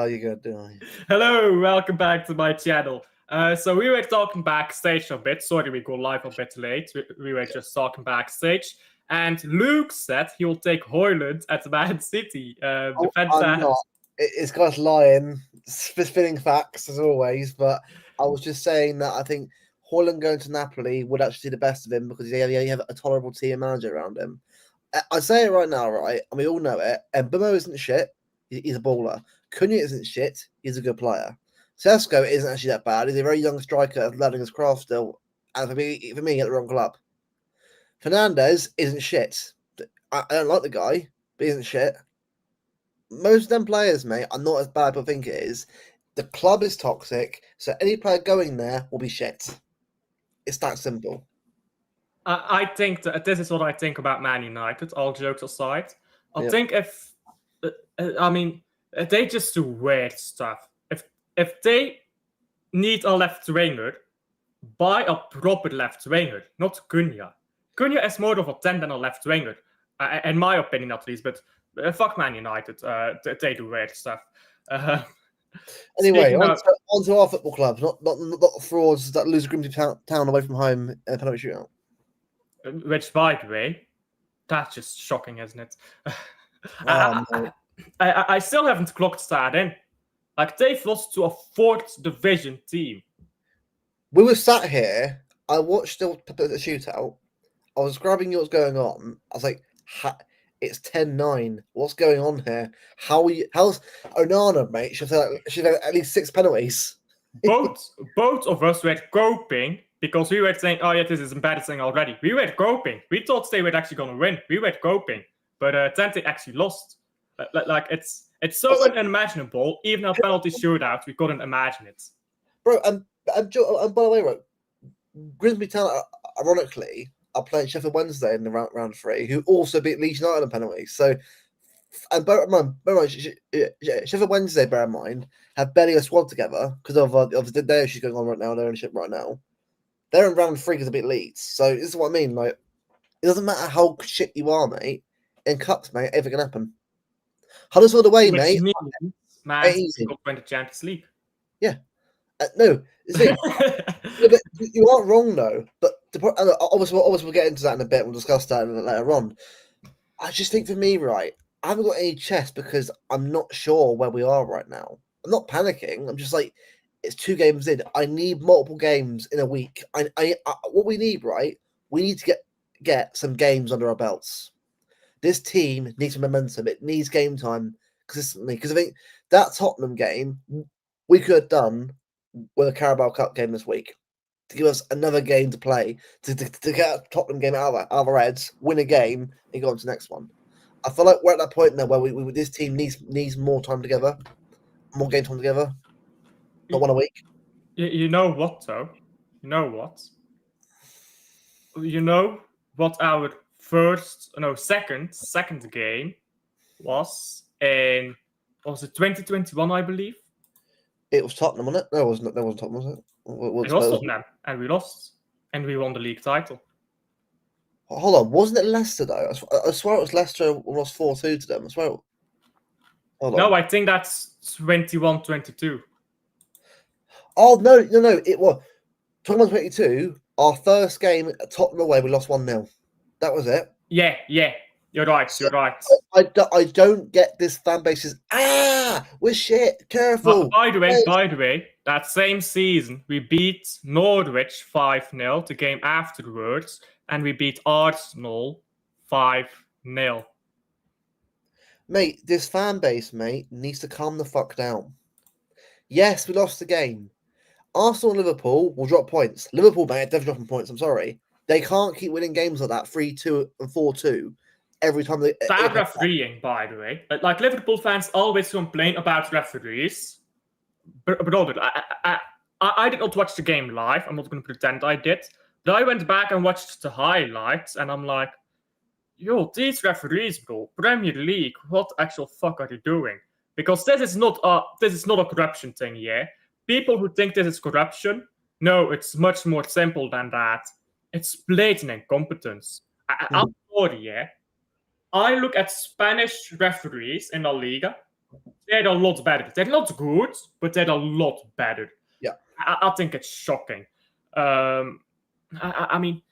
you're going to do. Hello, welcome back to my channel. So we were talking backstage a bit. Sorry, we go live a bit late. We were just talking backstage. And Luke said he'll take Højlund at Man City. I'm not. It's guys lying, spinning facts as always. But I was just saying that I think Højlund going to Napoli would actually see the best of him because you have a tolerable team manager around him. I say it right now, right? And we all know it. And Bimo isn't shit. He's a baller. Cunha isn't shit. He's a good player. Sesko isn't actually that bad. He's a very young striker learning his craft still. And for me, he at the wrong club. Fernandez isn't shit. I don't like the guy, but he isn't shit. Most of them players, mate, are not as bad as I think it is. The club is toxic, so any player going there will be shit. It's that simple. I think that this is what I think about Man United, all jokes aside. I think they just do weird stuff. If they need a left winger, buy a proper left winger, not Cunha. Cunha is more of a 10 than a left winger, in my opinion at least, but fuck Man United. They do weird stuff. Anyway, on to our football clubs, not frauds that lose Grimsby Town away from home in a penalty shootout. Which, by the way, that's just shocking, isn't it? I still haven't clocked that in. Like, they've lost to a 4th division team. We were sat here. I watched the shootout. I was grabbing what's going on. I was like, it's 10-9. What's going on here? How's Onana, mate? Should have at least 6 penalties. Both of us were coping because we were saying, oh yeah, this is embarrassing already. We were coping. We thought they were actually going to win. We were coping. But then they actually lost. Like it's so unimaginable. Even a penalty shootout, we couldn't imagine it. Bro, and by the way, right, Grimsby Town, ironically, are playing Sheffield Wednesday in the round 3, who also beat Leeds United on penalties. So, and bear in mind, Sheffield Wednesday, bear in mind, have barely a squad together because of the issues going on right now, their ownership right now. They're in round 3 because they beat Leeds. So this is what I mean. Like, it doesn't matter how shit you are, mate. In cups, mate, everything can happen. Huddersfield away, mate. Man, go win the Champions League. Yeah. No, you aren't wrong though. But obviously we'll get into that in a bit. We'll discuss that later on. I just think for me, right, I haven't got any chest because I'm not sure where we are right now. I'm not panicking. I'm just like, it's 2 games in. I need multiple games in a week. What we need, right? We need to get some games under our belts. This team needs some momentum. It needs game time consistently. Because I think that Tottenham game we could have done with a Carabao Cup game this week to give us another game to play, to get a Tottenham game out of our heads, win a game, and go on to the next one. I feel like we're at that point now where this team needs more time together, more game time together, not one a week. You know what, though? You know what? You know what our second game was in, was it 2021, I believe? It was Tottenham, wasn't it? No, it wasn't Tottenham, was it? It was Tottenham, and we lost. And we won the league title. Hold on, wasn't it Leicester, though? I swear it was Leicester who lost 4-2 to them. I swear. No, I think that's 21-22. Oh, no, it was 21-22. Our first game at Tottenham away, we lost 1-0. That was it. Yeah. You're right. I don't get this fan base's we're shit. Careful. By the way, that same season we beat Norwich 5-0 the game afterwards, and we beat Arsenal 5-0. Mate, this fan base, mate, needs to calm the fuck down. Yes, we lost the game. Arsenal and Liverpool will drop points. Liverpool, mate, they're dropping points. I'm sorry. They can't keep winning games like that, 3-2 and 4-2. Every time they refereeing, by the way, like Liverpool fans always complain about referees. But I did not watch the game live. I'm not going to pretend I did. But I went back and watched the highlights, and I'm like, yo, these referees, bro, Premier League, what actual fuck are you doing? Because this is not a corruption thing, yeah. People who think this is corruption, no, it's much more simple than that. It's blatant incompetence. I'm sorry, yeah. I look at Spanish referees in La Liga. They're a lot better. They're not good, but they're a lot better. Yeah. I think it's shocking. I mean,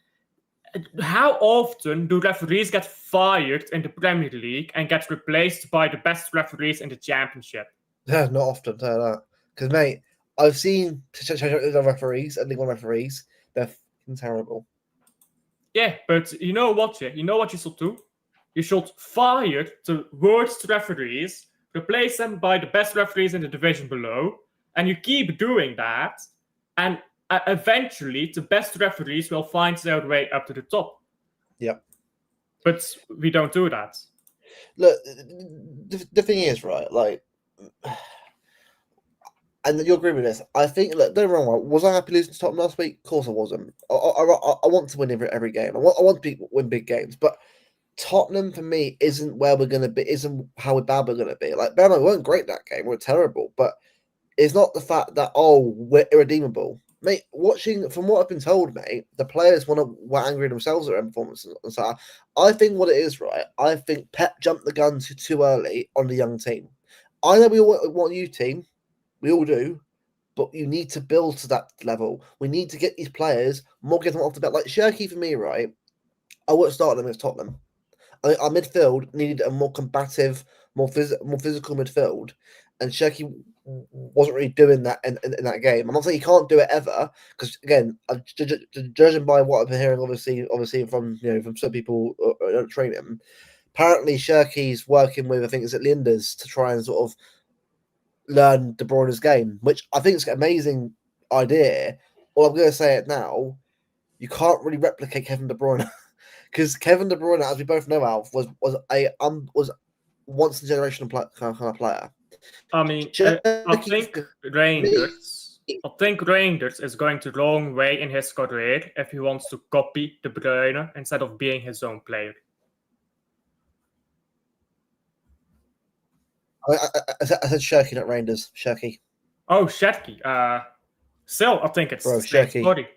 how often do referees get fired in the Premier League and get replaced by the best referees in the Championship? Yeah, not often, tell you that. Because, mate, I've seen the referees and League One referees. They're fucking terrible. Yeah, but you know what? You know what you should do? You should fire the worst referees, replace them by the best referees in the division below, and you keep doing that, and eventually the best referees will find their way up to the top. Yep. But we don't do that. Look, the thing is, right, like, and you agree with this. I think, look, don't get me wrong, was I happy losing to Tottenham last week? Of course I wasn't. I want to win every game. I want to win big games, but Tottenham for me isn't where we're going to be, isn't how bad we're going to be. Like, bear in mind, we weren't great that game, we were terrible, but it's not the fact that, we're irredeemable. Mate, watching, from what I've been told, mate, the players were angry themselves at their performance. So I think what it is, right, I think Pep jumped the gun too early on the young team. I know we all want a new team, we all do, but you need to build to that level. We need to get these players more, get them off the bet. Like Shirky for me, right, I wouldn't start them against Tottenham. I think our midfield needed a more combative, more physical midfield, and Shirky wasn't really doing that in that game. I'm not saying he can't do it ever, because again, judging by what I've been hearing, obviously from from some people who don't train him, apparently Shirky's working with, I think it's at Linders, to try and sort of learn De Bruyne's game, which I think is an amazing idea. Well, I'm going to say it now. You can't really replicate Kevin De Bruyne because Kevin De Bruyne, as we both know, Alf, was once in a generation kind of player. I mean, I think Rangers is going the wrong way in his career if he wants to copy De Bruyne instead of being his own player. I said Shirky, not Rangers. Shirky. Oh, Shirky. Still, I think it's Bro, the same Shirky. story.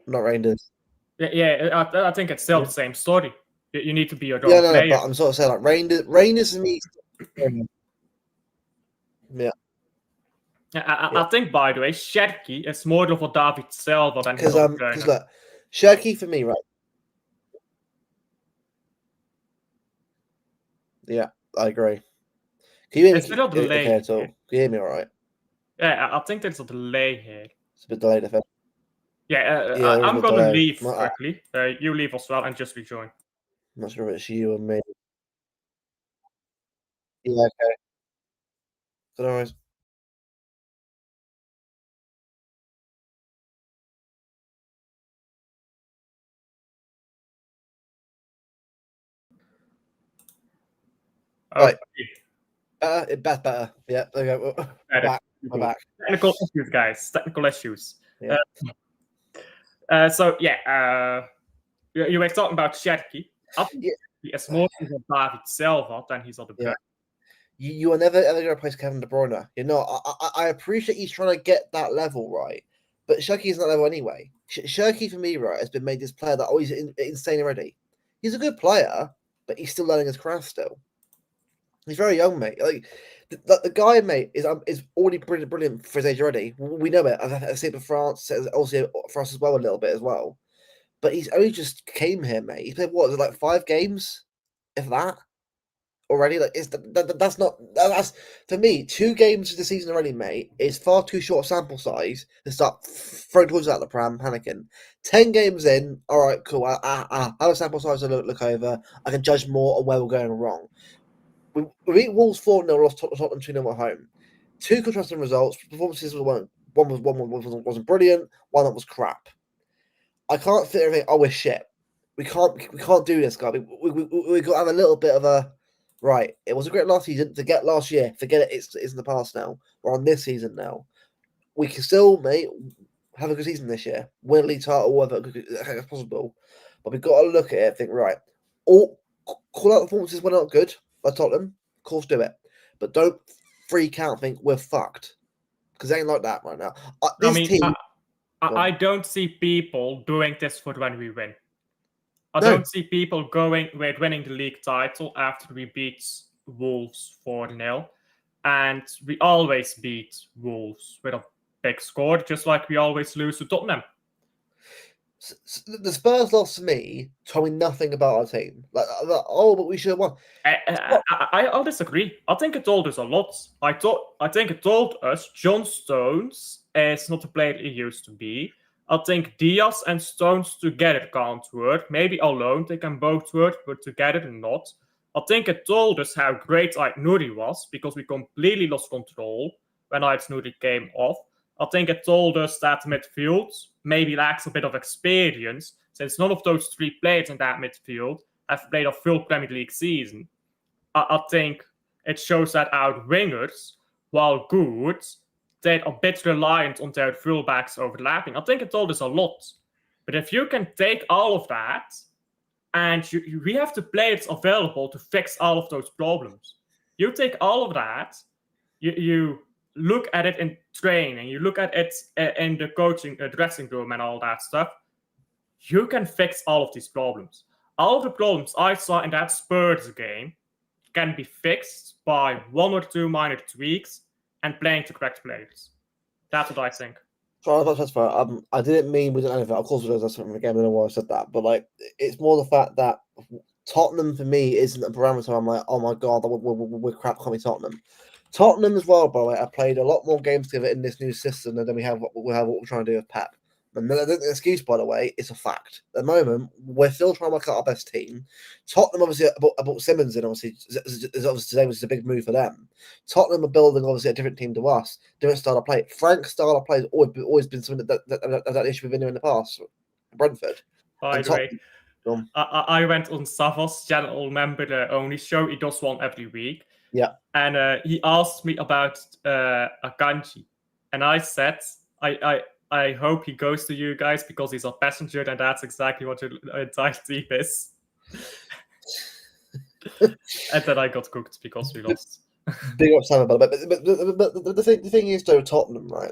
Not Rangers. Yeah, I think it's still the same story. You need to be your own Yeah, no, player. but I'm sort of saying like Rangers and me. Yeah. I think, by the way, Shirky is more of a David Silva than because look, Shirky for me, right? Yeah, I agree. Can you hear me okay at all? Can you hear me all right? Yeah, I think there's a delay here. It's a bit delayed, I think. Yeah, I'm going to leave quickly. You leave as well and just rejoin. I'm not sure if it's you or me. Yeah, okay. No worries. Okay. Right. Better. Yeah, there you go. We're back. Technical issues, guys. Technical issues. Yeah. So, you were talking about Shirky. I think he is more of a David Silva than he's on the Yeah. You are never ever going to replace Kevin De Bruyne. You know, I appreciate he's trying to get that level right, but Shirky isn't that level anyway. Shirky for me, right, has been made this player that always insane already. He's a good player, but he's still learning his craft still. He's very young, mate. Like the guy, mate, is already brilliant for his age already. We know it. I've seen it for France, also for us as well, a little bit as well. But he's only just came here, mate. He's played what, like 5 games, if that, already. Like that's for me 2 games of the season already, mate. Is far too short sample size to start throwing towards out the pram, panicking. 10 games in, all right, cool. I have a sample size to look over. I can judge more on where we're going wrong. We beat Wolves 4-0, lost Tottenham 2-0 at home. 2 contrasting results. Performances one wasn't brilliant, one that was crap. I can't sit there and think, oh, we're shit. We can't do this, guy. We got to have a little bit of a right. It was a great last season. To get last year, forget it. It's in the past now. We're on this season now. We can still, mate, have a good season this year. Win a league title, whatever as possible. But we've got to look at it and think, right, all call out performances when not good by Tottenham. Of course, do it. But don't freak out and think we're fucked. Because it ain't like that right now. I don't see people doing this for when we win. I don't see people going with winning the league title after we beat Wolves 4-0 and we always beat Wolves with a big score, just like we always lose to Tottenham. The Spurs loss to me told me nothing about our team. Like, but we should have won. I'll disagree. I think it told us a lot. I think it told us John Stones is not the player he used to be. I think Diaz and Stones together can't work. Maybe alone they can both work, but together not. I think it told us how great Ait Nouri was, because we completely lost control when Ait Nouri came off. I think it told us that midfield maybe lacks a bit of experience, since none of those three players in that midfield have played a full Premier League season. I think it shows that our wingers, while good, they're a bit reliant on their fullbacks overlapping. I think it told us a lot. But if you can take all of that, and we have the players available to fix all of those problems. You take all of that, you look at it in training, you look at it in the coaching dressing room and all that stuff, you can fix all of these problems. All of the problems I saw in that Spurs game can be fixed by 1 or 2 minor tweaks and playing the correct players. That's what I think. So that's fair. I didn't mean we didn't have anything. Of course, we did. That's something again. I don't know why I said that, but like, it's more the fact that Tottenham for me isn't a parameter. I'm like, oh my god, we're crap. Call me Tottenham. Tottenham as well, by the way. I played a lot more games together in this new system than we have what we're trying to do with Pep. And that's an excuse, by the way. It's a fact. At the moment, we're still trying to work out our best team. Tottenham obviously brought Simmons in. Obviously, today was a big move for them. Tottenham are building obviously a different team to us, different style of play. Frank's style of play has always been something that issue we've been in the past. Brentford. By the way, I went on Savos, channel member only show. He does one every week. Yeah. And he asked me about Akanji. And I said, I hope he goes to you guys because he's a passenger, and that's exactly what your entire team is. And then I got cooked because we lost. Big up Sam about it. But the thing is, though, Tottenham, right?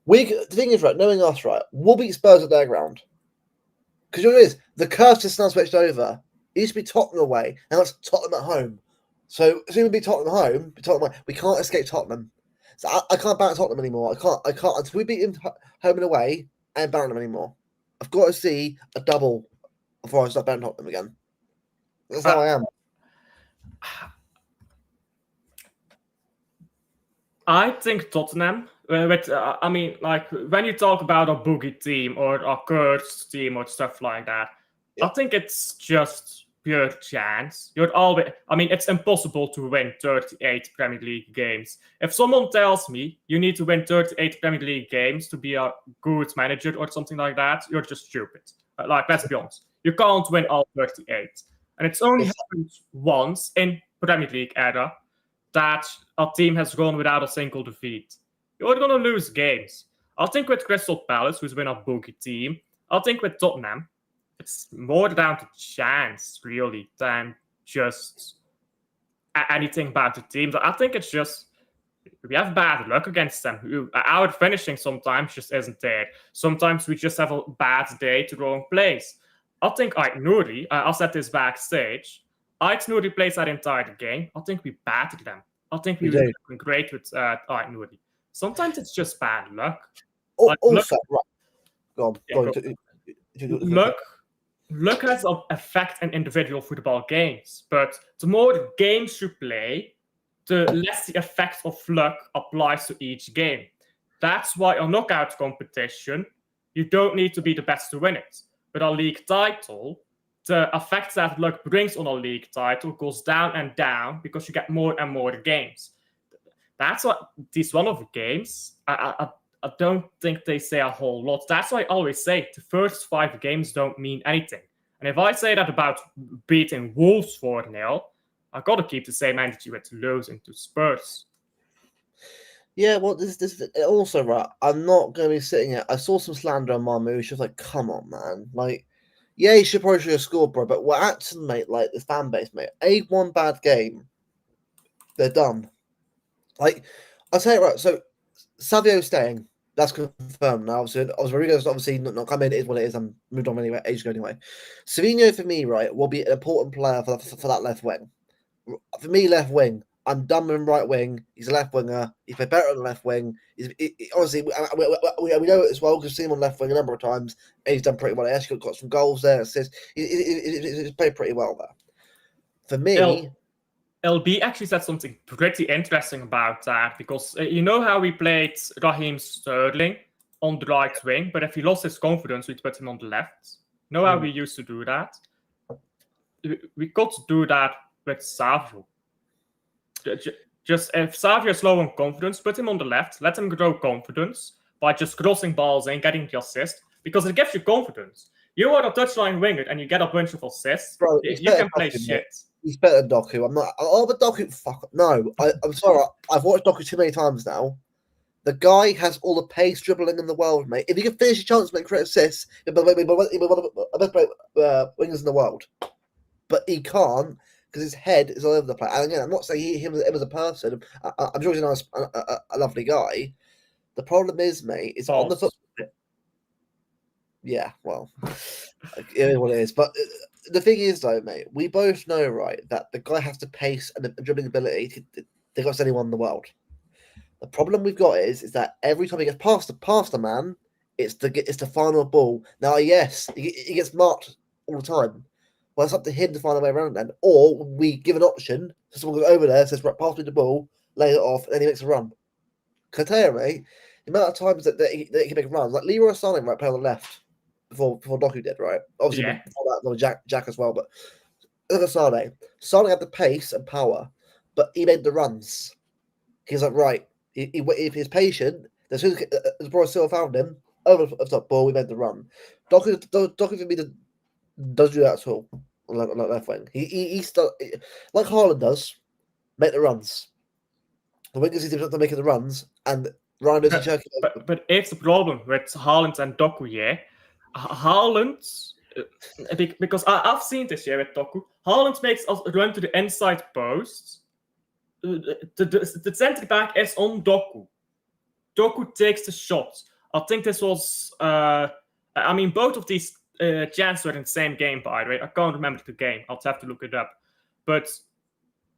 The thing is, right, knowing us, right, we'll beat Spurs at their ground. Because you know what it is? The curse is now switched over. It used to be Tottenham away, and it's Tottenham at home. So as soon as we beat Tottenham home, we can't escape Tottenham. So I can't ban Tottenham anymore. I can't until we beat him home and away. I ain't banning them anymore. I've got to see a double before I start banning Tottenham again. That's how I am. I think Tottenham. I mean, like when you talk about a boogie team or a cursed team or stuff like that, I think it's just pure chance. It's impossible to win 38 Premier League games. If someone tells me you need to win 38 Premier League games to be a good manager or something like that, you're just stupid. Let's be honest. You can't win all 38. And it's only happened once in Premier League era that a team has gone without a single defeat. You're going to lose games. I think with Crystal Palace, who's been a boogie team, I think with Tottenham, it's more down to chance, really, than just anything about the teams. I think it's just we have bad luck against them. Our finishing sometimes just isn't there. Sometimes we just have a bad day to wrong place. I think Ait Nouri, I said this backstage, Ait Nouri plays that entire game. I think we battered them. I think we were great with Ait Nouri. Sometimes it's just bad luck. Luck has an effect in individual football games, but the more games you play, the less the effect of luck applies to each game. That's why a knockout competition, you don't need to be the best to win it. But a league title, the effect that luck brings on a league title goes down and down because you get more and more games. That's what these one of the games, I don't think they say a whole lot. That's why I always say the first 5 games don't mean anything. And if I say that about beating Wolves 4-0, I got to keep the same energy with losing to Spurs. Yeah, well, this also, right, I'm not going to be sitting here. I saw some slander on my move. She was like, come on, man. Like, yeah, you should probably have scored, bro. But we're actually, mate, like, this fan base, mate, one bad game, they're done. Like, I'll tell you, right, so Savio's staying. That's confirmed now. Obviously, Rodrigo's obviously not come in. It is what it is. I'm moved on anyway, ages ago anyway. Savino, for me, right, will be an important player for that left wing. For me, left wing, I'm done with him right wing. He's a left winger. He's played better on the left wing. Honestly, we know it as well because we've seen him on left wing a number of times. And he's done pretty well. He actually got some goals there, assists. He's played pretty well there. For me, LB actually said something pretty interesting about that because you know how we played Raheem Sterling on the right wing, but if he lost his confidence, we'd put him on the left. You know how we used to do that? We could do that with Savio. Just if Savio is low on confidence, put him on the left, let him grow confidence by just crossing balls and getting the assist because it gives you confidence. You are a touchline winger and you get a bunch of assists. Bro, you can play shit. He's better than Doku. I'm not. Oh, but Doku. Fuck no. I'm sorry. I've watched Doku too many times now. The guy has all the pace dribbling in the world, mate. If he can finish a chance to make create assists, he'll be one of the best wingers in the world. But he can't because his head is all over the place. And again, I'm not saying him as a person. I'm sure he's a lovely guy. The problem is, mate, it's on the foot. Yeah, well, it is what it is. But the thing is, though, mate, we both know, right, that the guy has the pace and the dribbling ability to against anyone in the world. The problem we've got is that every time he gets past the man, it's the final ball. Now, yes, he gets marked all the time. Well, it's up to him to find a way around then. Or we give an option, so someone goes over there, says, right, pass me the ball, lays it off, and then he makes a run. Can I tell you, mate, the amount of times that he can make runs, like Leroy Sané, right, play on the left before Doku did, right? Obviously, before that, Jack as well, but look at Sané. Sané had the pace and power, but he made the runs. He's like, right, if he's patient, as soon as Boris Silva found him, over the top ball, we made the run. Doku for me does do that at all on left wing. He's like Haaland does, make the runs. The wingers seem to making the runs, and Ryan does Turkey. But it's the problem with Haaland and Doku, yeah. Haaland, because I've seen this year with Doku. Haaland makes us run to the inside post. The centre back is on Doku. Doku takes the shot. I think this was. I mean, both of these chances were in the same game, by the way. I can't remember the game. I'll have to look it up. But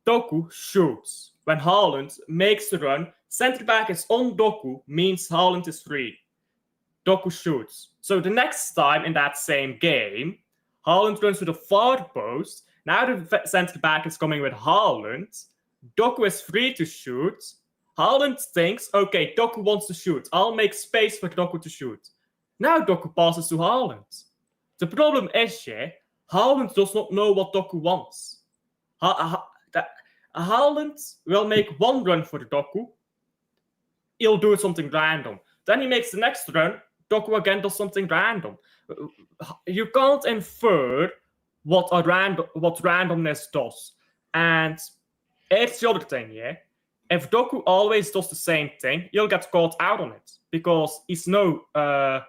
Doku shoots. When Haaland makes the run, centre back is on Doku, means Haaland is free. Doku shoots. So the next time in that same game, Haaland runs to the far post. Now the centre back is coming with Haaland. Doku is free to shoot. Haaland thinks, okay, Doku wants to shoot. I'll make space for Doku to shoot. Now Doku passes to Haaland. The problem is, Haaland does not know what Doku wants. Haaland will make one run for the Doku. He'll do something random. Then he makes the next run. Doku again does something random. You can't infer what randomness does. And it's the other thing, If Doku always does the same thing, he'll get caught out on it because he's no Arjen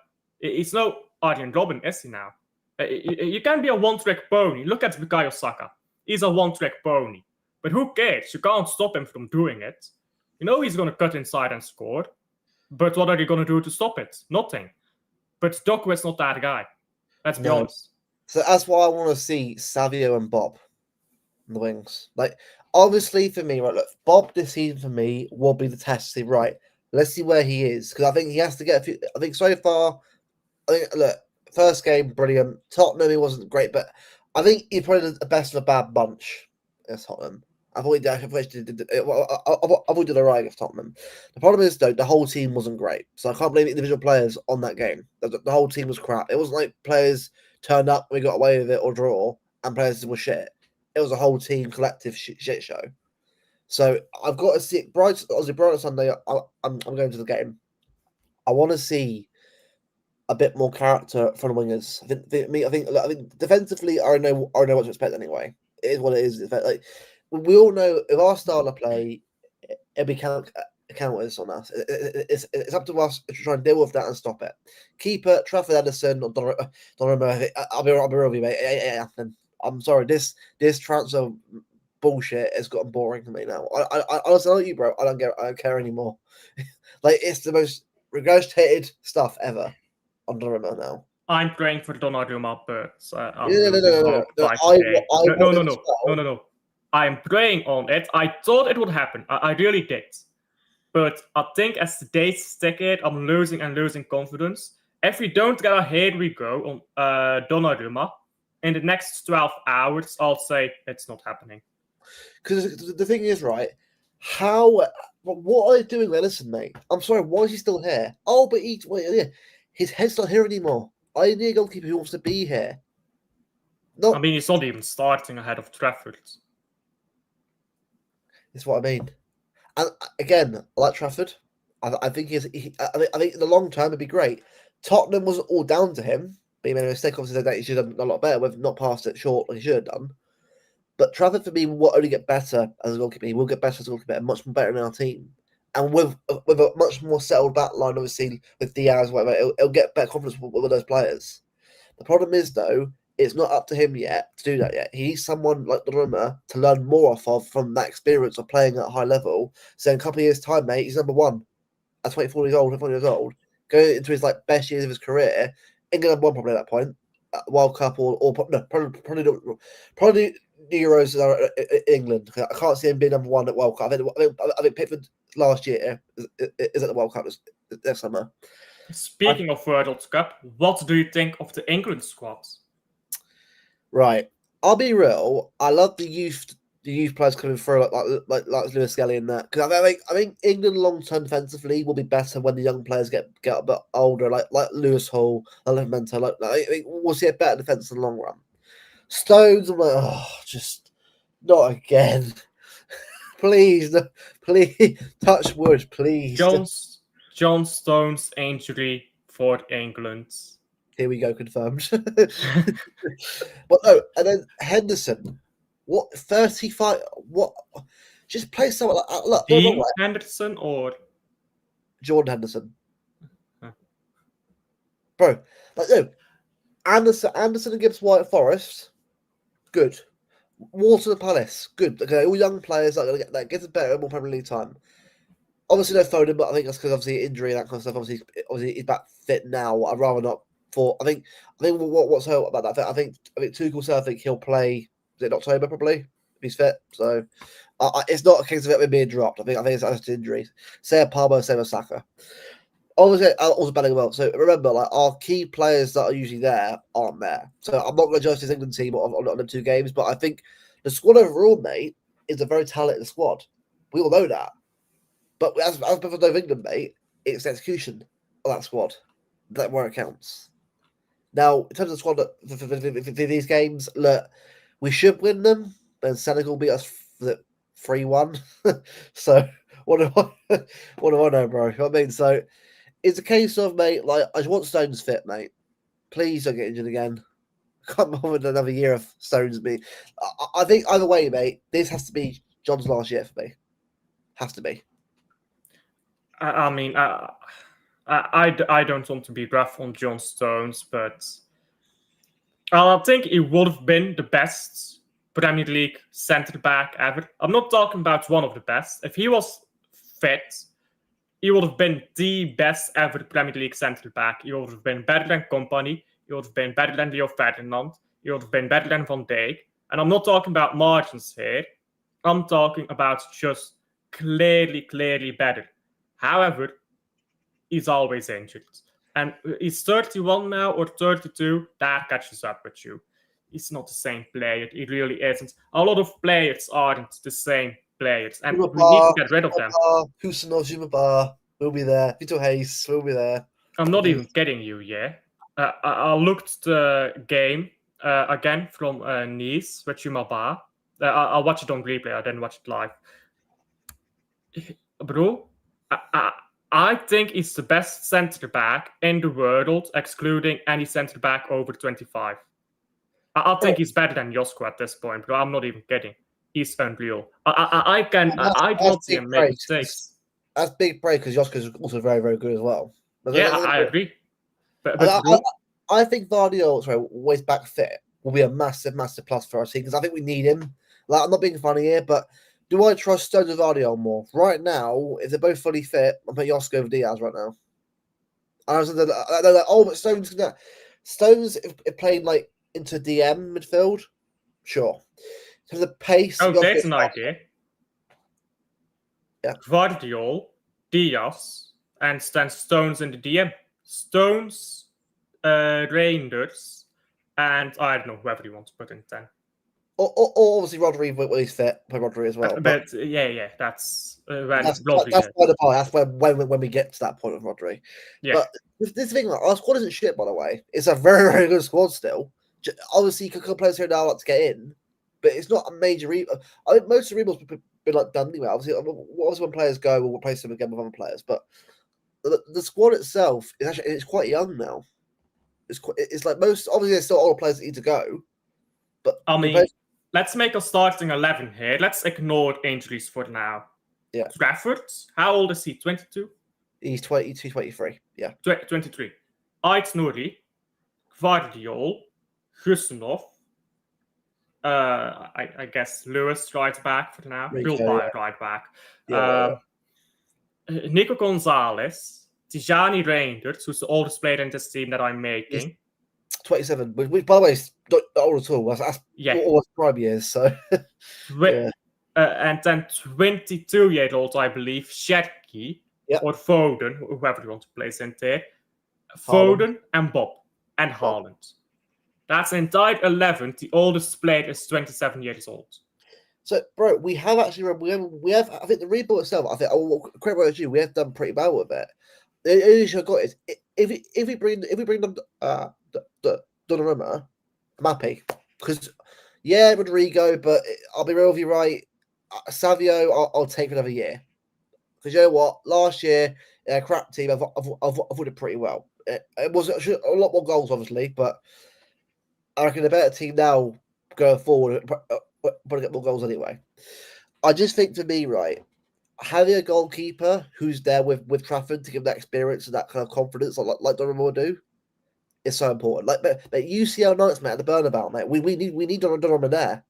Robben, is he now? You can be a one-trick pony. Look at Bukayo Saka. He's a one-trick pony. But who cares? You can't stop him from doing it. You know he's going to cut inside and score. But what are you going to do to stop it? Nothing. But Doku is not that guy. Let's be honest. So that's why I want to see Savio and Bob on the wings. Like, obviously for me, right, look, Bob this season for me will be the test to see, right, let's see where he is. Because I think he has to get a few. I think so far, look, first game, brilliant. Tottenham, he wasn't great, but I think he probably did the best of a bad bunch against Tottenham. I thought he did all right against Tottenham. The problem is, though, the whole team wasn't great. So I can't blame individual players on that game. The whole team was crap. It wasn't like players turned up, we got away with it or draw, and players were shit. It was a whole team collective shit show. So I've got to see Brighton Sunday. I'm going to the game. I want to see a bit more character from the wingers. I think defensively, I know what to expect anyway. It is what it is. Like, we all know if our style of play, it'll be counters on us. It's up to us to try and deal with that and stop it. Keeper, Trafford Anderson, or Donnarumma. I'll be real with you, mate. I'm sorry. This transfer bullshit has gotten boring to me now. I honestly, like you, bro. I don't care anymore. Like, it's the most regurgitated stuff ever on Donnarumma now. I'm praying for Donnarumma, but no. I'm praying on it. I thought it would happen. I really did. But I think as the days tick it, I'm losing and losing confidence. If we don't get a here we go on Donnarumma in the next 12 hours, I'll say it's not happening. Because the thing is, right, what are they doing there? Listen, mate, I'm sorry, why is he still here? Oh, but his head's not here anymore. I need a goalkeeper who wants to be here. I mean, he's not even starting ahead of Trafford. That's what I mean. And again, I like Trafford. I think I think in the long term it'd be great. Tottenham wasn't all down to him. But he made a mistake. Obviously, that he should have done a lot better. We've not passed it short like he should have done. But Trafford for me will only get better as a goalkeeper. He will get better as a goalkeeper, and much more better in our team. And with a much more settled back line, obviously with Diaz, whatever, it'll get better confidence with those players. The problem is though, it's not up to him yet to do that yet. He needs someone like Donnarumma to learn more off of from that experience of playing at a high level. So in a couple of years' time, mate, he's number one at 24 years old, 24 years old, going into his like best years of his career. England number one probably at that point. World Cup or no, probably the Euros are England. I can't see him being number one at World Cup. I think Pickford last year is at the World Cup this summer. Speaking of World Cup, what do you think of the England squad? Right, I'll be real. I love the youth players coming through like Lewis Skelly and that, because I think England long term defensively will be better when the young players get a bit older, like Lewis Hall, like Mento. I think we'll see a better defense in the long run. Stones, I'm like, oh, just not again. Please, please, touch wood, please. John Stones injury for England. Here we go, confirmed. But no, and then Henderson, what 35? What? Just play someone like look. Dean Henderson or Jordan Henderson, bro. Like no, Anderson and Gibbs White Forest, good. Water and Palace, good. Okay, all young players that gets better more Premier League time. Obviously, no Foden, but I think that's because obviously injury and that kind of stuff. Obviously, he's back fit now. I'd rather not. I think what's so about that? I think Tuchel said I think he'll play. Is it in October probably if he's fit? So it's not a case of it being dropped. I think it's just injuries. Say a Palmer, say a Saka. Obviously, also Bellingham. So remember, like our key players that are usually there aren't there. So I'm not going to judge this England team on the 2 games, but I think the squad overall, mate, is a very talented squad. We all know that. But as per the England, mate, it's the execution of that squad that where it counts. Now, in terms of the squad for these games, look, we should win them. Then Senegal beat us 3-1. So what do I know, bro? You know what I mean? So it's a case of, mate, like I just want Stones fit, mate. Please don't get injured again. I can't bother with another year of Stones. Me, I think either way, mate, this has to be John's last year for me. Has to be. I mean, I don't want to be rough on John Stones, but I think he would have been the best Premier League centre back ever. I'm not talking about one of the best. If he was fit, he would have been the best ever Premier League centre back. He would have been better than Company. He would have been better than Leo Ferdinand. He would have been better than Van Dijk. And I'm not talking about margins here. I'm talking about just clearly better. However, he's always injured. And he's 31 now or 32. That catches up with you. He's not the same player. He really isn't. A lot of players aren't the same players. And we need to get rid of them. Zuma will be there. Vito Hayes will be there. I'm not even kidding you, yeah. I looked the game again from Nice with Jumaba. I watched it on replay. I didn't watch it live. Bro, I think he's the best centre back in the world, excluding any centre back over 25. I think he's better than Josko at this point, bro. I'm not even kidding. He's unreal. I don't see him make mistakes. That's big break because Josko is also very, very good as well. Yeah, I agree. But I think Vardy, always back fit, will be a massive plus for our team because I think we need him. Like, I'm not being funny here, but do I trust Stones and Vardy more? Right now, if they're both fully fit, I'll put Josko over Diaz right now. And they're like, oh, but Stones if playing like into DM midfield, sure. So the pace. Oh, you're there's fit an fast. idea. Yeah. Guardiol, Diaz, and then Stones in the DM. Stones, Reinders, and I don't know whoever you want to put in 10. Or obviously Rodri when he's fit. Play Rodri as well. But yeah, that's when That's Rodri that's did. by the by. That's when we get to that point of Rodri. Yeah. But this thing, like, our squad isn't shit, by the way. It's a very, very good squad still. Obviously, you could players here now like to get in, but it's not a major. I think most of the rebuilds have been like done anyway. Obviously, when players go, we'll replace them again with other players. But the squad itself is actually it's quite young now. It's like most. Obviously, there's still older players that need to go. But I mean, let's make a starting 11 here. Let's ignore injuries for now. Yeah. Trafford, how old is he? 22? He's 22, 23. Yeah. 23. Ait Nouri, Guardiol, Gustinov, I guess Lewis right back for now. Bilbao right back. Nico Gonzalez, Tijani Reinders, who's the oldest player in this team that I'm making. He's 27, which by the way is not old at all. That's almost prime years. So, and then 22-year-old, I believe, Sherky or Foden, whoever you want to place in there. Foden and Bob and Haaland. That's an entire 11. The oldest player is 27 years old. So, bro, we have actually we have. I think the rebuild itself. I think credit where you. We have done pretty well with it. The issue I got is if we bring them Donnarumma, I'm happy because Rodrigo, but I'll be real with you, right? Savio, I'll take another year because you know what? Last year, crap team, I've done pretty well. It was a lot more goals, obviously, but I reckon a better team now going forward probably get more goals anyway. I just think for me, right, having a goalkeeper who's there with Trafford to give that experience and that kind of confidence, like Donnarumma will do, is so important. Like, but UCL nights, mate, at the Bernabeu, mate, we need Donnarumma there.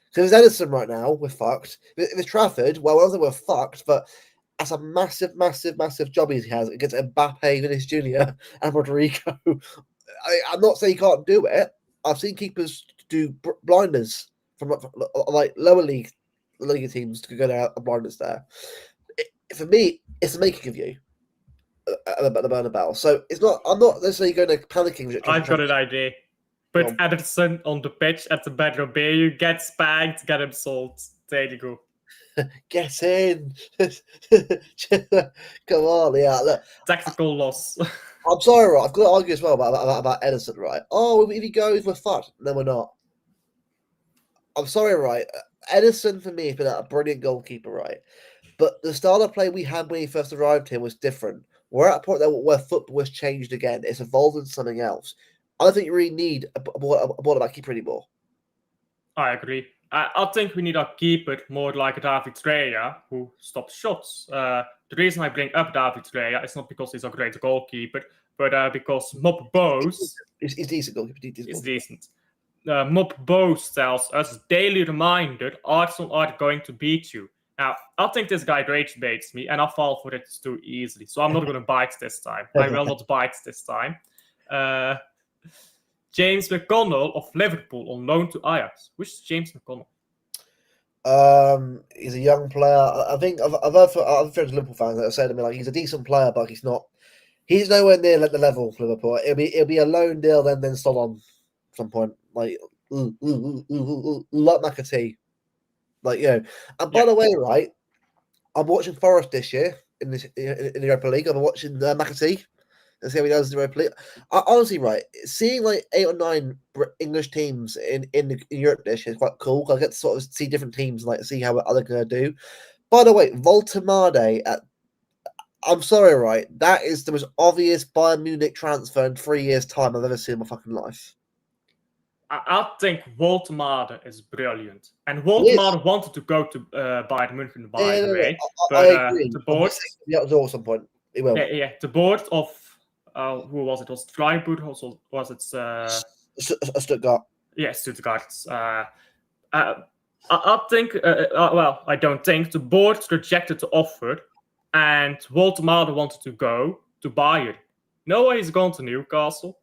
Because if it's Edison right now, we're fucked. If it's Trafford, well, I don't think we're fucked, but that's a massive, massive, massive job he has against Mbappe, Vinicius Jr. and Rodrigo. I'm not saying he can't do it. I've seen keepers do blinders from like lower league teams to go down and blinders there. For me, it's the making of you at the Bernabeu. So it's not. I'm not necessarily going to panicking. I've got an idea. Put Ederson on the pitch at the Bernabeu, get spanked, get him sold. There you go. Get in. Come on, yeah. Look, tactical loss. I'm sorry, right? I've got to argue as well about Ederson, right? Oh, if he goes, we're fucked. No, we're not. I'm sorry, right? Ederson, for me, has been a brilliant goalkeeper, right? But the style of play we had when he first arrived here was different. We're at a point where football has changed again. It's evolved into something else. I don't think you really need a ball about keeper anymore. I agree. I think we need a keeper more like a David Raya who stops shots. The reason I bring up David Raya is not because he's a great goalkeeper, but because Mob Bose is decent goalkeeper. Is decent. Mob Bose tells us daily reminder: Arsenal are going to beat you. Now, I think this guy rage baits me, and I fall for it too easily. So I'm not going to bite this time. I will not bite this time. James McConnell of Liverpool on loan to Ajax. Which is James McConnell? He's a young player. I think I've heard friends Liverpool fans that have said to me like he's a decent player, but he's not. He's nowhere near the level of Liverpool. It'll be a loan deal, then sold on at some point. Like like McAtee. Like, you know. And by the way, right, I'm watching Forest this year in the Europa League. I'm watching McAtee and see how he does in the Europa League. Honestly, right, seeing like 8 or 9 English teams in Europe this year is quite cool. I get to sort of see different teams and like see how they're going to do. By the way, Voltemade I'm sorry, right, that is the most obvious Bayern Munich transfer in 3 years' time I've ever seen in my fucking life. I think Voltemade is brilliant. And Voltemade wanted to go to Bayern Munich, by the way. I agree. The board... Yeah, at some point. He will. Yeah, the board of... who was it? Was it Freiburg? Also, was it... Stuttgart. Yeah, Stuttgart. I think... well, I don't think. The board rejected the offer. And Voltemade wanted to go to Bayern. No way he's gone to Newcastle.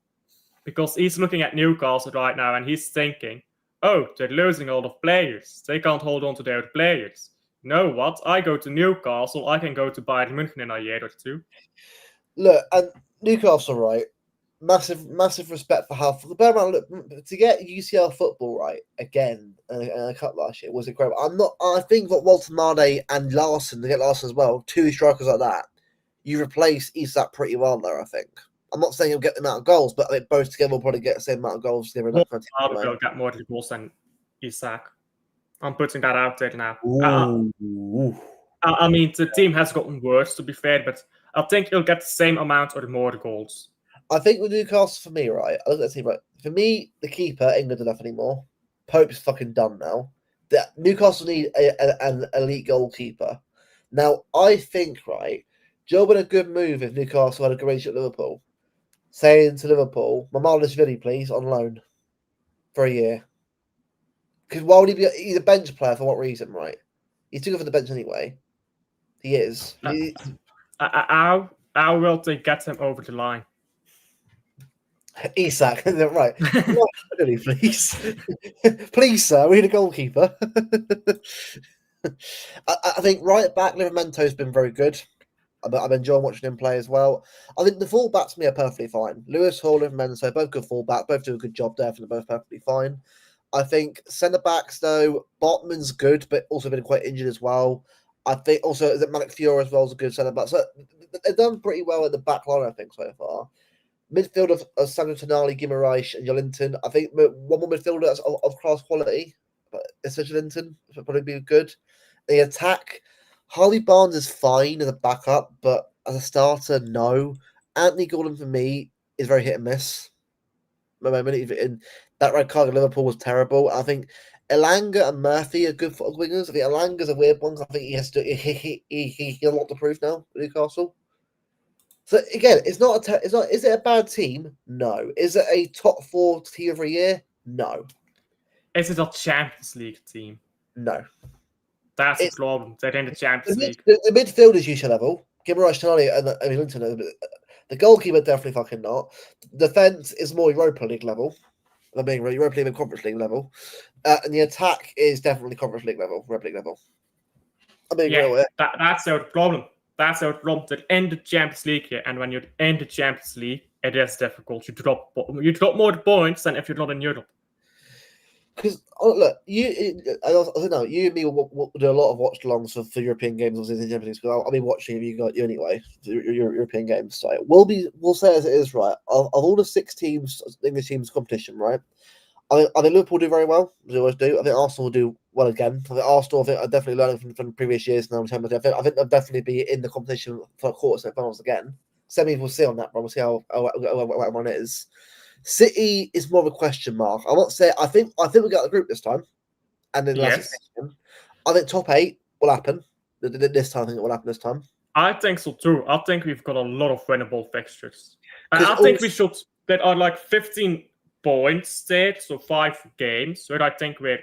Because he's looking at Newcastle right now and he's thinking, oh, they're losing a lot of players. They can't hold on to their players. You know what? I go to Newcastle. I can go to Bayern München in a year or two. Look, and Newcastle, right? Massive respect for how bear in mind, look, to get UCL football right again and a cup last year was incredible. I think that Walter Mane and Larson, to get Larson as well, two strikers like that, you replace Isak pretty well there. I think. I'm not saying he'll get the amount of goals, but I think both together will probably get the same amount of goals together in that kind of They'll get more goals than Isak. I'm putting that out there now. Ooh. I mean, the team has gotten worse, to be fair, but I think he'll get the same amount or more goals. I think with Newcastle, for me, right, I look at the team, right. For me, the keeper ain't good enough anymore. Pope's fucking done now. Newcastle need an elite goalkeeper. Now, I think, right, Joe would a good move if Newcastle had a great at Liverpool. Saying to Liverpool, Mamardashvili, please, on loan for a year. Because why would he be? He's a bench player for what reason, right? He's too good for the bench anyway. He is. How will they get him over the line? Isak, right? Please, please, sir, we need a goalkeeper. I think right back, Livermento's been very good. I'm enjoying watching him play as well. I think the fullbacks to me are perfectly fine. Lewis Hall, Livermento, both good fullback, both do a good job there. I think they're both perfectly fine. I think centre backs though, Botman's good, but also been quite injured as well. I think also is it Malik Fiore as well as a good centre back. So they've done pretty well in the back line, I think, so far. Midfield of Sandro Tonali, Guimaraes, and Jolinton. I think one more midfielder that's of class quality, but it's Jolinton would probably be good. The attack, Harley Barnes is fine as a backup, but as a starter, no. Anthony Gordon for me is very hit and miss. In that red card at Liverpool was terrible. I think Elanga and Murphy are good for wingers. I think Elanga's a weird one. I think he has to. He has a lot to prove now at Newcastle. So again, it's not. It's not. Is it a bad team? No. Is it a top 4 team of a year? No. Is it a Champions League team? No. That's the problem. They're in the Champions League. The midfield is usual level. Guimaraes, Tonali, and Linton. The goalkeeper definitely fucking not. Defense is more Europa League level. I mean, Europa League and Conference League level. And the attack is definitely Conference League level, Europa League level. I mean, yeah, that's our problem. That's our problem. They're in the Champions League here, and when you're in the Champions League, it is difficult. You drop more points than if you're not in Europe. Because look, I don't know. You and me will do a lot of watch-alongs for European games or in Champions League. I'll be watching you anyway. Your European games. So we'll say as it is, right? Of all the 6 teams, English teams competition, right? I think Liverpool do very well. They always do. I think Arsenal will do well again. I think Arsenal, are definitely learning from previous years now. I think they'll definitely be in the competition for quarters and finals again. Semi, we'll see on that, but we'll see how everyone is. City is more of a question mark. I won't say. I think we got the group this time, and then I think top 8 will happen this time. I think it will happen this time. I think so too. I think we've got a lot of winnable fixtures. I think we should. There are like 15 points there, so 5 games. Where I think we're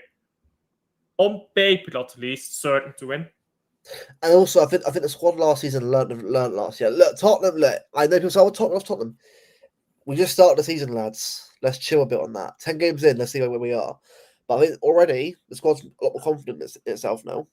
on paper at least certain to win. And also, I think the squad last season learned last year. Look, Tottenham. Look, I know people say, "Oh, Tottenham." We just started the season, lads. Let's chill a bit on that. 10 games in, let's see where we are. But I think already the squad's a lot more confident in itself now.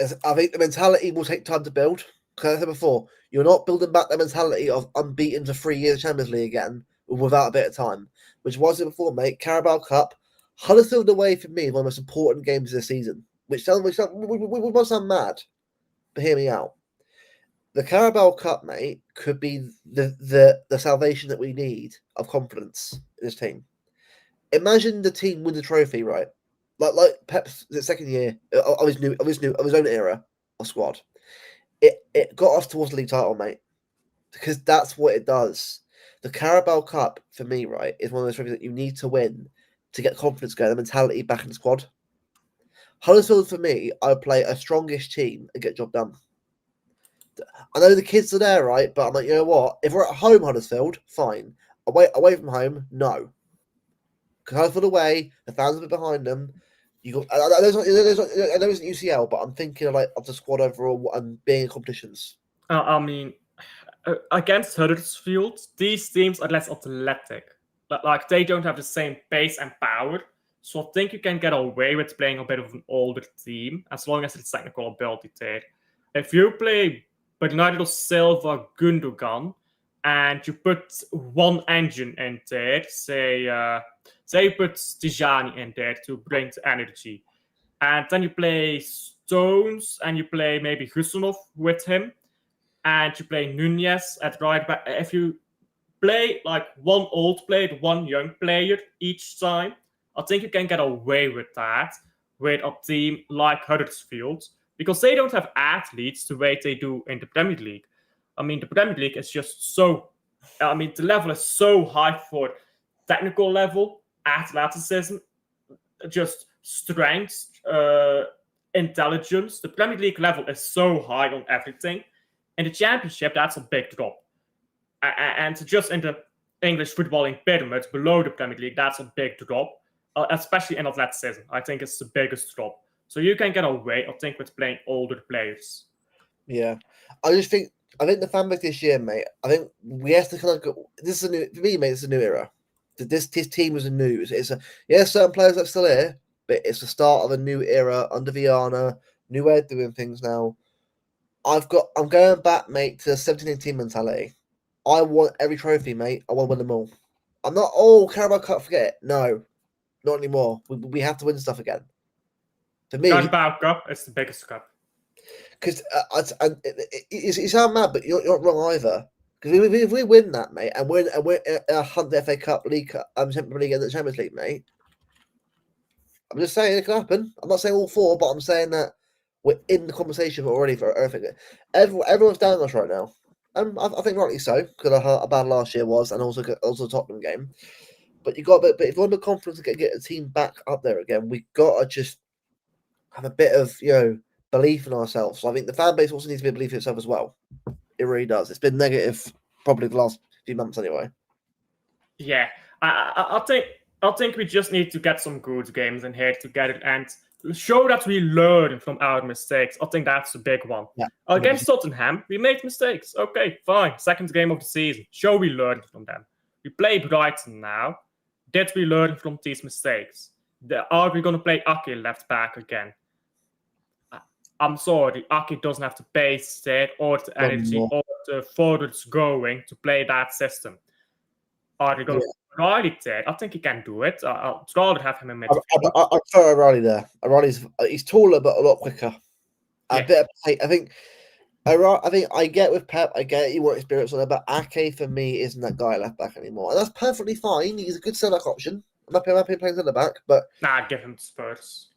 I think the mentality will take time to build. Because I said before, you're not building back the mentality of unbeaten for 3 years Champions League again without a bit of time. Which was it before, mate. Carabao Cup, Huddersfield away for me is one of the most important games of the season. Which must sound mad, but hear me out. The Carabao Cup, mate, could be the salvation that we need of confidence in this team. Imagine the team win the trophy, right? Like Pep's second year of his own era of squad. It got us towards the league title, mate, because that's what it does. The Carabao Cup, for me, right, is one of those trophies that you need to win to get confidence going, the mentality back in the squad. Huddersfield, for me, I would play a strongish team and get the job done. I know the kids are there, right? But I'm like, you know what? If we're at home, Huddersfield, fine. Away from home, no. Because Huddersfield away, the fans are a bit behind them. You got. I know it's UCL, but I'm thinking of the squad overall and being in competitions. I mean, against Huddersfield, these teams are less athletic. Like they don't have the same pace and power, So I think you can get away with playing a bit of an older team as long as it's technical ability there. If you play Bernardo Silva Gundogan and you put one engine in there, say you put Tijani in there to bring the energy, and then you play Stones and you play maybe Husanov with him, and you play Nunez at right back. If you play like one old player, one young player each time, I think you can get away with that with a team like Huddersfield because they don't have athletes the way they do in the Premier League. I mean, the Premier League is just so. I mean, the level is so high for technical level, athleticism, just strength, intelligence. The Premier League level is so high on everything. In the Championship, that's a big drop. And just in the English footballing pyramid below the Premier League, that's a big drop, especially in athleticism. I think it's the biggest drop. So you can get away, I think, with playing older players. Yeah, I think the fan base this year, mate. I think we have to kind of go. This is a new for me, mate. It's a new era. This team is a new. Certain players are still here, but it's the start of a new era under Viana. New way of doing things now. I'm going back, mate, to the 17-18 mentality. I want every trophy, mate. I want to win them all. I'm not. Oh, Carabao Cup, forget it. No, not anymore. We have to win stuff again. For me, Carabao Cup is the biggest cup. Because you sound mad, but you're not wrong either. Because if we win that, mate, and we're in a hunt the FA Cup, League Cup, Champions League, and the Champions League, mate. I'm just saying it can happen. I'm not saying all four, but I'm saying that we're in the conversation already for everything. Everyone's down on us right now, and I think rightly so because of how bad last year was, and also the Tottenham game. But but if you want the confidence to get the team back up there again, we gotta just have a bit of belief in ourselves. So I think the fan base also needs to be belief in itself as well. It really does. It's been negative probably the last few months anyway. Yeah, I think we just need to get some good games in here together and show that we learn from our mistakes. I think that's a big one. Yeah, against Tottenham, we made mistakes. Okay, fine. Second game of the season. Show we learned from them. We play Brighton now. Did we learn from these mistakes? Are we going to play Ake left back again? I'm sorry, Ake doesn't have the pace there or the energy or the forwards going to play that system. Are they going to Riley there? I think he can do it. I'd rather have him in midfield. I prefer O'Reilly there. O'Reilly's he's taller but a lot quicker. A bit of play. I think I get with Pep. I get you want experience on it, but Ake for me isn't that guy left back anymore, and that's perfectly fine. He's a good centre option. I'm happy playing centre back, but give him Spurs.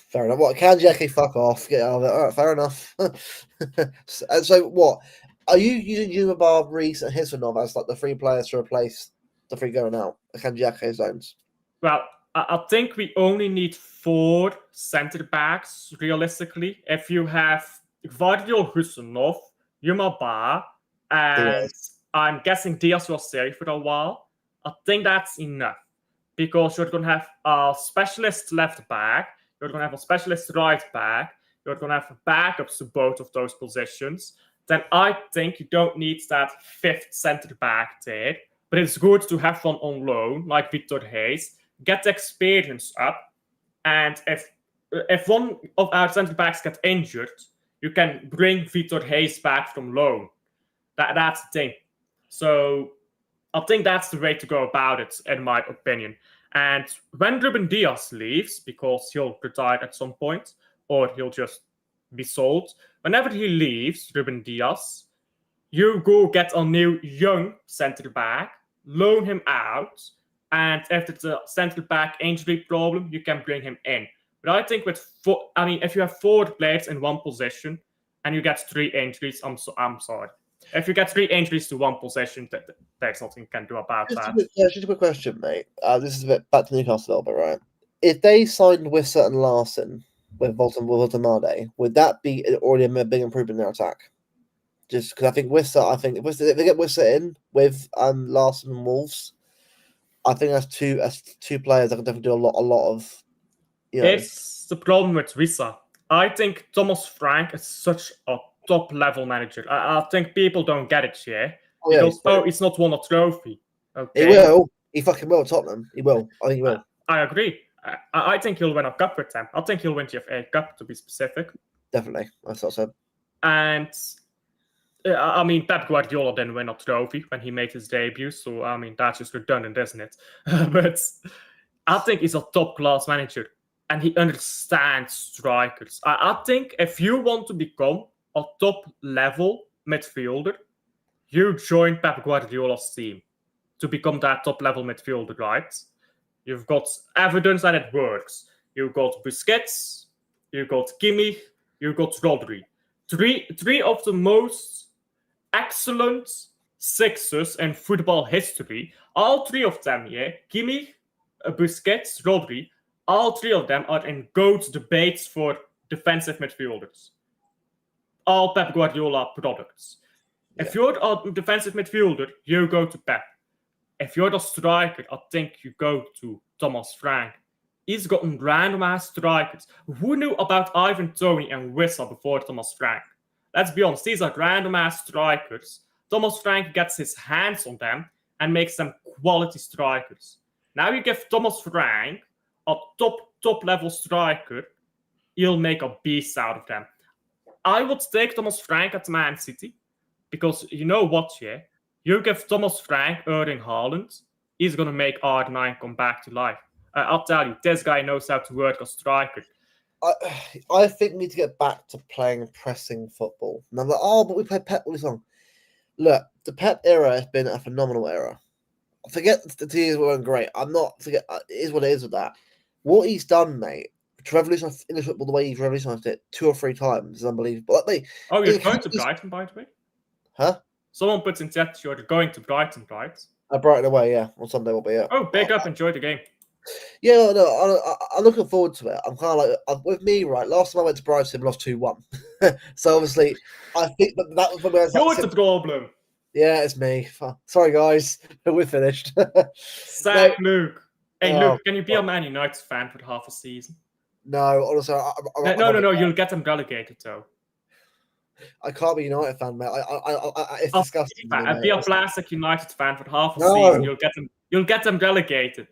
Fair enough. What Kanji Ake? Fuck off. Get out of it. All right, fair enough. And so what? Are you using Jumabar, Reese, and Hisvanov as like the three players to replace the three going out? The Kanji Ake zones. Well, I think we only need 4 centre backs realistically. If you have Gvardiol, Husanov, Jumabar, and I'm guessing Diaz will stay for a while, I think that's enough because you're going to have a specialist left back. You're going to have a specialist right back. You're going to have backups to both of those positions. Then I think you don't need that 5th centre back there. But it's good to have one on loan, like Victor Hayes. Get the experience up. And if one of our centre backs gets injured, you can bring Victor Hayes back from loan. That's the thing. So I think that's the way to go about it, in my opinion. And when Ruben Diaz leaves, because he'll retire at some point, or he'll just be sold, whenever he leaves, Ruben Diaz, you go get a new young centre back, loan him out, and if it's a centre back injury problem, you can bring him in. But I think if you have 4 players in one position and you get 3 injuries, I'm sorry. If you get 3 injuries to one position, there's nothing you can do about that. Just a quick question, mate. This is a bit back to Newcastle a little bit, right? If they signed Wissa and Larson with Voltemade, would that be already a big improvement in their attack? Just because I think if they get Wissa in with Larson and Wolves, I think that's two players that can definitely do a lot of. It's the problem with Wissa. I think Thomas Frank is such a top level manager. I think people don't get it here because he's not won a trophy. Okay. He will. He fucking will. Tottenham. He will. I think he will. I agree. I think he'll win a cup with them. I think he'll win the FA Cup, to be specific. Definitely, I thought so. And I mean, Pep Guardiola didn't win a trophy when he made his debut, so I mean that's just redundant, isn't it? But I think he's a top-class manager, and he understands strikers. I think if you want to become a top-level midfielder, you join Pep Guardiola's team to become that top-level midfielder, right? You've got evidence that it works. You've got Busquets, you've got Kimmich, you've got Rodri. Three of the most excellent sixers in football history. All three of them, yeah, Kimmich, Busquets, Rodri, all three of them are in GOAT debates for defensive midfielders. All Pep Guardiola products. Yeah. If you're a defensive midfielder, you go to Pep. If you're the striker, I think you go to Thomas Frank. He's gotten random-ass strikers. Who knew about Ivan Toney and Wissa before Thomas Frank? Let's be honest, these are random-ass strikers. Thomas Frank gets his hands on them and makes them quality strikers. Now you give Thomas Frank a top-level striker, he'll make a beast out of them. I would take Thomas Frank at Man City, because you know what, yeah? You give Thomas Frank Erling Haaland, he's going to make R9 come back to life. I'll tell you, this guy knows how to work a striker. I think we need to get back to playing pressing football. And I'm like, but we play Pep all this long. Look, the Pep era has been a phenomenal era. Forget the years weren't great. It is what it is with that. What he's done, mate, to revolutionise English football the way he's revolutionised it 2 or 3 times is unbelievable. Oh, you're going to Brighton, by the way? Huh? Someone puts in chat you're going to Brighton, right? Brighton away, yeah. On Sunday will be it. Oh, big up, enjoy the game. Yeah, no, I'm looking forward to it. I'm kind of like, with me, right, last time I went to Brighton, we lost 2-1. So obviously, I think that was when I was You're the problem. Yeah, it's me. Sorry, guys. We're finished. Sack Luke. Hey, Oh, Luke, can you be a Man United fan for half a season? No, honestly, No, you'll get them relegated, though. I can't be a United fan, mate. It's disgusting. Be a plastic United fan for half a season. You'll get them relegated.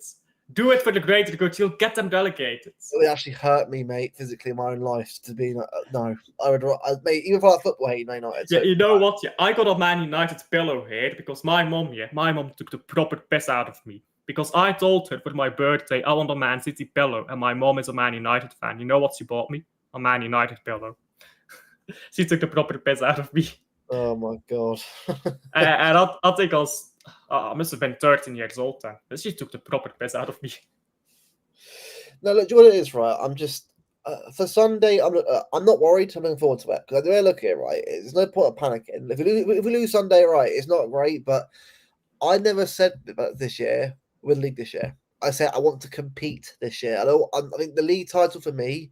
Do it for the greater good. You'll get them relegated. It would actually hurt me, mate, physically in my own life to be no. I would, mate, even for like football, I hate Man United. Yeah, you know what? Yeah, I got a Man United pillow here because my mom took the proper piss out of me because I told her for my birthday I want a Man City pillow, and my mom is a Man United fan. You know what she bought me? A Man United pillow. She took the proper piss out of me. Oh my god! And I think I must have been 13 years old then. She took the proper piss out of me. No, look, do you know what it is, right? I'm just for Sunday. I'm not worried. I'm looking forward to it because the way I look at it, right, there's no point of panicking. If we lose Sunday, right, it's not great. But I never said about this year with the league this year. I said I want to compete this year. I think the league title for me.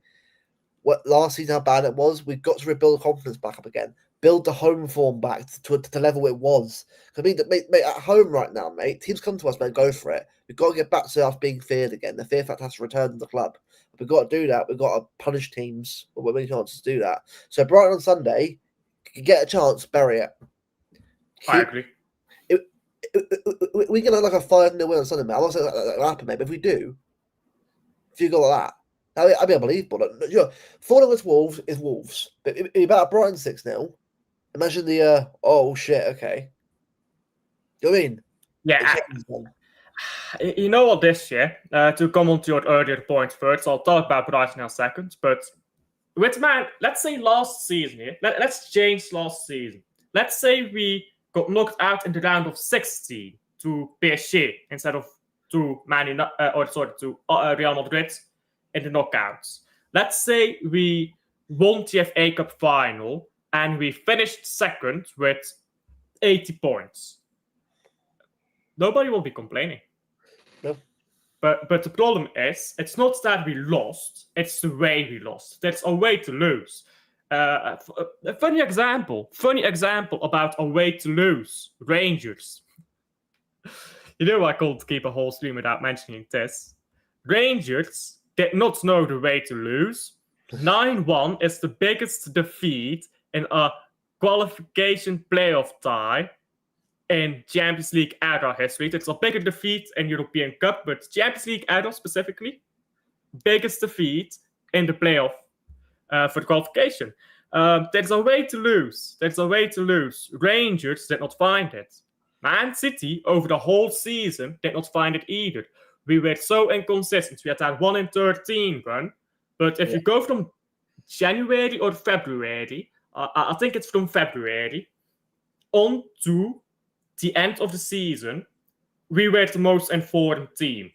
What last season, how bad it was, we've got to rebuild confidence back up again. Build the home form back to the level it was. Because mate, at home right now, mate, teams come to us, mate, go for it. We've got to get back to us being feared again. The fear factor has to return to the club. We've got to do that. We've got to punish teams when we chances to do that. So Brighton on Sunday, you get a chance, bury it. I agree. We get like a 5-0 win on Sunday, mate. I'm not saying that'll happen, mate, but if we do, if you go like that, that'd be unbelievable. You know, 4-0 against Wolves is Wolves. But if you bet Brighton 6-0, imagine the oh shit, okay. Do you know what I mean? Yeah. You know what, this year, to come on to your earlier point first, I'll talk about Brighton in a second, but with Man, let's say last season here, let's change last season. Let's say we got knocked out in the round of 16 to PSG instead of to Real Madrid in the knockouts. Let's say we won the FA Cup final and we finished second with 80 points. Nobody will be complaining. No. But the problem is, it's not that we lost, it's the way we lost. There's a way to lose. A funny example about a way to lose. Rangers. You know I can't keep a whole stream without mentioning this. Rangers did not know the way to lose. 9-1 is the biggest defeat in a qualification playoff tie in Champions League era history. It's a bigger defeat in European Cup, but Champions League era specifically, biggest defeat in the playoff for the qualification. There's a way to lose. There's a way to lose. Rangers did not find it. Man City, over the whole season, did not find it either. We were so inconsistent. We had that 1 in 13 run. But if you go from January or February, I think it's from February, on to the end of the season, we were the most informed team.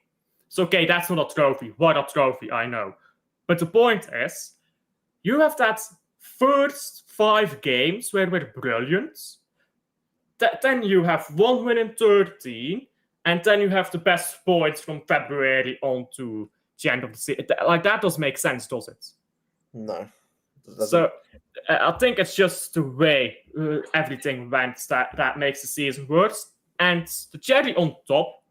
So, okay, that's not a trophy. What a trophy, I know. But the point is, you have that first 5 games where we're brilliant. Then you have 1 win in 13, and then you have the best points from February on to the end of the season. Like, that doesn't make sense, does it? No. So I think it's just the way everything went that makes the season worse. And the cherry on top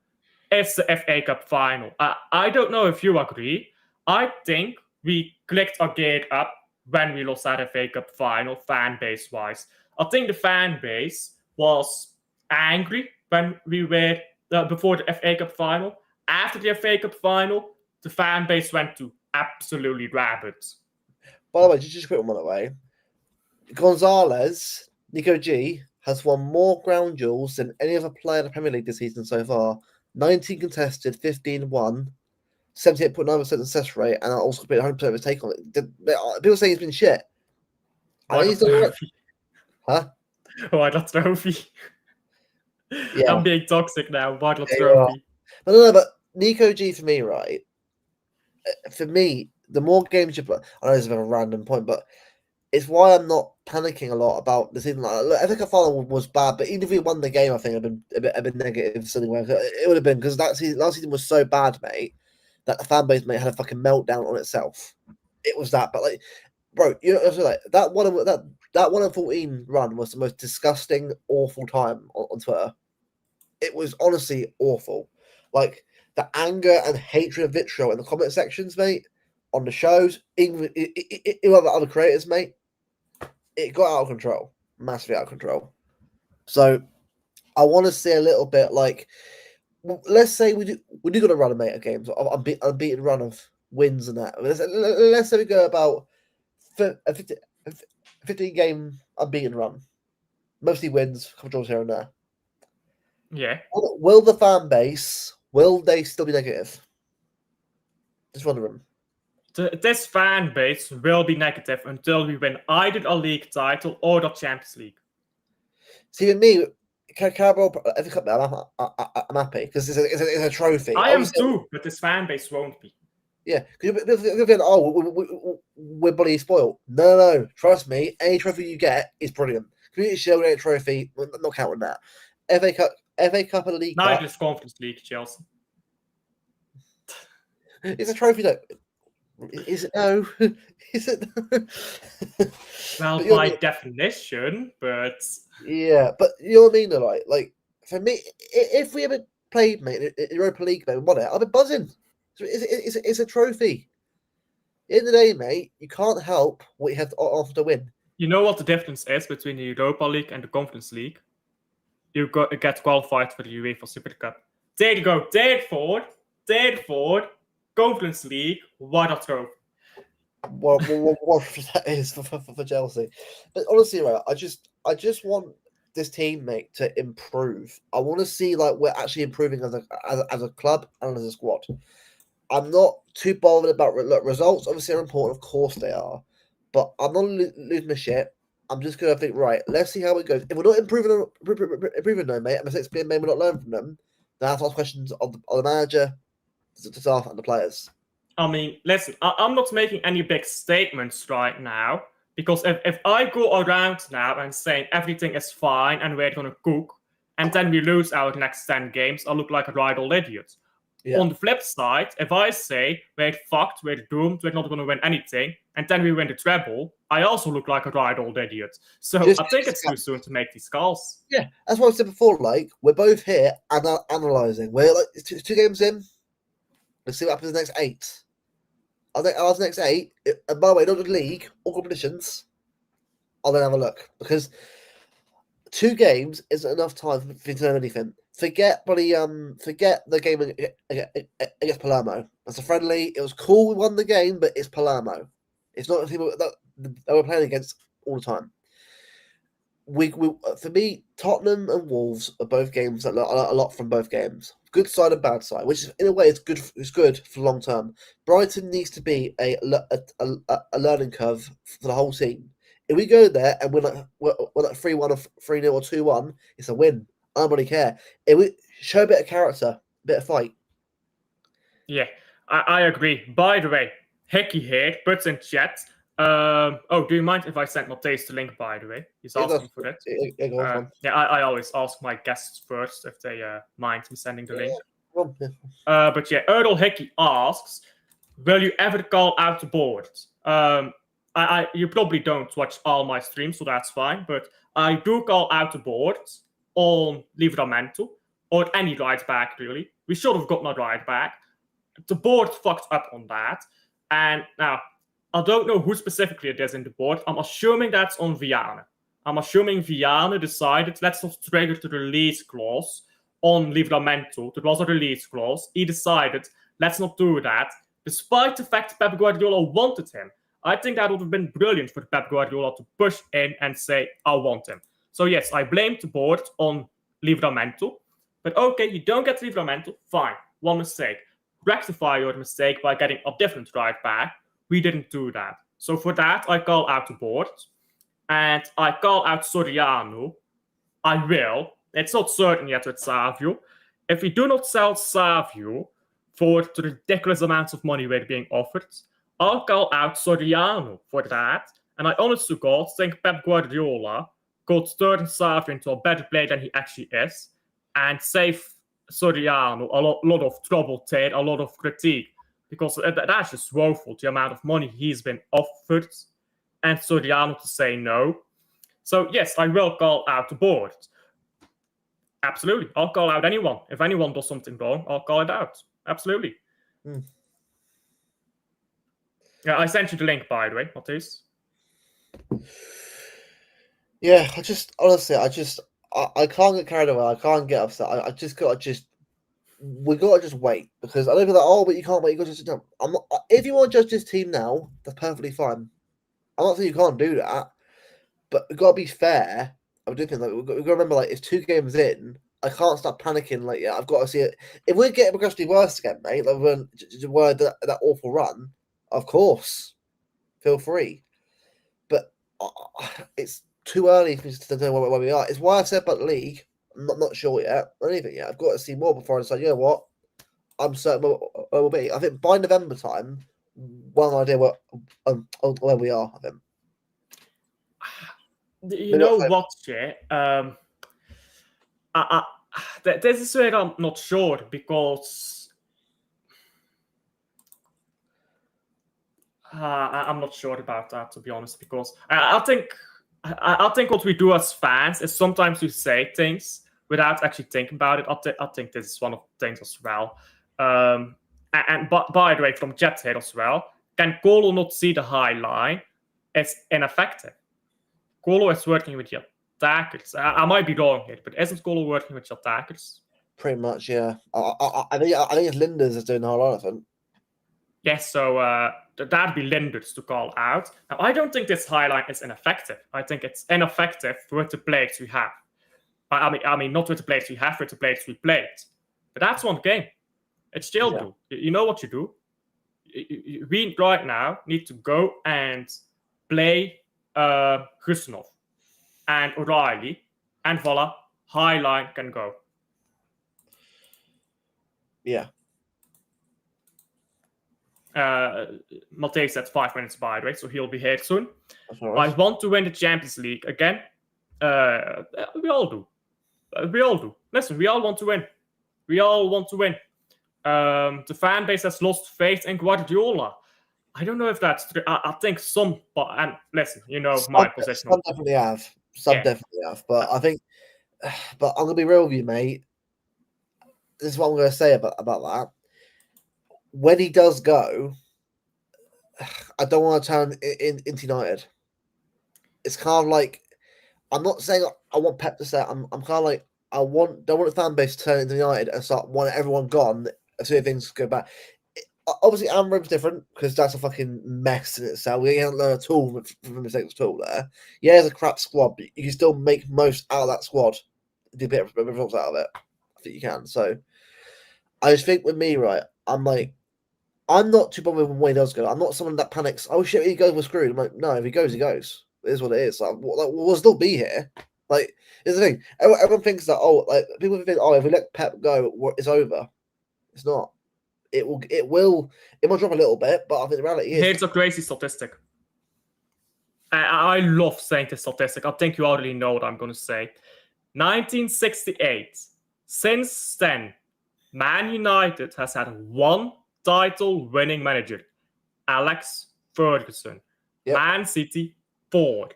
is the FA Cup final. I don't know if you agree. I think we clicked our gear up when we lost that FA Cup final, fan base wise. I think the fan base was angry when we were before the FA Cup final. After the FA Cup final, the fan base went to absolutely rabid. By the way, just a quick one, by the way. Gonzalez, Nico G, has won more ground duels than any other player in the Premier League this season so far. 19 contested, 15 won, 78.9% success rate, and also been 100% of his take on it. People say he's been shit. I think he's done right. Huh? Why not trophy? Yeah. I'm being toxic now. Why not trophy? But Nico G for me, right? For me, the more games you play, I know this is a bit of a random point, but it's why I'm not panicking a lot about the season. Look, I think a final was bad, but even if we won the game, I think I've been a bit negative. Anyway, it would have been because last season was so bad, mate, that the fan base mate had a fucking meltdown on itself. It was that, but like, bro, you know, like that 1 in 14 run was the most disgusting, awful time on Twitter. It was honestly awful. Like the anger and hatred of vitriol in the comment sections, mate, on the shows, even other creators, mate, it got out of control, massively out of control. So I want to see a little bit like, let's say we do got a run of mate of games, unbeaten run of wins and that. Let's say we go about a 15 game unbeaten run, mostly wins, a couple draws here and there. Yeah. Will the fan base, will they still be negative? Just wondering. This fan base will be negative until we win either a league title or the Champions League. See, with me, Carabao, I'm happy because it's a trophy. I am too, but this fan base won't be. Yeah, because you're thinking, oh, we're bloody spoiled. No, trust me, any trophy you get is brilliant. Community Shield, a trophy, not counting that. FA Cup and League Cup. Neither is Conference League, Chelsea. It's a trophy, though. Is it? No. Is it? Well, by definition, but yeah, but you know what I mean, though, like for me, if we ever played, mate, in Europa League, mate, and won it, I'd be buzzing. It's a trophy. At the end of the day, mate, you can't help what you have to offer to win. You know what the difference is between the Europa League and the Conference League? You get qualified for the UEFA Super Cup. There you go. Therefore, Conference League, what a trophy. What that is for Chelsea. But honestly, right, I just want this team, mate, to improve. I want to see like we're actually improving as a club and as a squad. I'm not too bothered about results. Obviously, they're important. Of course, they are. But I'm not losing my shit. I'm just gonna think, right, let's see how it goes. If we're not improving though, mate, and mistakes being made, we're not learning from them, then I have to ask questions of the manager, the staff, and the players. I mean, listen, I'm not making any big statements right now, because if I go around now and saying everything is fine and we're gonna cook, and then we lose our next 10 games, I look like a right old idiot. Yeah. On the flip side, if I say we're fucked, we're doomed, we're not going to win anything, and then we win the treble, I also look like a right old idiot. So I think it's too soon to make these calls. Yeah, that's what I said before. Like, we're both here analysing. We're like 2 games in. Let's see what happens in the next 8. I think after the next 8, and by the way, not the league, all competitions, I'll then have a look. Because 2 games isn't enough time for you to know anything. Forget the game against Palermo. That's a friendly. It was cool. We won the game, but it's Palermo. It's not the people that we're playing against all the time. We for me, Tottenham and Wolves are both games that learn a lot from both games. Good side and bad side, which is, in a way is good. It's good for long term. Brighton needs to be a learning curve for the whole team. If we go there and we're like 3-1 or 3-0 or 2-1, it's a win. I don't really care. If we show a bit of character, a bit of fight. Yeah, I agree. By the way, Hickey here puts in chat. Do you mind if I send Matthijs the link, by the way? He's asking for it. Yeah, I always ask my guests first if they mind me sending the link. But yeah, Erdal Hickey asks, will you ever call out the board? You probably don't watch all my streams, so that's fine. But I do call out the board on Livramento, or any right back, really. We should have gotten a right back. The board fucked up on that. And now, I don't know who specifically it is in the board. I'm assuming that's on Viana. I'm assuming Viana decided, let's not trigger the release clause on Livramento. There was a release clause. He decided, let's not do that, despite the fact Pep Guardiola wanted him. I think that would have been brilliant for Pep Guardiola to push in and say, I want him. So yes, I blamed the board on Livramento. But okay, you don't get Livramento, fine, one mistake. Rectify your mistake by getting a different right back. We didn't do that. So for that, I call out the board. And I call out Soriano. I will. It's not certain yet with Savio. If we do not sell Savio for the ridiculous amounts of money we're being offered, I'll call out Soriano for that. And I honest to God think Pep Guardiola could turn Savio into a better player than he actually is and save Soriano a lot of trouble there, a lot of critique, because that's just woeful, the amount of money he's been offered, and Soriano to say no. So yes, I will call out the board. Absolutely, I'll call out anyone. If anyone does something wrong, I'll call it out. Absolutely. Yeah, I sent you the link, by the way, Matthijs. Yeah, I can't get carried away. I can't get upset. We gotta just wait, because I don't feel like, oh, but you can't wait. You got to just. I'm not. If you want to judge this team now, that's perfectly fine. I'm not saying you can't do that, but we gotta be fair. I do think we've got to remember, like, it's 2 games in. I can't start panicking. Like, yeah, I've got to see it. If we're getting progressively worse again, mate, like when that awful run, of course, feel free. But it's too early for me to know where we are. It's why I said about the league. I'm not sure yet or anything yet. I've got to see more before I decide, you know what, I'm certain where we'll be. I think by November time, one idea where we are, I think. You know what, Jay? This is where I'm not sure, because I'm not sure about that, to be honest, because I think what we do as fans is sometimes we say things without actually thinking about it. I think this is one of the things as well. And by the way, from Jet here as well, can Colo not see the high line? It's ineffective. Colo is working with your attackers. I might be wrong here, but isn't Colo working with your attackers? Pretty much, yeah. I think it's Linders is doing the whole lot of it. Yes, so that'd be Linders to call out. Now, I don't think this high line is ineffective. I think it's ineffective with the players we have. I mean, not with the players we have, with the players we played. But that's one game. It's still do. You know what you do? We right now need to go and play Gusnov and O'Reilly, and voila, high line can go. Yeah. Matthijs said 5 minutes, by the way, so he'll be here soon. Right. I want to win the Champions League again. We all do. Listen, we all want to win. The fan base has lost faith in Guardiola. I don't know if that's true. I think some, and listen, you know my position. Some definitely have. Definitely have. But I think, but I'm gonna be real with you, mate. This is what I'm gonna say about that. When he does go, I don't want to turn into United. It's kind of like, I'm not saying I want Pep to stay. I'm kind of like don't want the fan base to turn into United and start wanting everyone gone as soon as things go back. Obviously, Amram's different because that's a fucking mess in itself. We haven't learned at all from mistakes at all there. Yeah, it's a crap squad, but you can still make most out of that squad. Do a bit of results out of it. I think you can. So I just think with me, right, I'm not too bothered when he does go. I'm not someone that panics. Oh shit, he goes, we're screwed. I'm like, no, if he goes, he goes. It is what it is. Like we'll still be here. Like, here's the thing. Everyone thinks that people think, if we let Pep go, it's over. It's not. It will. It might drop a little bit, but I think the reality is. Here's a crazy statistic. I love saying this statistic. I think you already know what I'm going to say. 1968. Since then, Man United has had one title-winning manager, Alex Ferguson. Yep. Man City, 4.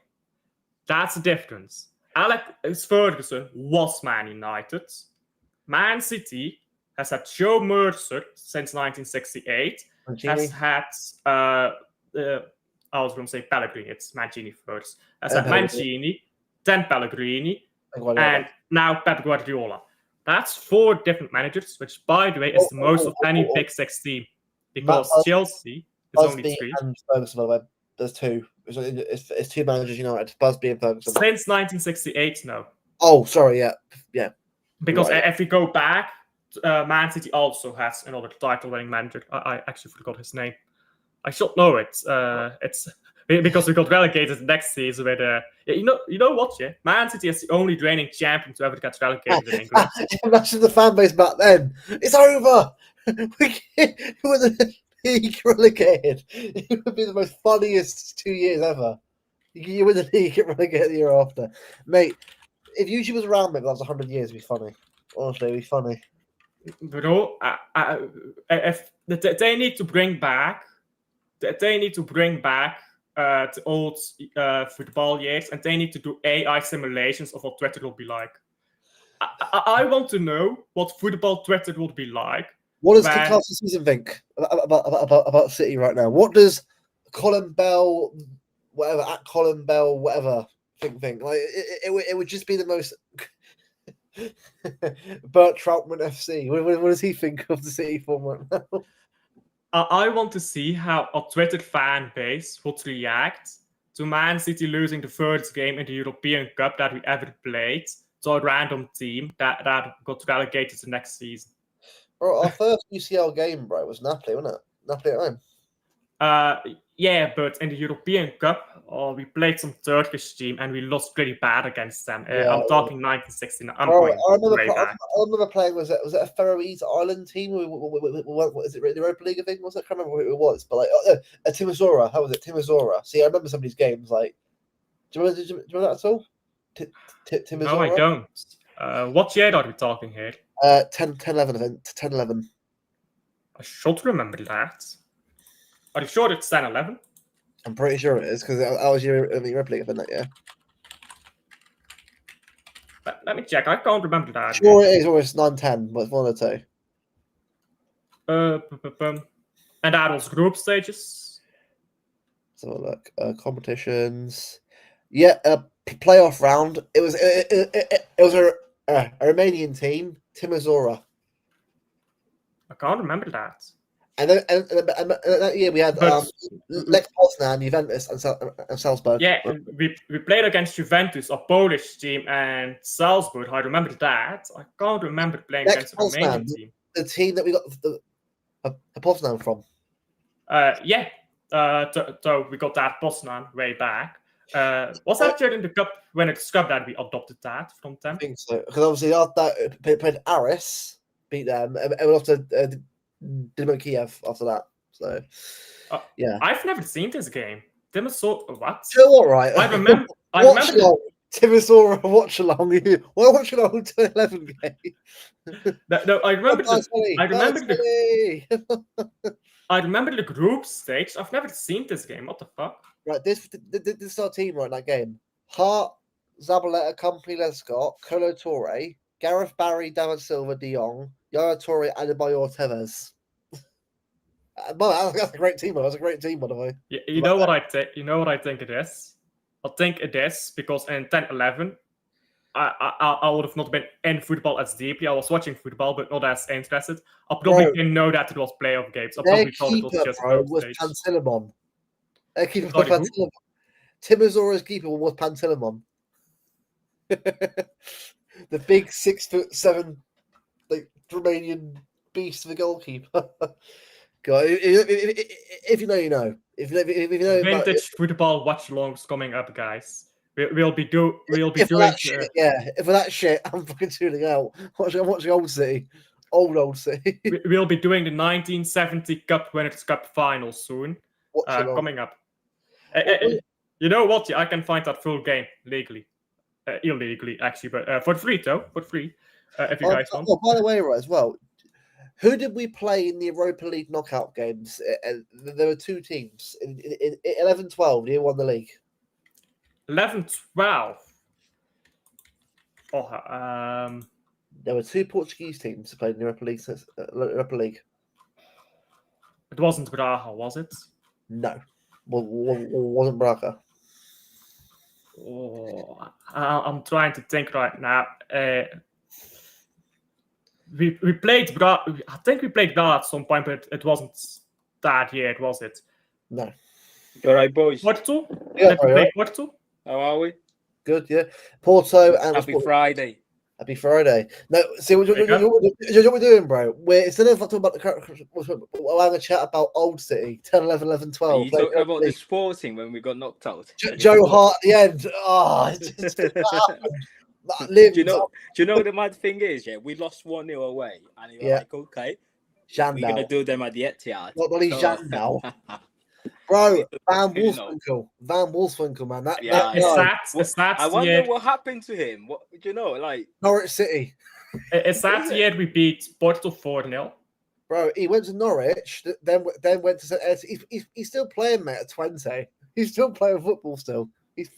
That's the difference. Alex Ferguson was Man United. Man City has had Joe Mercer since 1968. Has had, I was going to say Pellegrini. It's Mancini first. Has had Mancini, then Pellegrini, and now Pep Guardiola. That's 4 different managers, which, by the way, is the most of any Big Six team. Because Chelsea is only 3. And Ferguson, by the way. There's 2. It's 2 managers United. Busby and Ferguson. Since 1968, no. Oh, sorry, yeah. Because if we go back, Man City also has another title-winning manager. I actually forgot his name. I should know it. It's because we got relegated next season with you know what? Yeah, Man City is the only reigning champion to ever get relegated in England. Imagine the fan base back then. It's over. We're the league relegated. It would be the most funniest 2 years ever. You win the league, get relegated the year after, mate. If YouTube was around, maybe that was 100 years, it'd be funny. Honestly, it'd be funny. Bro, if they need to bring back, the old football years, and they need to do AI simulations of what Twitter will be like. I want to know what football Twitter will be like. What does Kickass this season think about City right now? What does Colin Bell, whatever, at Colin Bell, whatever, think? Like it would just be the most. Bert Troutman FC. What does he think of the City form right now? I want to see how a Twitter fan base would react to Man City losing the first game in the European Cup that we ever played to a random team that got relegated the next season. Bro, our first UCL game, bro, was Napoli, wasn't it? Napoli at home. Yeah, but in the European Cup, we played some Turkish team and we lost pretty bad against them. I'm talking 1969. I remember playing. Was it a Faroese Island team? What is it? The Europa League thing? Was it? I can't remember who it was. But a Timazora. How was it? Timazora. See, I remember some of these games. Like, do you remember that at all? Timazora? No, I don't. What year are we talking here? 10-11 event. 10-11. I should remember that. Are you sure it's 10-11? I'm pretty sure it is because I was your Europa League event that year. Let me check. I can't remember that. Sure, it is. Or it's 9-10, but it's one of the 2. And that was group stages. So look, competitions. Yeah, playoff round. It was a Romanian team, Timazora. I can't remember that. And that year we had Lech Poznan, Juventus, and Salzburg. Yeah, we played against Juventus, a Polish team, and Salzburg. I remember that. I can't remember playing against a Romanian team. The team that we got the Poznan from. Yeah. So we got that Poznan way back. Was that during the cup when it's cup that we adopted that from them? I think so. Because obviously after that, played Aris, beat them, and we after Dynamo Kiev after that. So yeah, I've never seen this game. Timazora, what? You know what, right? I remember. Timazora watch along. Why watch along to 11 game? No, I remember. I remember the group stage. I've never seen this game. What the fuck? Right, this is our team right in that game. Hart, Zabaleta, Company, Lescott, Colo Torre, Gareth Barry, David Silva, De Jong, Yaya Torre, Adebayor, Tevez. That's a great team. That's a great team, by the way. You know what I think? You know what I think it is? I think it is because in 10-11, I would have not been in football as deeply. I was watching football, but not as interested. I probably didn't know that it was playoff games. I Their probably thought it was keeper, just bro, group was stage. Pantilimon. Their keeper was Sorry, who? Pantilimon. Timisoara's keeper was Pantilimon. The big 6'7", like Romanian beast of a goalkeeper. God, if you know, you know. If you know about Vintage football watch-alongs coming up, guys. We'll be doing. if for that shit, I'm fucking tuning out. I'm watching Old City, Old City. We'll be doing the 1970 Cup Winners' Cup final soon. Coming up. You know what? I can find that full game legally, illegally actually, but for free though, for free. If you guys want. Oh, by the way, right as well. Who did we play in the Europa League knockout games? There were two teams. In 11-12, who won the league? 11-12. Oh, There were two Portuguese teams who played in the Europa League. It wasn't Braga, was it? No, wasn't Braga. Oh, I'm trying to think right now. We played Braga. I think we played Braga at some point, but it wasn't that year, was it? No. All right, boys. Porto? Yeah, Did we play Porto? How are we? Good, yeah. Porto and Happy Friday. Happy Friday. No, see what we're doing, bro. We're instead of talking about we're having a chat about Old City, 10, 11, 11, 12. Are you talking about the sporting when we got knocked out? Joe Hart at the end. Oh, it's just do you know the mad thing is, yeah, we lost 1-0 away, and you're like, okay, we're gonna do them at the Etihad. Not only Jan now. Bro, Van Wolfswinkel, man. I wonder what happened to him. What do you know? Like Norwich City. It's that year we beat Porto 4-0. Bro, he went to Norwich, then went to he's still playing, mate, at 20. He's still playing football still.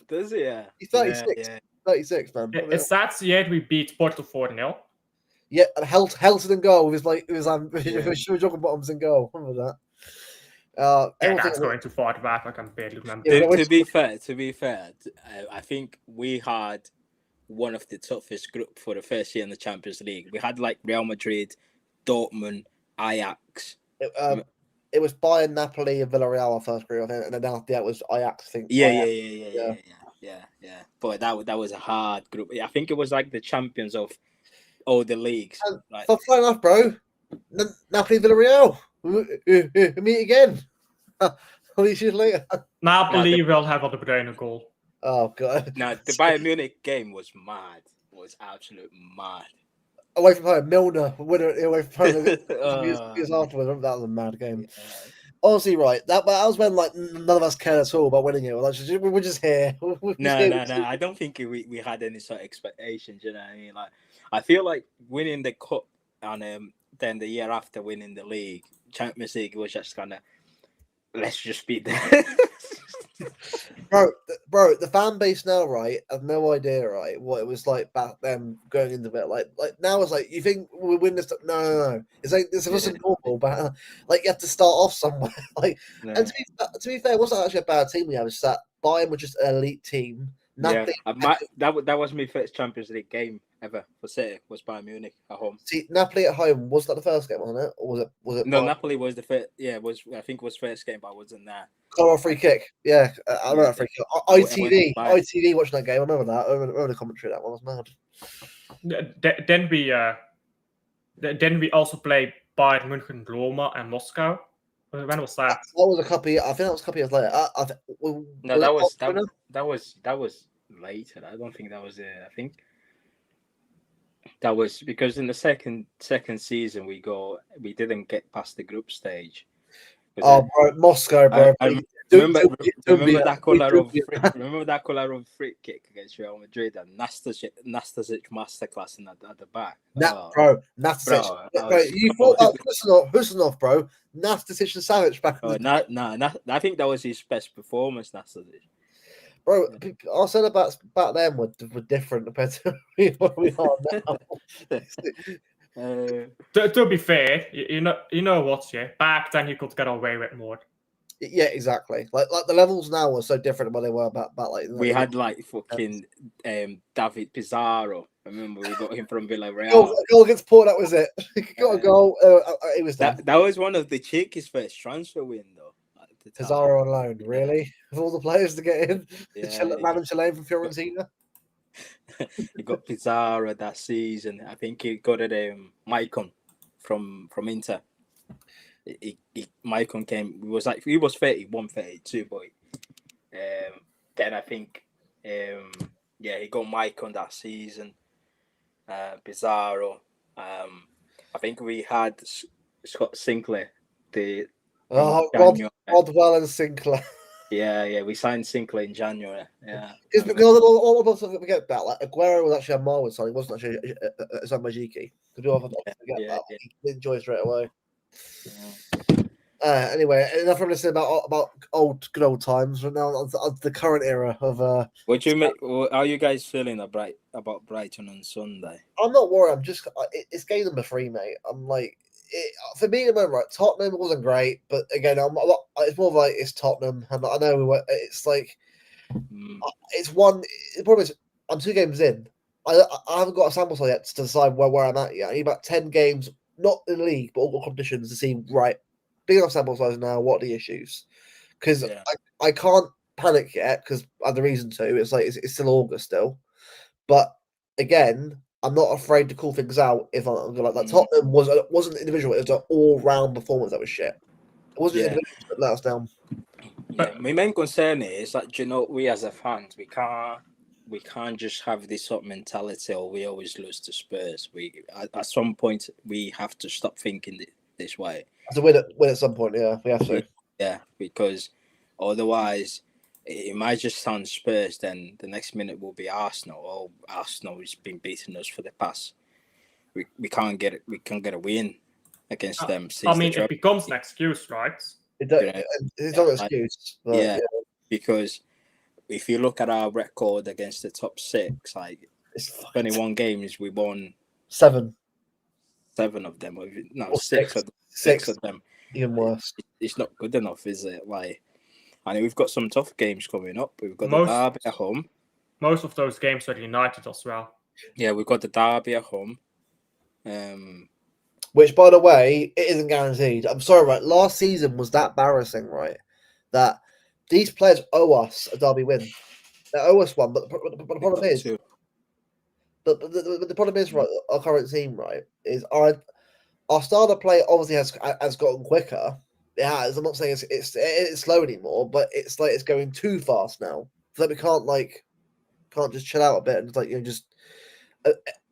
Does he? Yeah. He's 36. Yeah. 36, man. It's that year we beat Porto 4-0. Yeah, and Helton in goal with Jogger Bottoms in goal. Remember that? That's going too far back. I can barely remember. To be fair, I think we had one of the toughest group for the first year in the Champions League. We had like Real Madrid, Dortmund, Ajax. It was Bayern, Napoli, and Villarreal our first group, I think, and then after that was Ajax. I think. Yeah. But that was a hard group. I think it was like the champions of all the leagues. Like, fair enough, bro. Napoli, Villarreal. We meet again. All these years later. Napoli will have a De Bruyne goal. Oh god. No, the Bayern Munich game was mad. It was absolute mad. Away from home, Milner winner away from home. Years afterwards, that was a mad game. Yeah. Honestly, right. That was when like none of us cared at all about winning it. We're just here. No. I don't think we had any sort of expectations. You know what I mean? Like, I feel like winning the cup and then the year after winning the league, Champions League, was just kind of let's just be there. bro, the fan base now, right? I've no idea, right, what it was like back then going into it. Like now it's like you think we win this? No. It's like this wasn't normal, but like you have to start off somewhere. Like, and to be fair, it wasn't actually a bad team we had. It's that Bayern was just an elite team. That was my first Champions League game ever for City. Was Bayern Munich at home. See, Napoli at home, was that the first game, wasn't it? Or was it? No, Napoli was the first. Yeah, I think it was first game, but I wasn't there. Corner free kick. Yeah, I remember that free kick. ITV watching that game. I remember that. I remember the commentary. That one was mad. Then we also played Bayern München, Roma, and Moscow. When was that? That was a couple. I think that was a couple years later. That was later. I don't think that was it. I think that was because in the second season we didn't get past the group stage. Bro, Moscow, bro. Remember that Kolarov free kick against Real Madrid and Nastasic masterclass at the back. Bro, Nastasic. Bro, you thought that Husanov, bro. Nastasic and Savic back. I think that was his best performance, Nastasic. Bro, I said about them were different compared to what we are now. To be fair, you know what, yeah. Back then you could get away with more. Yeah, exactly. Like the levels now are so different than what they were about like. We had like fucking David Pizarro. I remember we got him from a Villarreal. goal against Port. That was it. He got a goal. It was done. That was one of the cheekiest first transfer window at the time. Pizarro on loan, really? Of all the players to get in, Yeah, Madam Chilean from Fiorentina. he got Pizarro that season. I think he got it Maicon from Inter. Maicon came. He was 31, 32, but then I think he got Maicon that season. Pizarro. I think we had Scott Sinclair. Rodwell and Sinclair. Yeah, we signed Sinclair in January. Yeah, it's because all of us forget that. Like Aguero was actually a Marwood signing. He wasn't actually a Majiki. People often forget that. He didn't join straight away. Anyway, enough from listening about good old times. But now on the current era of. What you make? How are you guys feeling about Brighton on Sunday? I'm not worried. I'm just it's game number 3, mate. I'm like. For me, right, Tottenham wasn't great, but again, it's more like it's Tottenham. And I know it's like it's one. The problem is, I'm 2 games in. I haven't got a sample size yet to decide where I'm at yet. I need about 10 games, not in the league, but all competitions to see right. Big enough sample size now. What are the issues? Because I can't panic yet because I have the reason to. It's like it's still August still, but again. I'm not afraid to call things out if I'm like Tottenham wasn't individual. It was an all-round performance that was shit. It wasn't individual that let us down. Yeah, my main concern is that we as a fans we can't just have this sort of mentality or we always lose to Spurs. At some point we have to stop thinking this way. To win at some point, yeah, we have to. Yeah, because otherwise. It might just sound Spurs, then the next minute will be Arsenal. Oh, Arsenal has been beating us for the past. We can't get it. We can't get a win against them. It becomes an excuse, right? It's not an excuse. But, because if you look at our record against the top 6, like it's 21 games, we won 7 of them. No, 6 of them. Even worse. It's not good enough, is it? Like. And we've got some tough games coming up. We've got the derby at home. Most of those games are United as well. Yeah, we've got the derby at home. Which, by the way, it isn't guaranteed. I'm sorry, right? Last season was that embarrassing, right? That these players owe us a derby win. They owe us one, but the problem is, the problem is, right? Our current team, right, is our style of play obviously has gotten quicker. It has. I'm not saying it's slow anymore, but it's like it's going too fast now. So that we can't just chill out a bit and just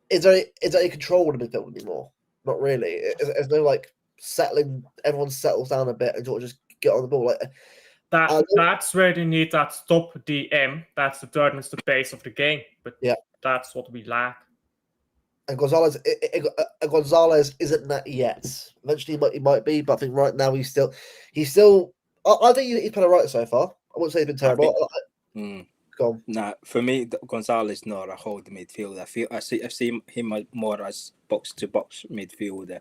is there any control in the midfield anymore? Not really. There's no settling. Everyone settles down a bit and sort of just get on the ball. That's where they need that stop DM that determines the pace of the game. But that's what we lack. And Gonzalez isn't that yet. Eventually, he might be, but I think right now he's still. I think he's played right so far. I wouldn't say he's been terrible. Go on. Nah, for me, Gonzalez is not a holding midfielder. I see him more as box-to-box midfielder.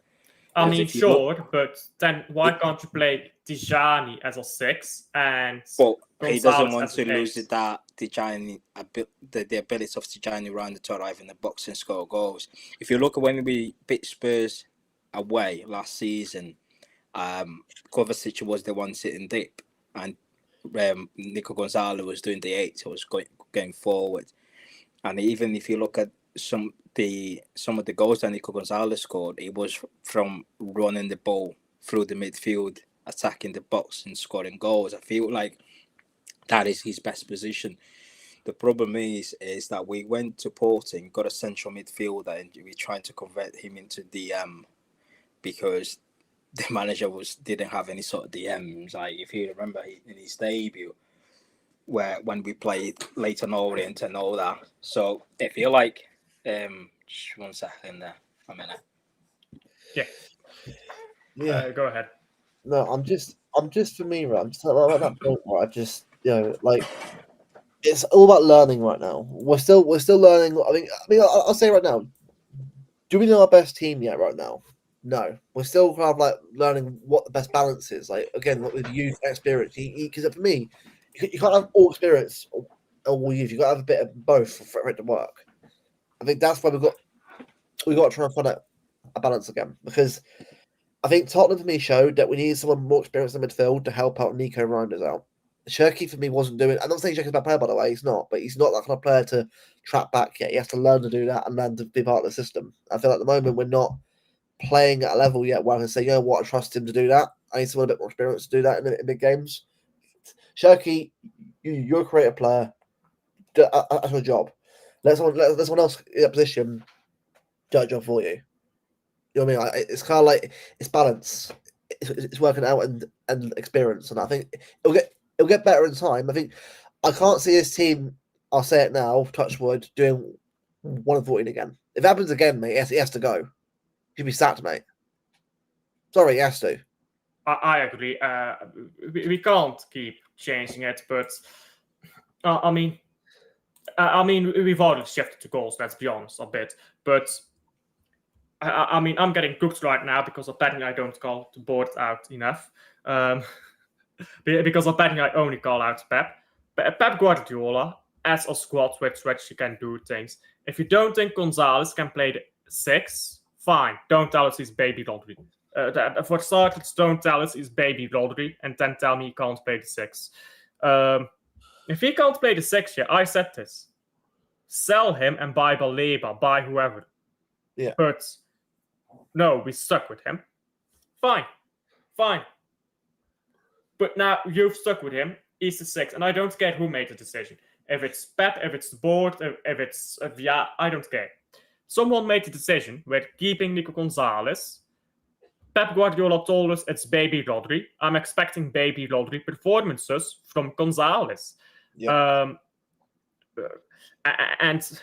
I mean, sure, but then why can't you play Tijani as a 6 and? Well, he doesn't want to lose that Tijani, the ability of Tijani around to arrive in the box and score goals. If you look at when we beat Spurs away last season, Kovacic was the one sitting deep, and Nico Gonzalez was doing the 8. He was going forward, and even if you look at some of the goals that Nico Gonzalez scored, it was from running the ball through the midfield, attacking the box and scoring goals. I feel like that is his best position. The problem is that we went to Porting, got a central midfielder, and we're trying to convert him into DM because the manager didn't have any sort of DMs. Like if you remember in his debut, when we played Leyton Orient and all that. So I feel like just 1 second there, a minute. Yeah. Go ahead. No, I'm just for me, right? I'm just at that point where I just it's all about learning right now. We're still learning. I mean, I'll say right now. Do we know our best team yet? Right now, No, we're still kind of like learning what the best balance is. Like again, with youth experience, because for me, you can't have all experience or all youth. You got to have a bit of both for it to work. I think that's why we got to try and find a balance again, because I think Tottenham for me showed that we need someone more experienced in the midfield to help out Nico Reinders out. Shirky for me wasn't doing. I'm not saying Shirky's a bad player, by the way. He's not, but he's not that kind of player to trap back yet. He has to learn to do that and learn to be part of the system. I feel like at the moment we're not playing at a level yet where I can say, you know what, I trust him to do that. I need someone a bit more experience to do that in big games. Shirky, you're a creative player. That's your job. Let someone else in that position do that job for you. You know what I mean? It's kind of like it's balance. It's working out and experience, and I think it'll get better in time. I think I can't see this team. I'll say it now. Touch wood, doing 1-14 again. If it happens again, mate, he has to go. He'll be sacked, mate. Sorry, he has to. I agree. We can't keep changing it, but I mean, we've already shifted to goals. Let's be honest, a bit, but. I mean, I'm getting cooked right now because apparently I don't call the board out enough. Because apparently I only call out Pep. Pep Guardiola as a squad with which you can do things. If you don't think Gonzalez can play the 6, fine. Don't tell us he's baby Rodri. For starters, don't tell us he's baby Rodri and then tell me he can't play the 6. If he can't play the 6, yeah, I said this. Sell him and buy Baleba, buy whoever. Yeah. But no, we stuck with him. Fine. But now you've stuck with him. He's the 6, and I don't care who made the decision. If it's Pep, if it's the board, if it's Via, I don't care. Someone made the decision with keeping Nico Gonzalez. Pep Guardiola told us it's baby Rodri. I'm expecting baby Rodri performances from Gonzalez. Yeah. And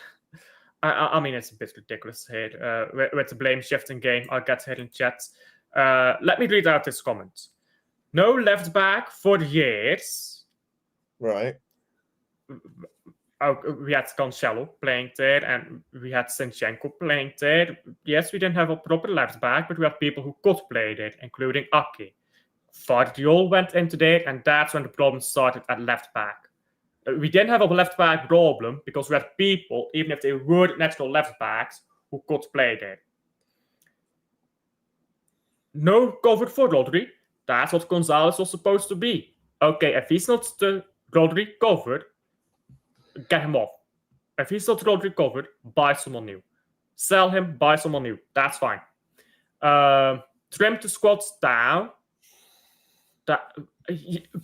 I mean, it's a bit ridiculous here with the blame shifting game. I'll get here in chat. Let me read out this comment. No left back for years. Right. We had Cancelo playing there, and we had Zinchenko playing there. Yes, we didn't have a proper left back, but we have people who could play there, including Aki. Vardiol went into there, and that's when the problem started at left back. We didn't have a left back problem because we had people, even if they were natural left backs, who could play there. No cover for Rodri. That's what Gonzalez was supposed to be. Okay, if he's not the Rodri covered, get him off. If he's not Rodri covered, buy someone new. Sell him, buy someone new. That's fine. Trim the squads down.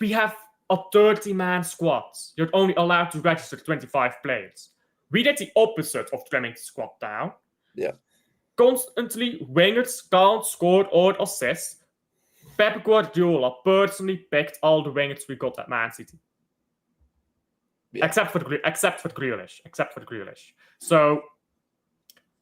We have a 30-man squad. You're only allowed to register 25 players. We did the opposite of trimming the squad down. Yeah. Constantly, wingers can't score or assist. Pep Guardiola personally picked all the wingers we got at Man City. Yeah. Except for Grealish. So,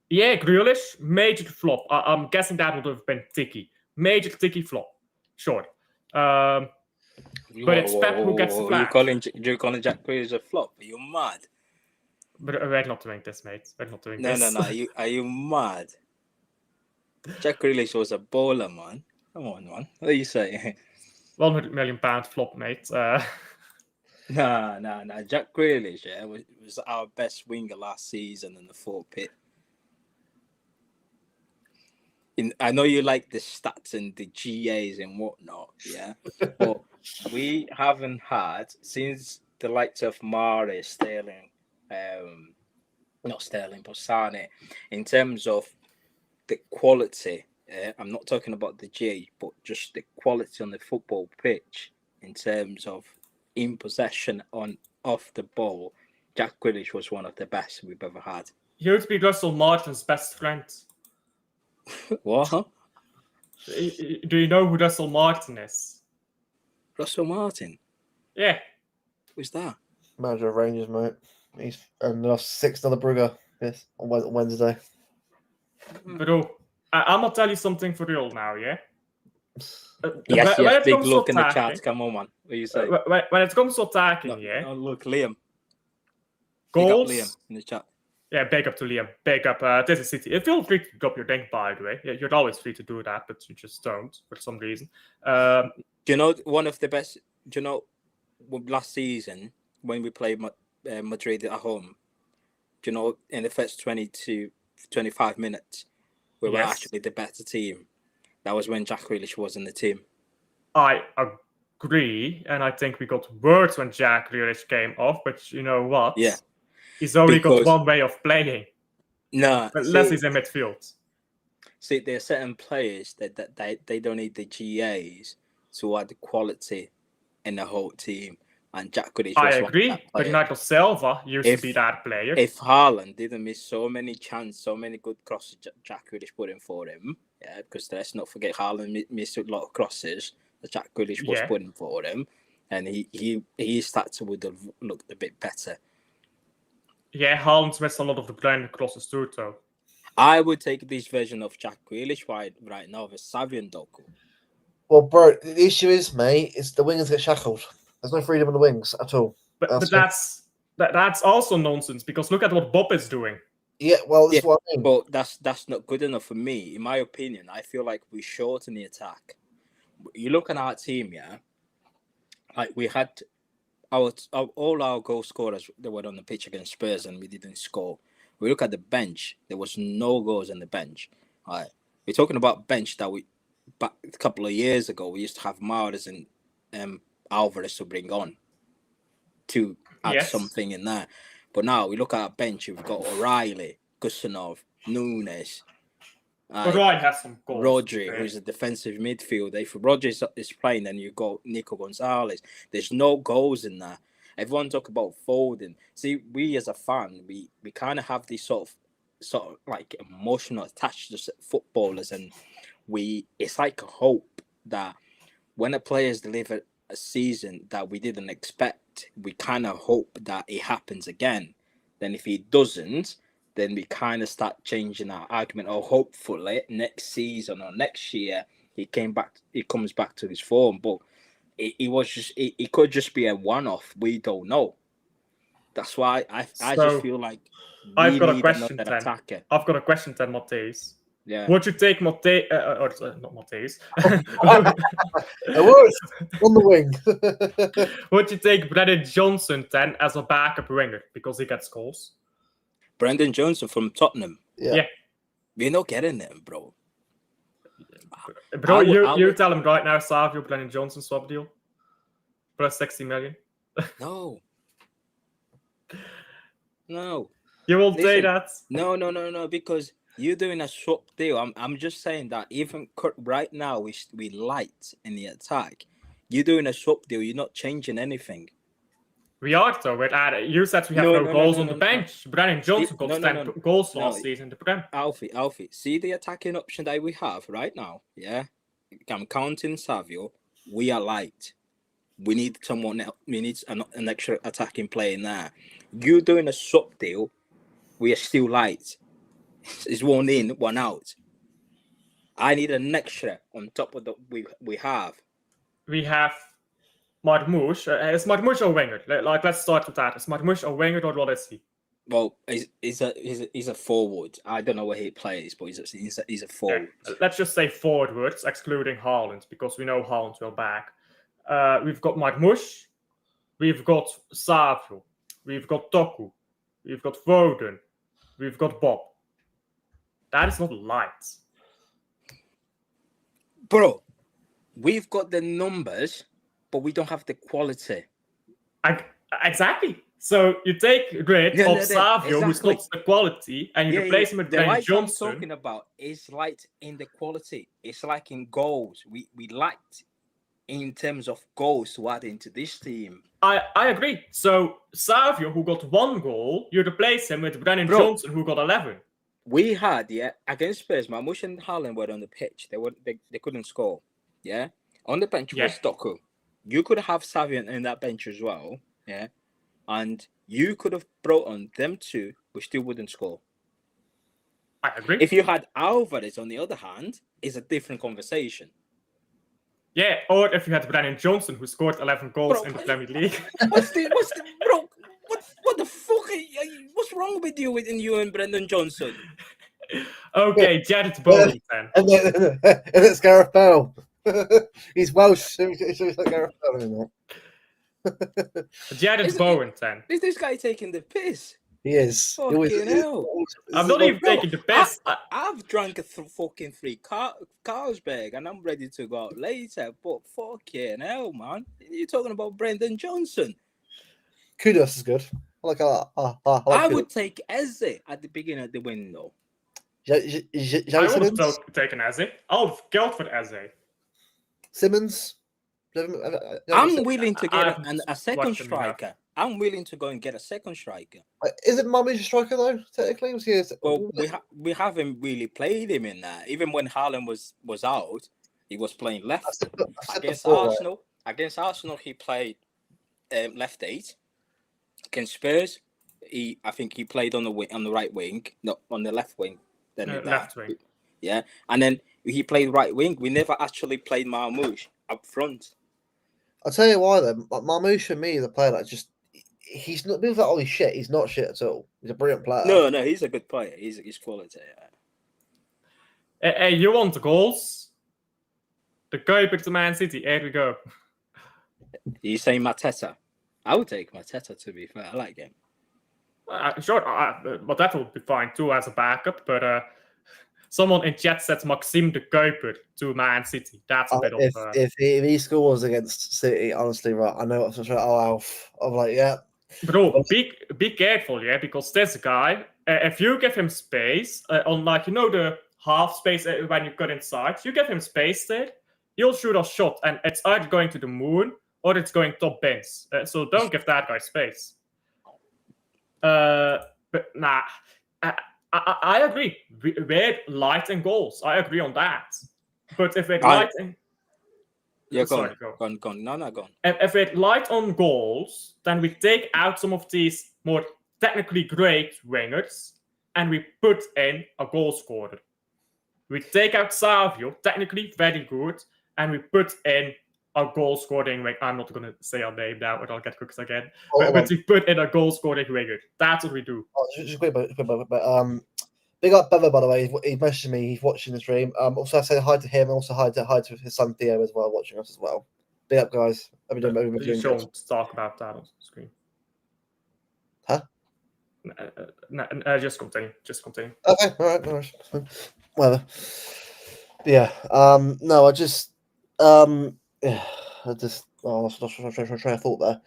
yeah, Grealish, major flop. I'm guessing that would have been Tiki. Major Tiki flop. Sure. But it's Pep who gets the flag. You're calling Jack Grealish a flop? Are you mad? But we're not doing this, mate. We're not doing this. No. Are you mad? Jack Grealish was a bowler, man. Come on, man. What are you saying? £100 million flop, mate. Nah. Jack Grealish, yeah, was our best winger last season in the 4 pit. I know you like the stats and the GAs and whatnot, yeah, but we haven't had since the likes of Mahrez, Sterling, not Sterling, but Sane, in terms of the quality. I'm not talking about the G, but just the quality on the football pitch in terms of in possession on off the ball. Jack Grealish was one of the best we've ever had. He would be Russell Martin's best friend. What? Do you know who Russell Martin is? Russell Martin? Yeah. Who's that? Manager of Rangers, mate. He's lost 6-0 Brugge on Wednesday. Bro, I'm gonna tell you something for real now, yeah? Yes, big look in the chat. Come on, man. What are you saying? When it comes to attacking, yeah? Oh, look, Liam. Goals. Liam in the chat. Yeah, big up to Liam. Big up. This is City. Feel free to drop your link, by the way. Yeah, you're always free to do that, but you just don't for some reason. Do you know one of the best? Do you know last season when we played Madrid at home? Do you know in the first 20 to 25 minutes we were actually the better team? That was when Jack Grealish was in the team. I agree, and I think we got worse when Jack Grealish came off. But you know what? Yeah, he's only got one way of playing. No, unless he's in midfield. See, there are certain players that they don't need the GAs to add the quality in the whole team. And Jack Grealish was agree. Bernardo Silva used to be that player. If Haaland didn't miss so many chances, so many good crosses Jack Grealish put in for him, because let's not forget Haaland missed a lot of crosses that Jack Grealish was putting for him, and he started would have looked a bit better. Yeah, Haaland's missed a lot of the blind crosses too, though. I would take this version of Jack Grealish right now with Xavi and Doku. Well, bro, the issue is, mate, is the wingers get shackled. There's no freedom on the wings at all. But that's also nonsense, because look at what Bob is doing. Yeah, well, that's what I mean. But that's not good enough for me. In my opinion, I feel like we shorten the attack. You look at our team, like we had all our goal scorers that were on the pitch against Spurs and we didn't score. We look at the bench, there was no goals on the bench. All right. We're talking about bench that back a couple of years ago, we used to have Mahrez and Alvarez to bring on to add something in there. But now we look at our bench, we've got O'Reilly, Gustinov, Nunes. O'Reilly has some goals. Rodri, who's a defensive midfielder. If Rodri is playing, then you got Nico Gonzalez. There's no goals in there. Everyone talk about Foden. See, we as a fan, we kind of have this sort of like emotional attachment to footballers, and it's like a hope that when a player's delivered a season that we didn't expect, we kind of hope that it happens again. Then if he doesn't, then we kind of start changing our argument, or hopefully next season or next year he comes back to his form. But it could just be a one-off. We don't know. That's why I just feel like I've got a question then. Attacker. I've got a question then, Matthijs. Yeah. Would you take Matthijs? Not Matthijs. It was on the wing. Would you take Brennan Johnson then as a backup winger because he gets goals? Brendan Johnson from Tottenham. Yeah. We're not getting him, bro. Bro, you tell him right now, Savio, Brendan Johnson swap deal. Plus 60 million. No. You will say that? No, because you're doing a swap deal. I'm just saying that even right now we light in the attack. You're doing a swap deal. You're not changing anything. We are though. You said we have no goals on the bench. Brennan Johnson got 10 goals last season in the Prem. Alfie, see the attacking option that we have right now. Yeah, I'm counting Savio. We are light. We need someone else. We need an extra attacking player in there. You doing a swap deal. We are still light. It's one in, one out. I need an extra on top of the we have. We have Marmouche. Is Marmouche a winger? Let's start with that. Is Marmouche a winger or what is he? Well, he's a forward. I don't know where he plays, but he's a forward. Yeah. Let's just say forwards, excluding Haaland, because we know Haaland will back. We've got Marmouche. We've got Savio. We've got Doku. We've got Foden. We've got Bob. That is not light. Bro, we've got the numbers, but we don't have the quality. Exactly. So you take rid of Savio, who's not the quality, and you replace him with Brennan Johnson. I'm talking about is light in the quality. It's like in goals. We liked in terms of goals to add into this team. I agree. So Savio, who got 1 goal, you replace him with Brennan Johnson, who got 11. We had, against Spurs, Marmouche and Haaland were on the pitch. They couldn't score. Yeah. On the bench was Doku. You could have Savio in that bench as well. Yeah. And you could have brought on them two, we still wouldn't score. I agree. If you had Alvarez on the other hand, it's a different conversation. Yeah, or if you had Brennan Johnson, who scored 11 goals in the Premier League. What the fuck are What's wrong with you and Brendan Johnson? Okay, Jared Bowen then. And it's Gareth Bale. He's Welsh, so he's like Gareth Bale, isn't Jared Bowen then. Is this guy taking the piss? he is. Fucking hell. I'm not even taking the piss. I've drunk fucking 3 Carlsberg and I'm ready to go out later. But fucking hell, man. You're talking about Brendan Johnson. Kudos is good. I like that. I would take Eze at the beginning of the window. I I would have taken Eze. I would have killed for Eze. Simmons. I'm willing to get a watched second him striker. I'm willing to go and get a second striker. Is it Mummy a striker though? Technically, Well, we haven't really played him in that. Even when Haaland was out, he was playing left against Arsenal. Against Arsenal, he played left 8. Against Spurs, I think he played on the right wing, not on the left wing. Then left wing. Yeah, and then he played right wing. We never actually played Marmoush up front. I'll tell you why then. Marmoush for me, the player that he's not moving like holy shit. He's not shit at all. He's a brilliant player. No, he's a good player. He's quality. Yeah. Hey, you want the goals? The Goalkeeper to Man City. Here we go. You saying Mateta? I would take Mateta, to be fair. I like him. Sure, but that would be fine too as a backup. But someone in chat said Maxime de Kuiper to Man City. That's a bit of. If he scores against City, honestly, right, I know what's right. Oh, Alf. I'm like, yeah. Bro, be careful, yeah, because this guy, if you give him space on the half space when you cut inside, you give him space there, he'll shoot a shot, and it's either going to the moon or it's going top bins. So don't give that guy space. But nah, I agree. We're light in goals. I agree on that. But if we're light in... Yeah, go on. No, go on. If we're light on goals, then we take out some of these more technically great wingers and we put in a goal scorer. We take out Savio, technically very good, and we put in a goal scoring winger. I'm not going to say our name now or I'll get cooked again. But we put in a goal scoring winger. That's what we do. Just quick, big up Bevo, by the way. He messaged me. He's watching the stream. Also, I say hi to him. Also, hi to his son Theo as well, watching us as well. Big up, guys. You shouldn't talk about that on screen. Huh? Just continue. Okay, all right, no worries. Whatever. Yeah. No, I just. Yeah. I just. Oh, I was trying to thought there.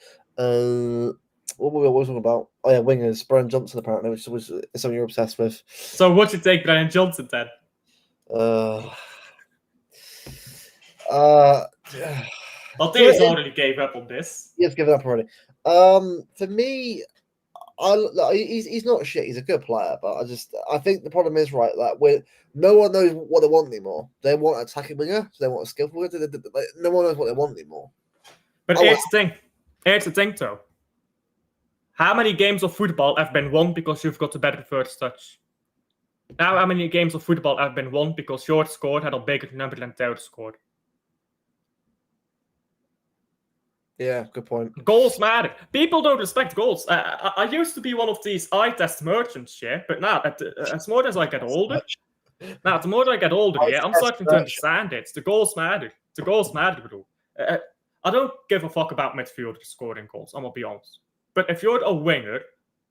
What were we talking about? Oh yeah, wingers. Brian Johnson apparently, which was something you're obsessed with. So what'd you take Brian Johnson then? Altea's already gave up on this. He has given up already. For me, he's not shit. He's a good player, but I think the problem is right that no one knows what they want anymore. They want an attacking winger, so they want a skillful winger. No one knows what they want anymore. But here's the thing. Here's the thing, though. How many games of football have been won because you've got a better first touch? Now, how many games of football have been won because your score had a bigger number than their score? Yeah, good point. Goals matter. People don't respect goals. I used to be one of these eye test merchants, yeah, but now, as more as I get older, I'm starting to understand it. The goals matter. The goals matter, bro. I don't give a fuck about midfielders scoring goals, I'm gonna be honest. But if you're a winger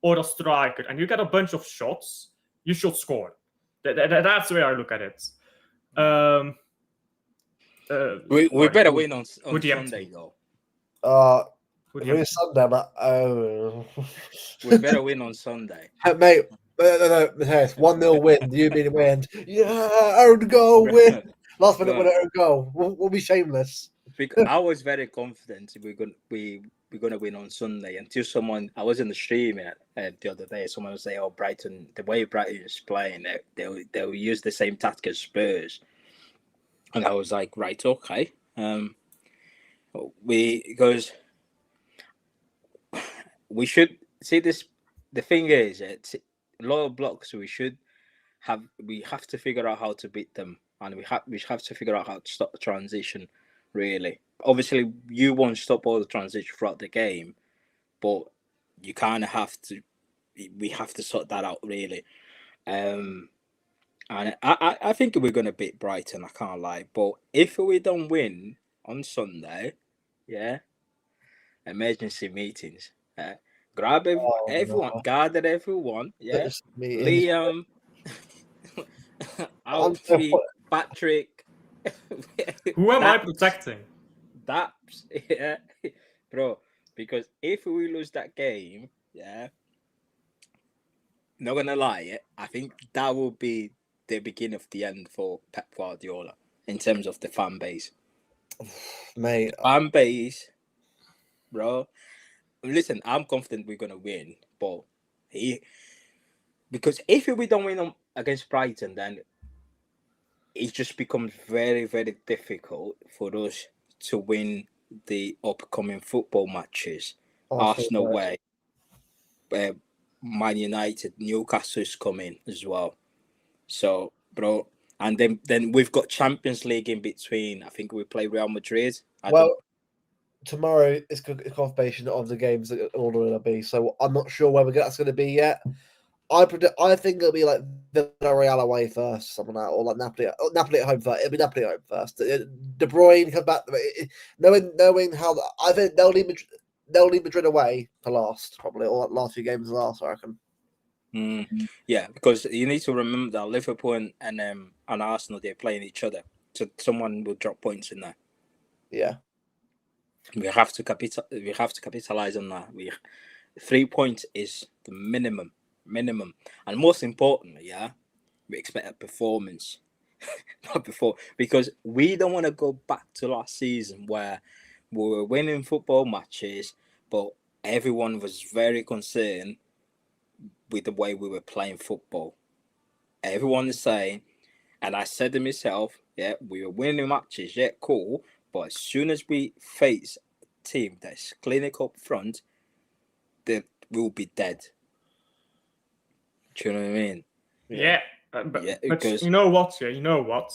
or a striker and you get a bunch of shots, you should score. That's the way I look at it. We better win on Sunday, though. It's Sunday, but we better win on Sunday, mate. No, 1-0 win. You mean win? Yeah, own goal win. Last minute winner, own goal. We'll be shameless. Because I was very confident we're gonna win on Sunday until I was in the stream the other day. Someone was saying, "Oh, Brighton, the way Brighton is playing, they'll use the same tactic as Spurs," and I was like, "Right, okay." We should see this. The thing is, it's lower blocks. We have to figure out how to beat them, and we have to figure out how to stop the transition. Really, obviously, you won't stop all the transition throughout the game, but you kind of have to we have to sort that out really. And I think we're gonna beat Brighton. I can't lie, but if we don't win on Sunday, yeah, emergency meetings. Grab Oh, everyone, no. gather everyone. Yeah, It's me. Liam, I'm so Alfie, Patrick. Who am I Daps, protecting? Daps, yeah, bro. Because if we lose that game, yeah, not gonna lie, yeah, I think that will be the beginning of the end for Pep Guardiola in terms of the fan base. mate. Fan base, bro. Listen, I'm confident we're gonna win, but because if we don't win against Brighton, then it just becomes very, very difficult for us to win the upcoming football matches. Arsenal way, Man United, Newcastle is coming as well. So, bro, and then we've got Champions League in between. I think we play Real Madrid. Tomorrow is confirmation of the games that order will be. So I'm not sure where that's going to be yet. I think it'll be like Villarreal away first, something like that, or like Napoli. Napoli at home first. It'll be Napoli at home first. De Bruyne come back. Knowing how I think they'll leave Madrid away for last, probably, or last few games last. I reckon. Yeah, because you need to remember that Liverpool and Arsenal, they're playing each other, so someone will drop points in there. Yeah, we have to capitalize on that. 3 points is the minimum, and most importantly, yeah, we expect a performance. Not before, because we don't want to go back to last season where we were winning football matches, but everyone was very concerned with the way we were playing football. Everyone is saying, and I said to myself, yeah, we were winning matches, yeah, cool, but as soon as we face a team that's clinical up front, they will be dead. Do you know what I mean? Yeah. But because you know what? Yeah, you know what?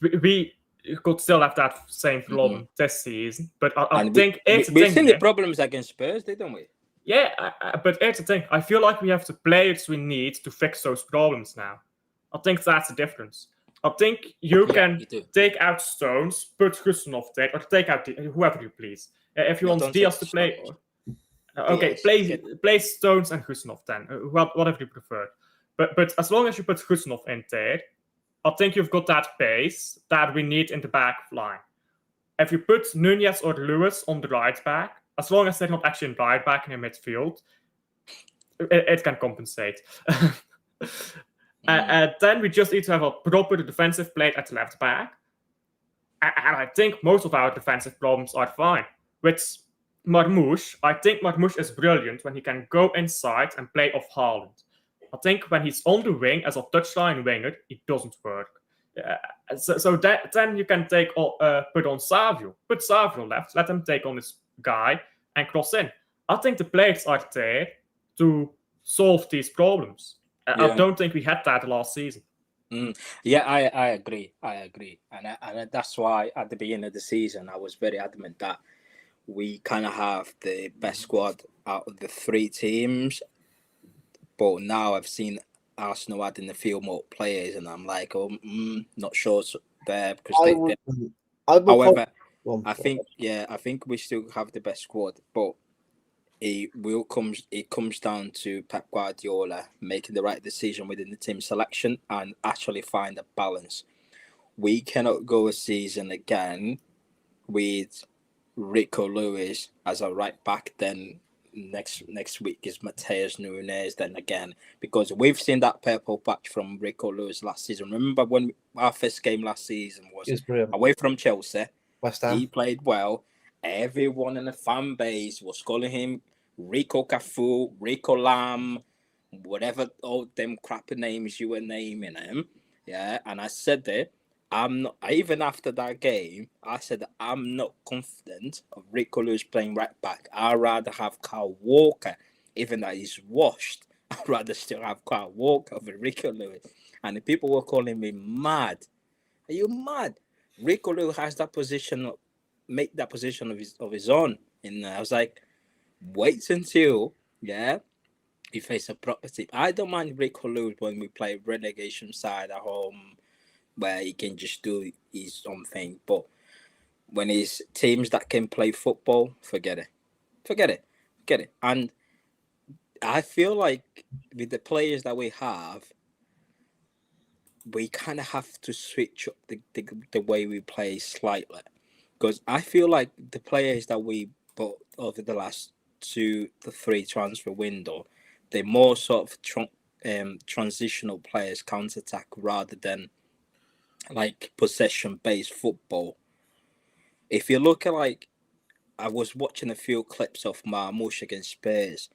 We could still have that same problem this season, but I think we've seen the problems against Spurs, didn't we? Yeah, but here's the thing. I feel like we have the players we need to fix those problems now. I think that's the difference. I think you can take out Stones, put Gustinov there, or take out whoever you please. If you want Diaz to play, okay, play Stones and Gustinov then, whatever you prefer. But as long as you put Gustinov in there, I think you've got that base that we need in the back line. If you put Nunez or Lewis on the right back, as long as they're not actually in right back in the midfield, it can compensate. Then we just need to have a proper defensive play at the left back. And I think most of our defensive problems are fine. With Marmoush, I think Marmoush is brilliant when he can go inside and play off Haaland. I think when he's on the wing as a touchline winger, it doesn't work. Then you can put on Savio. Put Savio left, let him take on this guy and cross in. I think the players are there to solve these problems. I don't think we had that last season. Yeah, I agree. And that's why at the beginning of the season, I was very adamant that we kind of have the best squad out of the three teams. But now I've seen Arsenal adding a few more players, and I'm like, not sure there because however, I think we still have the best squad, but it comes down to Pep Guardiola making the right decision within the team selection and actually find a balance. We cannot go a season again with Rico Lewis as a right back, then next week is Mateus Nunes, then again, because we've seen that purple patch from Rico Lewis last season. Remember when our first game last season was away from Chelsea? West Ham. He played well. Everyone in the fan base was calling him Rico Cafu, Rico Lam, whatever all them crappy names you were naming him. Yeah, and I said that I'm not, even after that game, I said I'm not confident of Rico Lewis playing right back. I'd rather have Kyle Walker, even though he's washed. I'd rather still have Kyle Walker over Rico Lewis. And the people were calling me mad. Are you mad? Rico Lewis has that position, make that position of his own. And I was like, wait until, he faced a proper team. I don't mind Rick Lewis when we play relegation side at home, where he can just do his own thing. But when it's teams that can play football, forget it, forget it, forget it. And I feel like with the players that we have, we kind of have to switch up the way we play slightly, because I feel like the players that we bought over the last 2 to 3 transfer window, they're more sort of transitional players, counter attack, rather than like possession based football. If you look at like, I was watching a few clips of Marmoush against Spurs.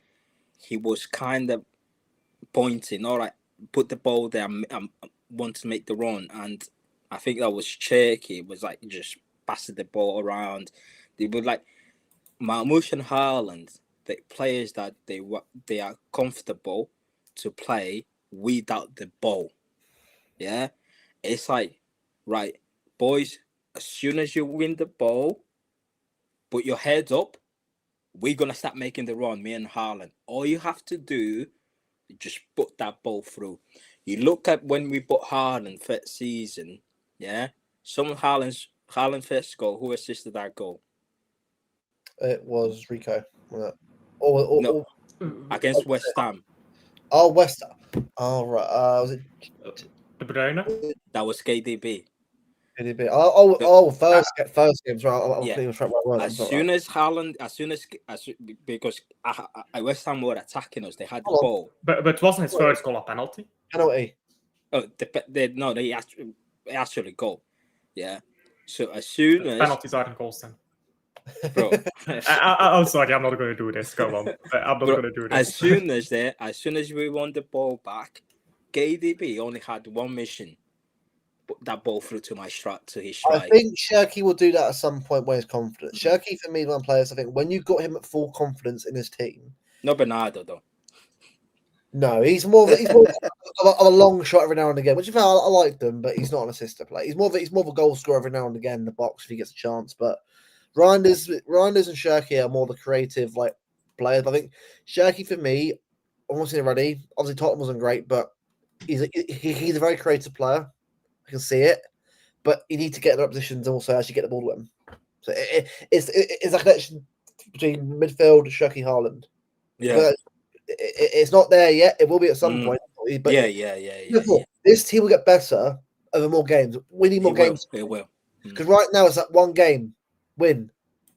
He was kind of pointing, all right, put the ball there. I want to make the run, and I think that was Cherky. It was like just passing the ball around. They were like Marmoush and Haaland, the players that they are comfortable to play without the ball. Yeah, it's like, right, boys. As soon as you win the ball, put your heads up. We're gonna start making the run, me and Haaland. All you have to do is just put that ball through. You look at when we put Haaland first season, yeah. Some of Haaland first goal. Who assisted that goal? It was Rico. No, Or against West Ham. West Ham. Oh, right. Was it De Bruyne? That was KDB. KDB? First games, right? I'm Yeah. thinking straight right. As soon as Haaland, because West Ham were attacking us, they had the Hold on. ball. But wasn't his first goal a penalty? Penalty. Oh, they actually goal. Yeah. So as soon as Penalties aren't goals then. bro, I'm sorry, I'm not going to do this. Go on. I'm not bro, going to do this. as soon as we won the ball back, KDB only had one mission: put that ball through to his I strike. think Shirky will do that at some point when he's confident. Shirky, for me, one players, I think when you got him at full confidence in his team. No Bernardo though. No, he's more of a long shot every now and again, which I like them, but he's not an assistant player. He's more of a goal scorer every now and again in the box if he gets a chance. But Reinders and Shirky are more the creative like players. I think Shirky for me, I'm not saying ready. Obviously, Tottenham wasn't great, but he's a very creative player. I can see it, but you need to get in the right positions and also actually get the ball to him. So it's a connection between midfield, Shirky, Haaland. Yeah. But it's not there yet. It will be at some point. But Yeah. This team will get better over more games. We need more games. It will. Because right now it's like one game, win,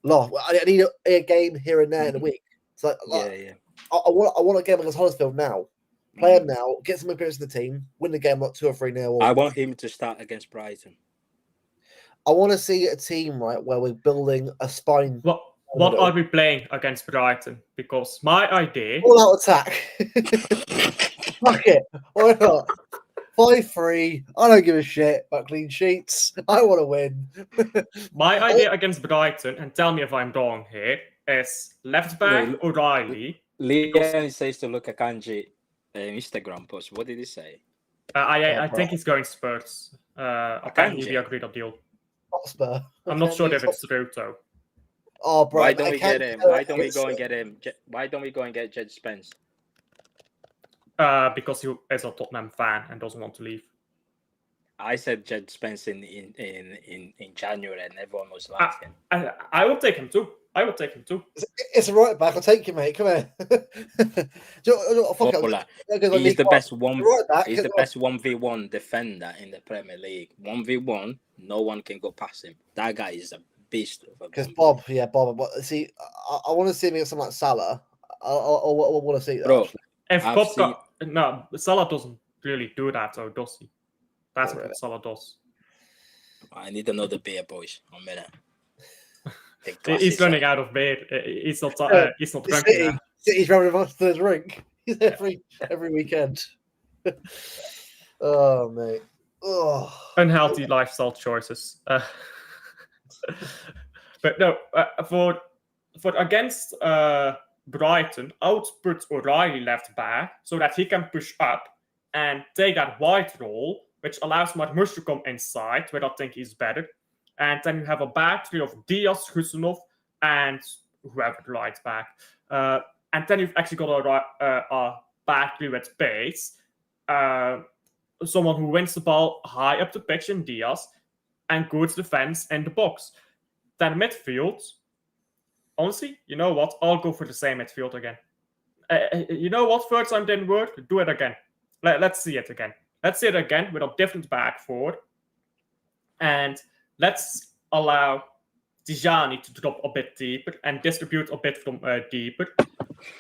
loss. I need a game here and there in a week. It's like I want a game against Huddersfield now. Play him now, get some appearance in the team, win the game like 2 or 3-0. I want him to start against Brighton. I want to see a team where we're building a spine. What are we playing against Brighton? Because my idea... All out attack. Fuck it. Why not? 5-3. I don't give a shit about clean sheets. I want to win. My idea against Brighton, and tell me if I'm wrong here, is left back O'Reilly. Liam says to look at Kanji Instagram post. What did he say? I think he's going Spurs. Apparently we agreed on deal. Spurs. I'm not sure if it's true though. Oh, bro! Why don't we get him? Why don't we go and get him? Why don't we go and get Jed Spence? Because he is a Tottenham fan and doesn't want to leave. I said Jed Spence in January, and everyone was laughing. I would take him too. It's a right back. I'll take you, mate. Come here. He's the best one. He's the best 1v1 defender in the Premier League. 1v1, no one can go past him. That guy is a beast. Because Bob. See, I want to see him against something like Salah. I want to see that. Bro, if Bob no, Salah doesn't really do that, though, does he? That's what Salah does. I need another beer, boys. 1 minute. He's running out of beer. He's not drinking. He's running off to the drink every weekend. Oh, mate. Oh. Unhealthy lifestyle choices. But no, for against Brighton, I would put O'Reilly left back so that he can push up and take that wide role, which allows Marmoush to come inside, where I think he's better. And then you have a back three of Diaz, Husanov, and whoever the right back. And then you've actually got a back three with pace, someone who wins the ball high up the pitch in Diaz, and good defense in the box. Then midfield, honestly, you know what? I'll go for the same midfield again. You know what? First time didn't work. Do it again. Let's see it again. Let's see it again with a different back four. And let's allow Tijani to drop a bit deeper and distribute a bit from deeper.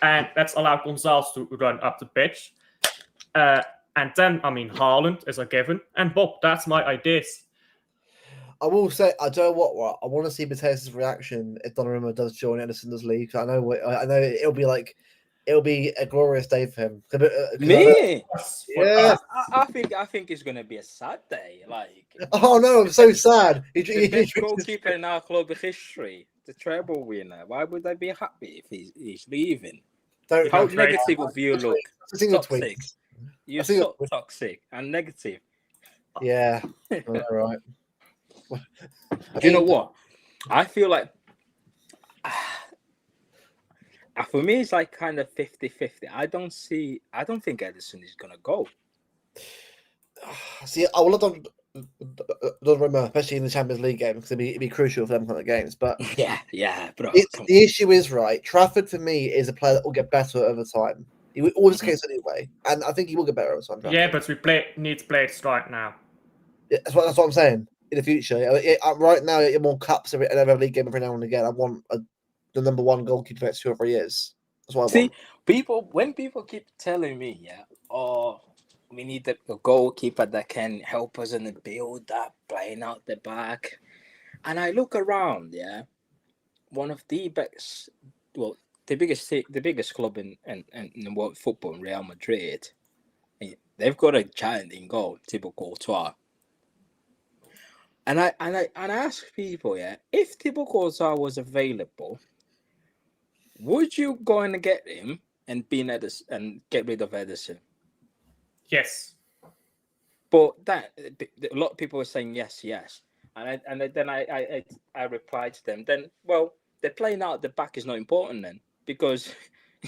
And let's allow Gonzalez to run up the pitch. And then, Haaland is a given. And Bob, that's my ideas. I will say, I don't know what, right? I want to see Mateus' reaction if Donnarumma does join Ederson's league. I know it'll be a glorious day for him. Me? Yeah. I think it's gonna be a sad day. Like, oh no, I'm so sad. The best goalkeeper in our club history, the treble winner. Why would I be happy if he's leaving? How negative of you look? Toxic. You're so toxic and negative. Yeah, all right. Do you know what? I feel like for me it's like kind of 50-50. I don't think Ederson is gonna go. See, I will have done Donnarumma, especially in the Champions League game, because it'd be crucial for them kind of games. But yeah, bro. The issue is, right, Trafford for me is a player that will get better over time. He always the case anyway, and I think he will get better over time. Trafford. Yeah, but we need to play it right now. Yeah, that's what I'm saying. In the future, right now, you get more cups every league game every now and again. I want the number one goalkeeper for the next 2 or 3 years. That's what I want. When people keep telling me, we need a goalkeeper that can help us in the build up, playing out the back, and I look around, one of the best, the biggest club in world football, Real Madrid, they've got a giant in goal, Thibaut Courtois. And I ask people, if Thibaut Courtois was available, would you go and get him and get rid of Ederson? Yes. But a lot of people were saying yes, and then I replied to them. Then, they're playing out the back is not important then, because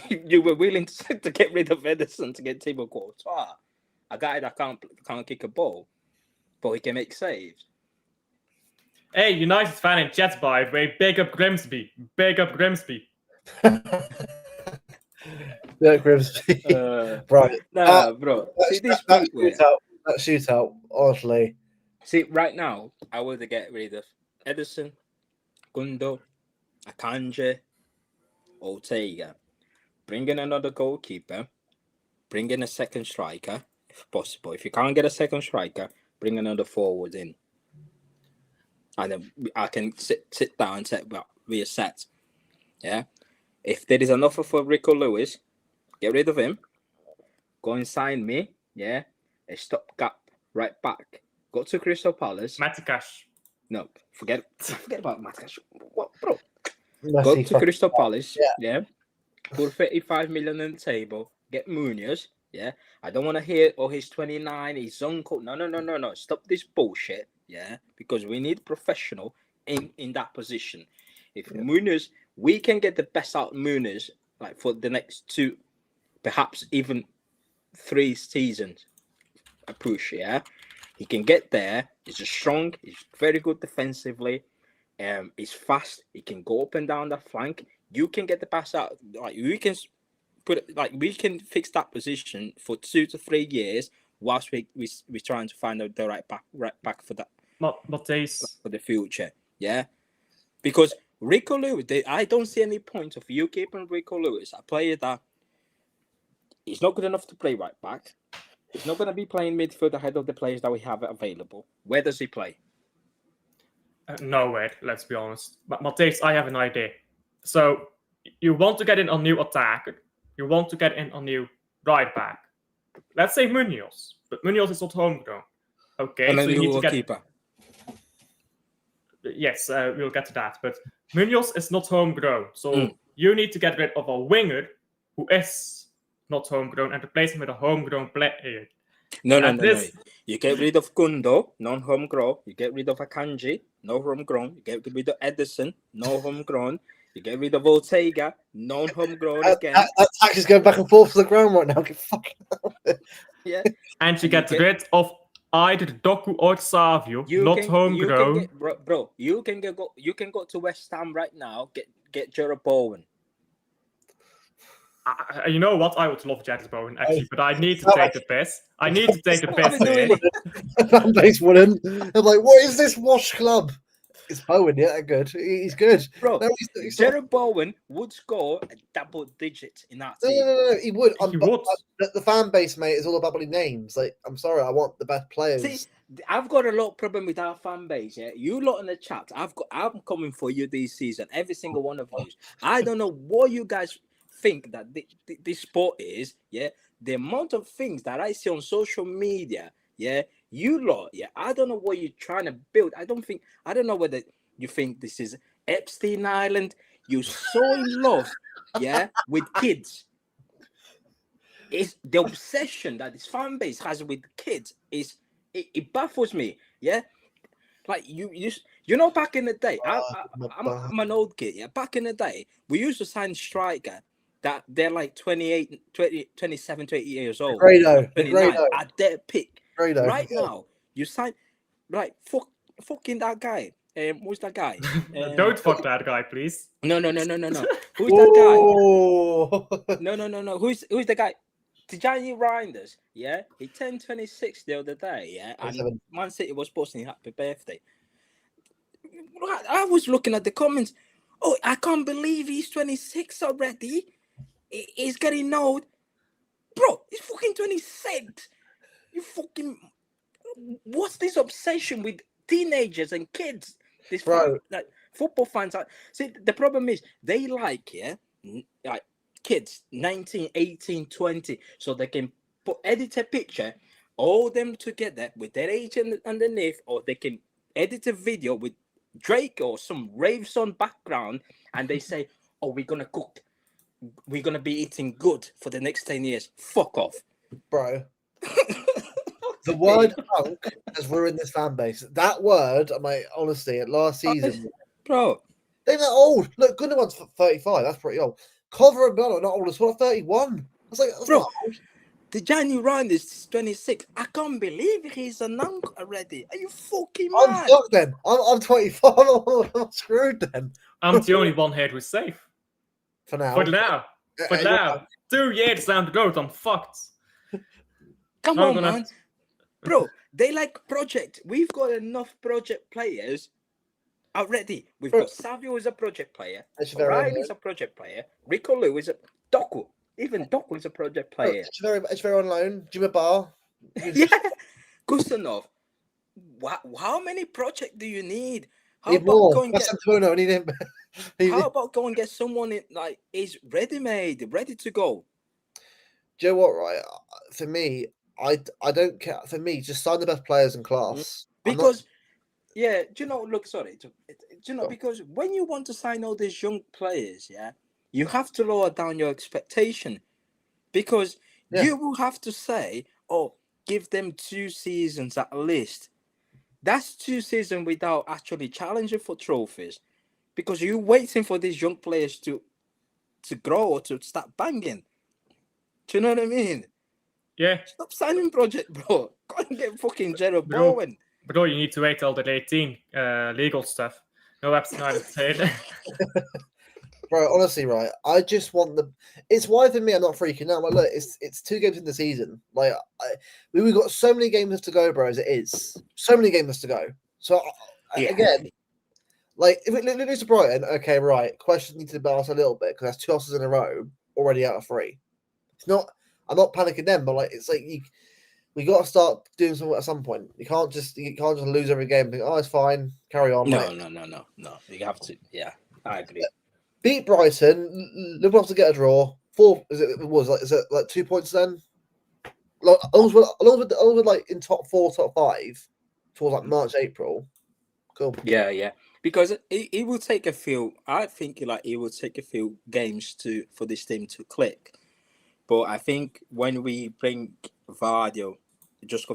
you were willing to get rid of Ederson to get Thibaut Courtois, a guy that can't kick a ball, but he can make saves. Hey, United fan in chat, by the way. Big up Grimsby. Yeah, Grimsby. Right. Bro. See, that shootout, honestly. See, right now, I would get rid of Ederson, Gundo, Akanji, Ortega. Bring in another goalkeeper. Bring in a second striker, if possible. If you can't get a second striker, bring another forward in. And then I can sit down and say, we are set. Yeah. If there is an offer for Rico Lewis, get rid of him. Go and sign me. Yeah. A stopgap right back. Go to Crystal Palace. Matikash. No, forget about Matikash. What, bro? Go to Crystal Palace. Yeah. Put 35 million on the table. Get Munoz. Yeah. I don't want to hear, he's 29, he's uncle. No. Stop this bullshit. Yeah, because we need professional in that position. If Munoz, we can get the best out of Munoz, like for the next 2, perhaps even 3 seasons. A push, he can get there. He's strong. He's very good defensively. He's fast. He can go up and down the flank. You can get the pass out. Like we can we can fix that position for 2 to 3 years whilst we're trying to find out the right back for that. For the future, because Rico Lewis, I don't see any point of you keeping Rico Lewis, a player that he's not good enough to play right back. He's not going to be playing midfield ahead of the players that we have available. Where does he play? Nowhere, let's be honest. But Mateus, I have an idea. So you want to get in a new attacker, you want to get in a new right back. Let's say Munoz, but Munoz is not homegrown. Okay, and so you need to keeper. Yes, we'll get to that. But Munoz is not homegrown. So you need to get rid of a winger who is not homegrown and replace him with a homegrown player. No. You get rid of Gundo, non-homegrown. You get rid of Akanji, no homegrown. You get rid of Ederson, no homegrown. You get rid of Ortega, non-homegrown again. That tax is going back and forth to the ground right now. Get fucking out. Yeah. And you get rid of either Doku or Savio, not homegrown. You can go to West Ham right now. Get Jared Bowen. You know what? I would love Jared Bowen actually, but I need to take the piss. I need to take the piss here. Fan base wouldn't. I'm like, what is this wash club? It's Bowen, yeah, they're good. He's good. Bro, No, he's Jared Bowen would score a double digit in that team. No, he would. He would. The fan base, mate, is all about winning names. Like, I'm sorry, I want the best players. See, I've got a lot of problem with our fan base. Yeah, you lot in the chat. I'm coming for you this season. Every single one of you. I don't know what you guys think that this sport is. Yeah, the amount of things that I see on social media. Yeah, you lot. Yeah, I don't know what you're trying to build. I don't know whether you think this is Epstein Island. You're so in love, yeah, with kids. It's the obsession that this fan base has with kids it baffles me. Yeah, like you know, back in the day, I'm an old kid. Yeah, back in the day, we used to sign striker that they're like 28, 20, 27, 28 years old. Grado, 29 at their peak. Grado. Right now, you sign fucking that guy. Who's that guy? Don't fuck that guy, please. No. Who's that guy? No. Who's the guy? Tijani Reinders, yeah? He turned 26 the other day, yeah? And Man City was posting happy birthday. I was looking at the comments. Oh, I can't believe he's 26 already. He's getting old. Bro, he's fucking 26. You fucking... What's this obsession with teenagers and kids? This football fans are... See, the problem is they like kids 19, 18, 20, so they can edit a picture, all them together with their age underneath, or they can edit a video with Drake or some rave song background, and they say, oh, we're gonna cook, we're gonna be eating good for the next 10 years. Fuck off, bro. The word punk has ruined this fan base. That word, honestly, last season, bro, they're not old. Look, Gundogan's 35. That's pretty old. Cover and Bello not old as well. 31. I was like, that's bro. Not old. The Johnny Ryan is 26. I can't believe he's an uncle already. Are you fucking mad? I'm stuck then. I'm 25. I'm screwed then. I'm the only one here who's safe. For now. For now. 2 years down the road, I'm fucked. Come on, man. Bro, they like project. We've got enough project players already. We've got Savio as a project player. Ryan is a project player. Rico Lou is a Doku. Even Doku is a project player. It's very on loan. Jimmy Barr. Yeah. Gustanov. How many projects do you need? How about go and get someone is ready-made, ready to go? Do you know what, right? For me, I don't care. For me, just sign the best players in class. Because, yeah, do you know, look, sorry. Do you know, because when you want to sign all these young players, yeah, you have to lower down your expectation. Because you will have to say, oh, give them 2 seasons at least. That's 2 seasons without actually challenging for trophies. Because you're waiting for these young players to grow or to start banging. Do you know what I mean? Yeah. Stop signing project, bro. Go and get fucking Jared Bowen. Bro, you need to wait till the 18 legal stuff. No Epstein Island. Bro, honestly, right? I just want it's why for me I'm not freaking out. Like, look, it's 2 games in the season. Like, we've got so many games to go, bro. As it is, so many games to go. So again, like if we lose to Brighton, okay, right? Questions need to be asked a little bit because that's 2 losses in a row already out of 3. It's not. I'm not panicking them, but like it's like we got to start doing something at some point. You can't just lose every game and think, oh, it's fine, carry on. No. You have to. Yeah, I agree. Beat Brighton. Liverpool have to get a draw. 4 is it like 2 points then? Like, along with like in top 4, top 5 towards like March, April. Cool. Yeah. Because it will take a few. I think it will take a few games for this team to click. But I think when we bring Josko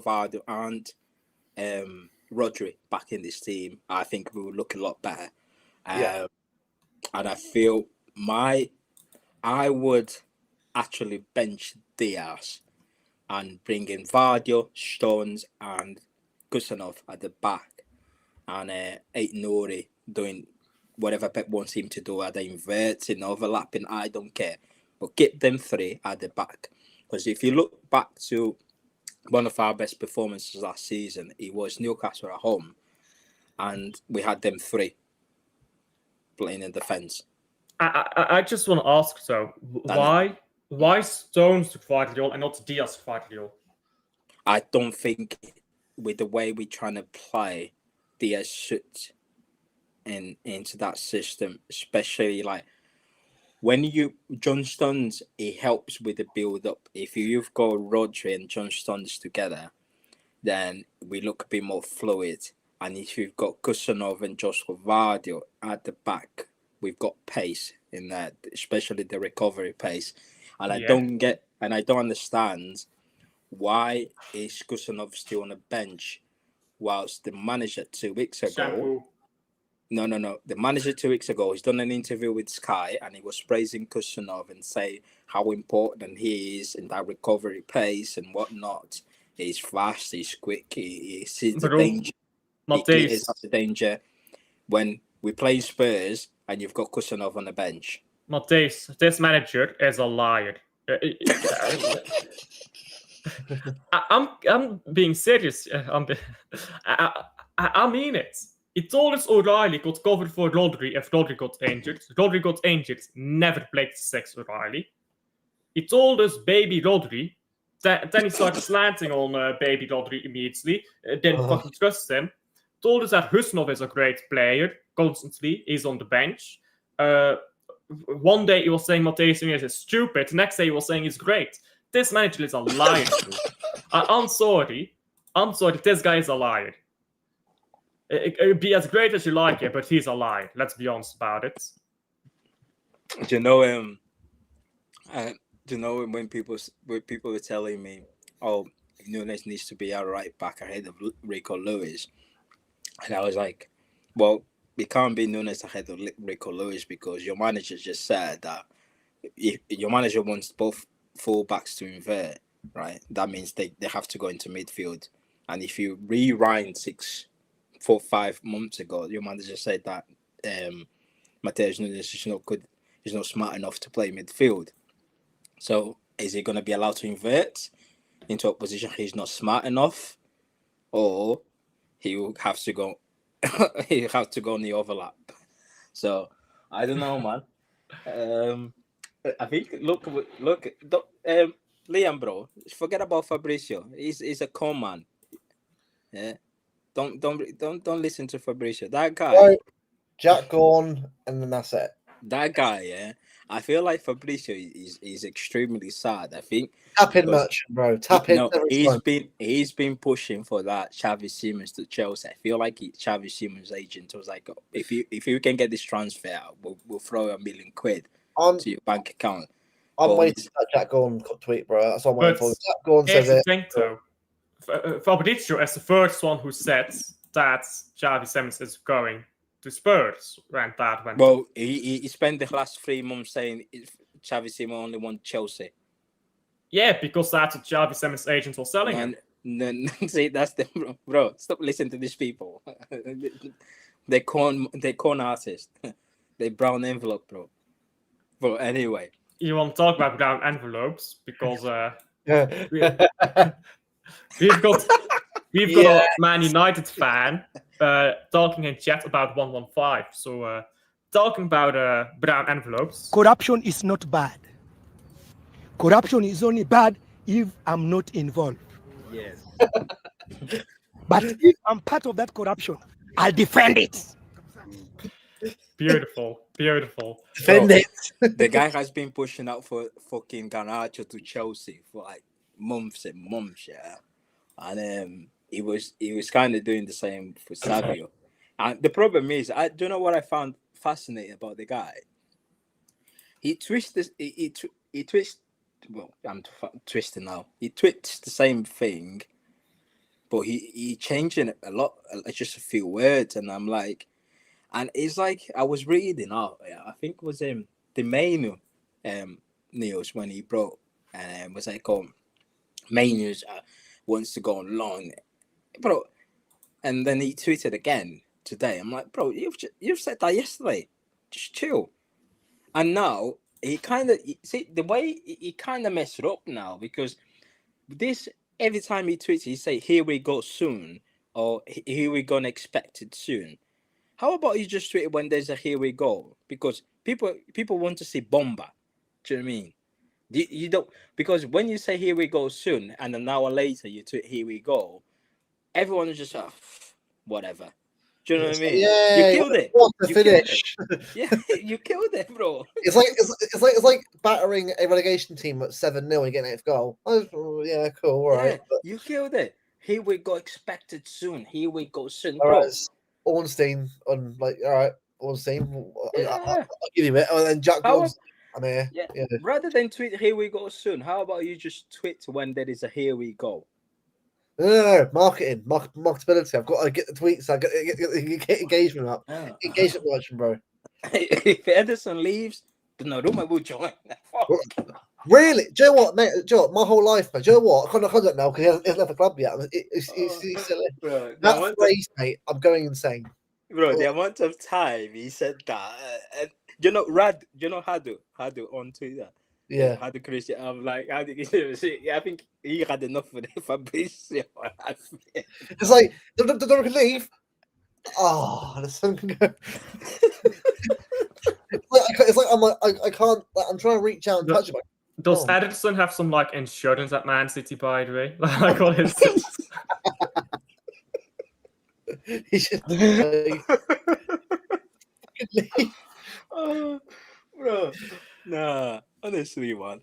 Vardio and Rodri back in this team, I think we will look a lot better. and I feel I would actually bench Diaz and bring in Vardio, Stones, and Kusanov at the back, and Eight Nouri doing whatever Pep wants him to do, either inverting, overlapping, I don't care. But get them three at the back. Because if you look back to one of our best performances last season, it was Newcastle at home, and we had them three playing in defence. I just want to ask, so why Stones to Guardiola and not Diaz to Guardiola? I don't think with the way we're trying to play, Diaz should into that system, especially like when John Stones, it helps with the build up. If you've got Rodri and John Stones together, then we look a bit more fluid. And if you've got Kusanov and Josko Vardio at the back, we've got pace in that, especially the recovery pace. And I don't understand why is Kusanov still on the bench whilst the manager 2 weeks ago. Shampoo. No. The manager 2 weeks ago, he's done an interview with Sky and he was praising Kusanov and saying how important he is in that recovery pace and whatnot. He's fast, he's quick, he sees the danger. He is at the danger when we play Spurs and you've got Kusanov on the bench. Mateus, this manager is a liar. I'm being serious. I mean it. He told us O'Reilly could cover for Rodri if Rodri got injured. Rodri got injured, never played 6 O'Reilly. He told us baby Rodri. Then he started slanting on baby Rodri immediately. Didn't fucking trust him. Told us that Husnov is a great player. Constantly, he's on the bench. One day he was saying Mateus Nunes is stupid. The next day he was saying he's great. This manager is a liar. I'm sorry. This guy is a liar. Be as great as you like it, but he's a liar. Let's be honest about it. Do you know when people were telling me, "Oh, Nunes needs to be our right back ahead of Rico Lewis," and I was like, "Well, it can't be Nunes ahead of Rico Lewis because your manager just said that if your manager wants both fullbacks to invert, right? That means they have to go into midfield, and if you rewind 4 or 5 months ago, your manager said that Mateus Nunes is not smart enough to play midfield. So is he going to be allowed to invert into a position he's not smart enough, or he will have to go? He have to go on the overlap. So I don't know, man. I think look, Liam, bro. Forget about Fabrizio. He's a con man. Yeah. Don't listen to Fabrizio. That guy. Right. Jack gone, and then that's it. That guy, yeah. I feel like Fabrizio is extremely sad. I think Tap in merchant, bro. Tap in. No, he's been pushing for that Xavi Simons to Chelsea. I feel like Xavi Simons' agent was like, if you can get this transfer out, we'll throw £1 million to your bank account. I'm waiting for that Jack Gordon tweet, bro. That's what I'm waiting for. Jack Gordon says it. Thing, though. Fabrizio is the first one who said that Xavi Simons is going to Spurs when that went. Well, he spent the last 3 months saying Xavi Simons only wants Chelsea. Yeah, because that's what Xavi Simons' agent was selling him. See, that's the bro. Stop listening to these people. They con artists. They brown envelope, bro. But anyway, you want to talk about brown envelopes because we've got a Man United fan talking in chat about 115. So talking about brown envelopes. Corruption is not bad. Corruption is only bad if I'm not involved. yes. But if I'm part of that corruption, I'll defend it. Beautiful. Defend it. The guy has been pushing out for fucking Garnacho to Chelsea for like months and months, yeah. And he was kind of doing the same for Savio. And the problem is, I don't know what I found fascinating about the guy. He twists. He twists. Well, I'm twisting now. He twists the same thing, but he changing it a lot, just a few words, and I'm like, And it's like I was reading out. I think it was the main news when he broke, and was like, main news wants to go on loan, bro. And then he tweeted again today. I'm like, bro, you've said that yesterday. Just chill. And now he kind of see the way he kind of messed it up now, because this every time he tweets, he say, "Here we go soon," or "Here we gonna expect it soon." How about you just tweet it when there's a "here we go"? Because people want to see bomba. Do you know what I mean? You don't, because when you say "here we go soon" and an hour later you tweet "here we go," everyone is just whatever. Do you know what I mean? Yeah, You killed it. What the You killed it. finish? Yeah, you killed it, bro. It's like battering a relegation team at 7-0 and getting 8th goal. Oh, yeah, cool, all right. Yeah, you killed it. Here we go, expected soon. Here we go soon, All bro. right, Ornstein on like, all right, Ornstein. Yeah. I'll give you it. And then Jack How Gordon. I'm here. Yeah. Yeah. Rather than tweet "here we go soon," how about you just tweet when there is a "here we go"? No, marketing, marketability. I've got to get the tweets. I get engagement up. Oh. Engagement watching, bro. If Edison leaves, Donnarumma will join. Really? Do you know what, mate? Do you know what? My whole life, mate. Do you know what? I can't know because he hasn't left the club yet. He's still in. Bro, That phrase, mate. I'm going insane. Bro, the amount of time he said that, and you know, Hadu on Twitter. Yeah. Hadu Christian. I'm like, I think he had enough with Fabrizio. It's like the door can leave. Oh, the sun can go. It's like I'm like I can't. Like, I'm trying to reach out and touch it. Does Edison have some like insurance at Man City, by the way? Like, what is this? He should bro, nah, honestly, man.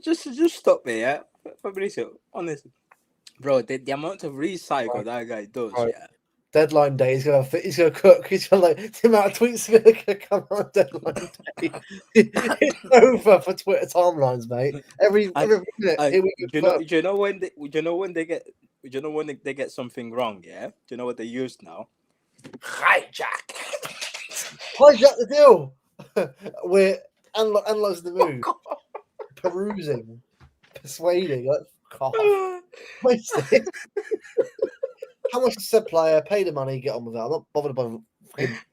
Just stop me, yeah, Fabrizio. Honestly, bro, the amount of recycle that guy does, yeah. Deadline day, he's gonna cook. He's gonna like the amount of tweets are gonna come on deadline day. It's over for Twitter timelines, mate. Every minute. Do you know when they get something wrong? Yeah. Do you know what they use now? Hijack the deal. We're analyzing the move, perusing, persuading. Like, how much does said player pay the money? Get on with that. I'm not bothered by.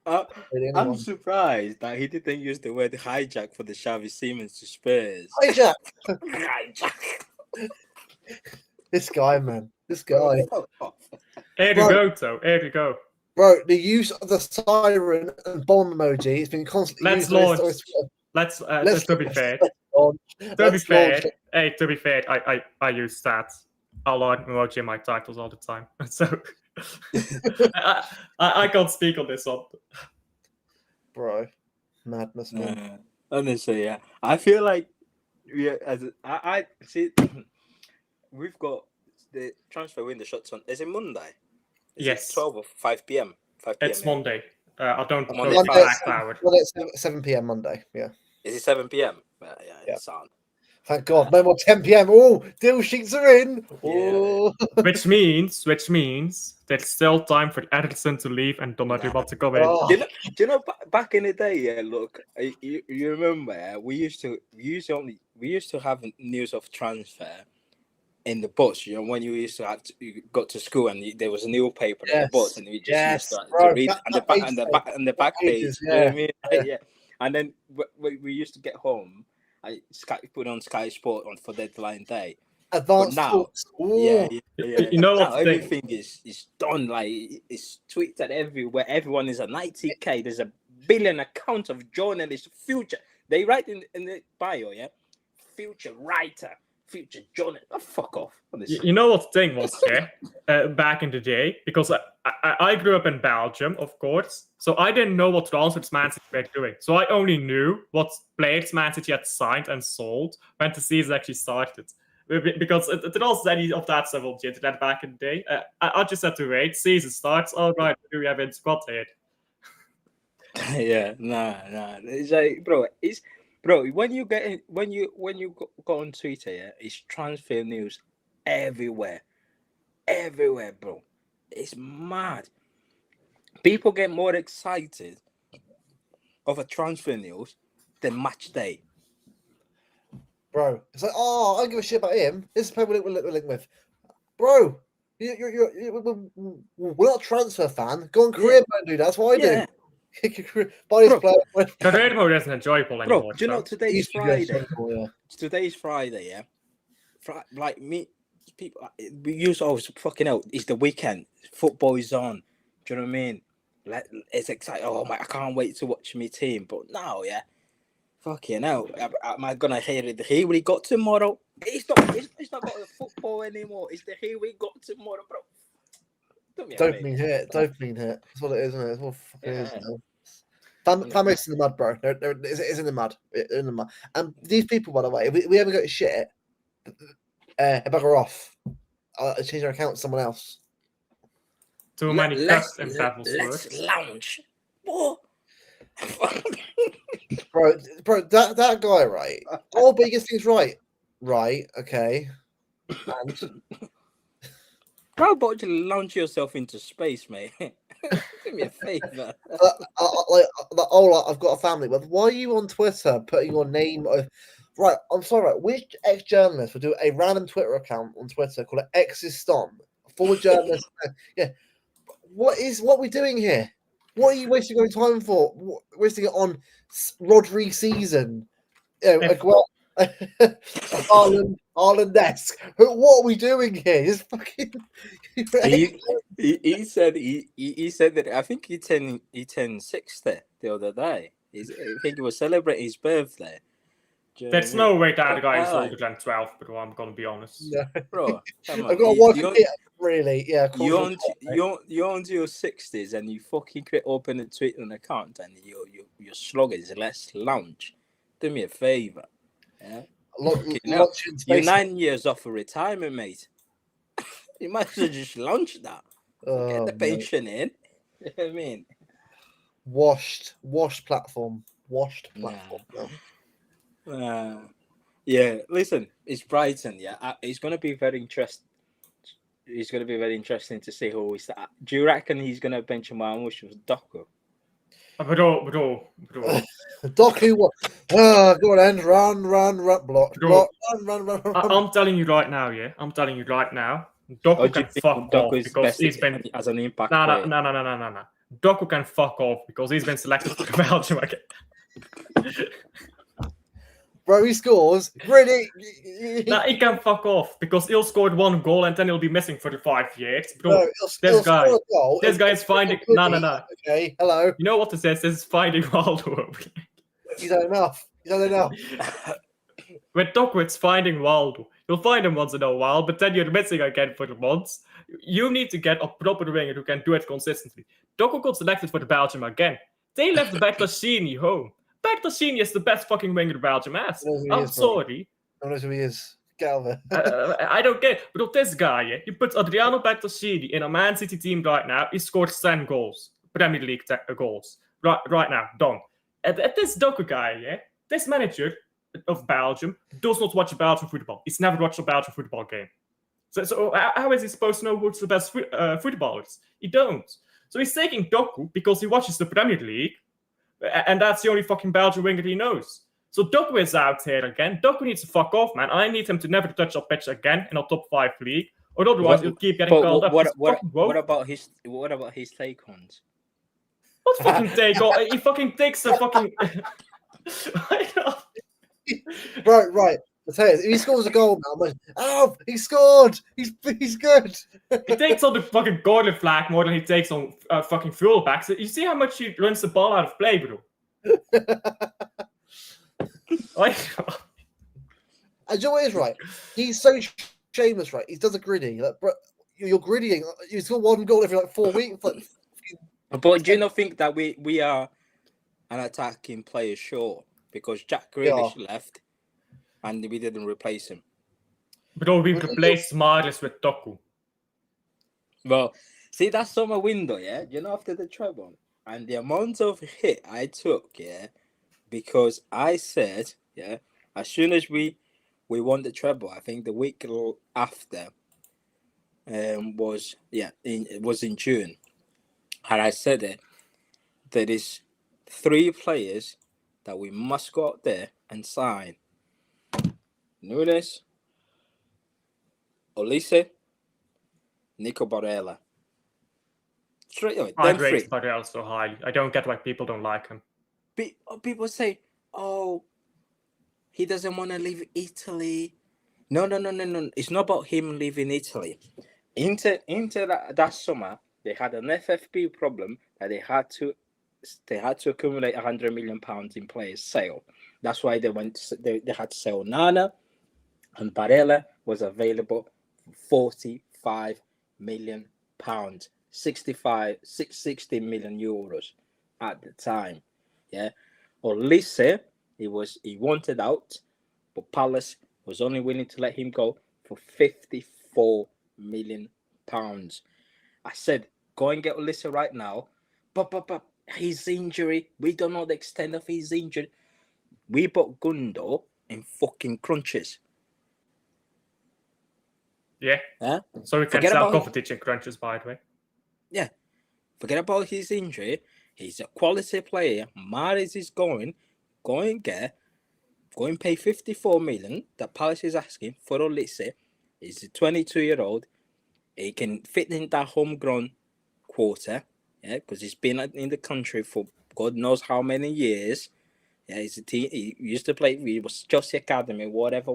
I'm surprised that he didn't use the word hijack for the Xavi Simons to Spurs. Hijack. Hijack. This guy, man. This guy. Here we go. Bro, the use of the siren and bomb emoji has been constantly Let's used. launch. Let's to be fair. To be fair, I use that a lot emoji in my titles all the time. So I can't speak on this one. Bro, madness, man. Honestly, yeah. I feel like I see. We've got the transfer window shots on. Is it Monday? Yes. 12 or 5 p.m. 5 p.m. It's Monday. I don't know Monday, the exact hour. Well, it's 7 p.m. Monday. Yeah. Is it 7 p.m.? Yeah, it's on. Thank God. No more 10 p.m. Oh, deal sheets are in. Oh. Which means there's still time for Edison to leave and Donnarumma to come in. Oh. Do you know back in the day? Yeah, look, you remember we used to have news of transfer in the bus. You know, when you got to school and there was a newspaper in the bus, and you just used to read on the back page. You know what I mean? Yeah. And then we used to get home. I put on Sky Sport for deadline day. Advanced thoughts. You know what? Everything is done. Like it's tweeted everywhere. Everyone is a 90K. There's a billion account of journalists. Future. They write in the bio, yeah. Future writer. Future journalist. Oh, fuck off. You know what the thing was, yeah? Back in the day, because I grew up in Belgium, of course, so I didn't know what transfers Man City were doing. So I only knew what players Man City had signed and sold when the season actually started. Because it also any of that stuff on the internet back in the day. I just had to wait. Season starts. All right, do we have in squad here? Yeah, nah. It's like, bro, when you go on Twitter, yeah, it's transfer news everywhere, bro. It's mad. People get more excited of a transfer news than match day. Bro, it's like, oh, I don't give a shit about him. This is the player we're linked with. Bro, we're not a transfer fan. Go on career mode, dude. That's what I do. Buy this player. Career mode isn't enjoyable anymore. Bro, do you know today's Friday? Today's Friday, yeah. Like me, people, we use always fucking out. It's the weekend. Football is on. Do you know what I mean? Like, it's exciting. Oh my, I can't wait to watch my team. But now, yeah, fucking hell, am I gonna hear it? The here we got tomorrow. It's not got the football anymore. It's the here we got tomorrow, bro. Dopamine hit. That's what it is, isn't it? That's what fucking is. Fan base in the mud, bro. It's in the mud. They're in the mud. And these people, by the way, if we ever go to shit, bugger off. I'll change our account to someone else. Too many cuts in Pebbles. Let's lounge. What? bro, that guy, right? All biggest things right. Right, okay. And how about you launch yourself into space, mate? Do me a favor. I've got a family. But why are you on Twitter putting your name? Right, I'm sorry. Right, which ex-journalist would do a random Twitter account on Twitter called Existon? Former journalist. Yeah. What are we doing here? What are you wasting your time for? Wasting it on Rodri season? Ireland-esque. What are we doing here? Just fucking. He said that I think he turned 60 the other day. I think he was celebrating his birthday. There's no way that guy is older than 12, but I'm gonna be honest. No. Bro, come on. I've got one really. Yeah, you're onto your 60s and you fucking open a Twitter account and your slogan is "Let's launch." Do me a favor. Yeah. You're 9 years off of retirement, mate. You might as well just launch that. Get the pension in. You know what I mean? Washed platform. Yeah. Listen, it's Brighton. Yeah, it's going to be very interesting. It's going to be very interesting to see who we start. Do you reckon he's going to bench Marmush with Doku? Bro. Doku, go on, end, run, block, run. I'm telling you right now, yeah. Doku can fuck off because he's been as an impact. No. Doku can fuck off because he's been selected for Belgium again. Bro, he scores. Really? He can fuck off because he'll score one goal and then he'll be missing for the 5 years. Bro, no, this guy is finding. No. Okay, hello. You know what this is? This is finding Waldo. He's had enough. With Doku, it's finding Waldo. You'll find him once in a while, but then you're missing again for the months. You need to get a proper winger who can do it consistently. Doku got selected for the Belgium again. They left Bertolini home. Bertolini is the best fucking winger Belgium has. I'm sorry. I don't know who he is. Get out of there. I don't care. But with this guy, yeah, you put Adriano Bertolini in a Man City team right now, he scored 10 goals. Premier League goals. Right now, done. At this Doku guy, yeah, this manager of Belgium does not watch Belgian football. He's never watched a Belgian football game. So how is he supposed to know who's the best footballers? He don't. So he's taking Doku because he watches the Premier League, and that's the only fucking Belgian winger he knows. So Doku is out here again. Doku needs to fuck off, man. I need him to never touch a pitch again in a top 5 league, or otherwise he'll keep getting called up. What about his take ons? What fucking take on? He fucking takes the fucking. Right. I tell you, if he scores a goal now, he scored. He's good. He takes on the fucking corner flag more than he takes on fucking fullbacks. You see how much he runs the ball out of play, bro. And you know what is right? He's so shameless, right? He does a gritty. Like, bro, you're grittying. You score one goal every 4 weeks. But do you not think that we are an attacking player short because Jack Grealish left and we didn't replace him? Bro, we replaced Maris with Doku. Well, see, that summer window, yeah? You know, after the treble, and the amount of hit I took, yeah, because I said, yeah, as soon as we won the treble, I think the week after it was in June. And I said it. There is 3 players that we must go out there and sign. Nunes, Olise, Nico Barella. Straight away. I Them rate 3. Barella so highly. I don't get why people don't like him. People say, oh, he doesn't want to leave Italy. No. It's not about him leaving Italy. Inter that summer, they had an FFP problem that they had to accumulate £100 million in players sale. That's why they had to sell Nana, and Barella was available for £45 million, 60 million euros at the time. Yeah, Olise, he wanted out, but Palace was only willing to let him go for £54 million. I said, go and get Olise right now. But his injury, we don't know the extent of his injury. We bought Gundo in fucking crunches. Yeah. Huh? So we can Forget sell about Kovacic in crunches, by the way. Yeah. Forget about his injury. He's a quality player. Mahrez is going pay 54 million that Palace is asking for Olise. He's a 22-year-old. He can fit in that homegrown quota, yeah, because he's been in the country for God knows how many years. Yeah, he's a team. He used to play. He was just the academy, whatever.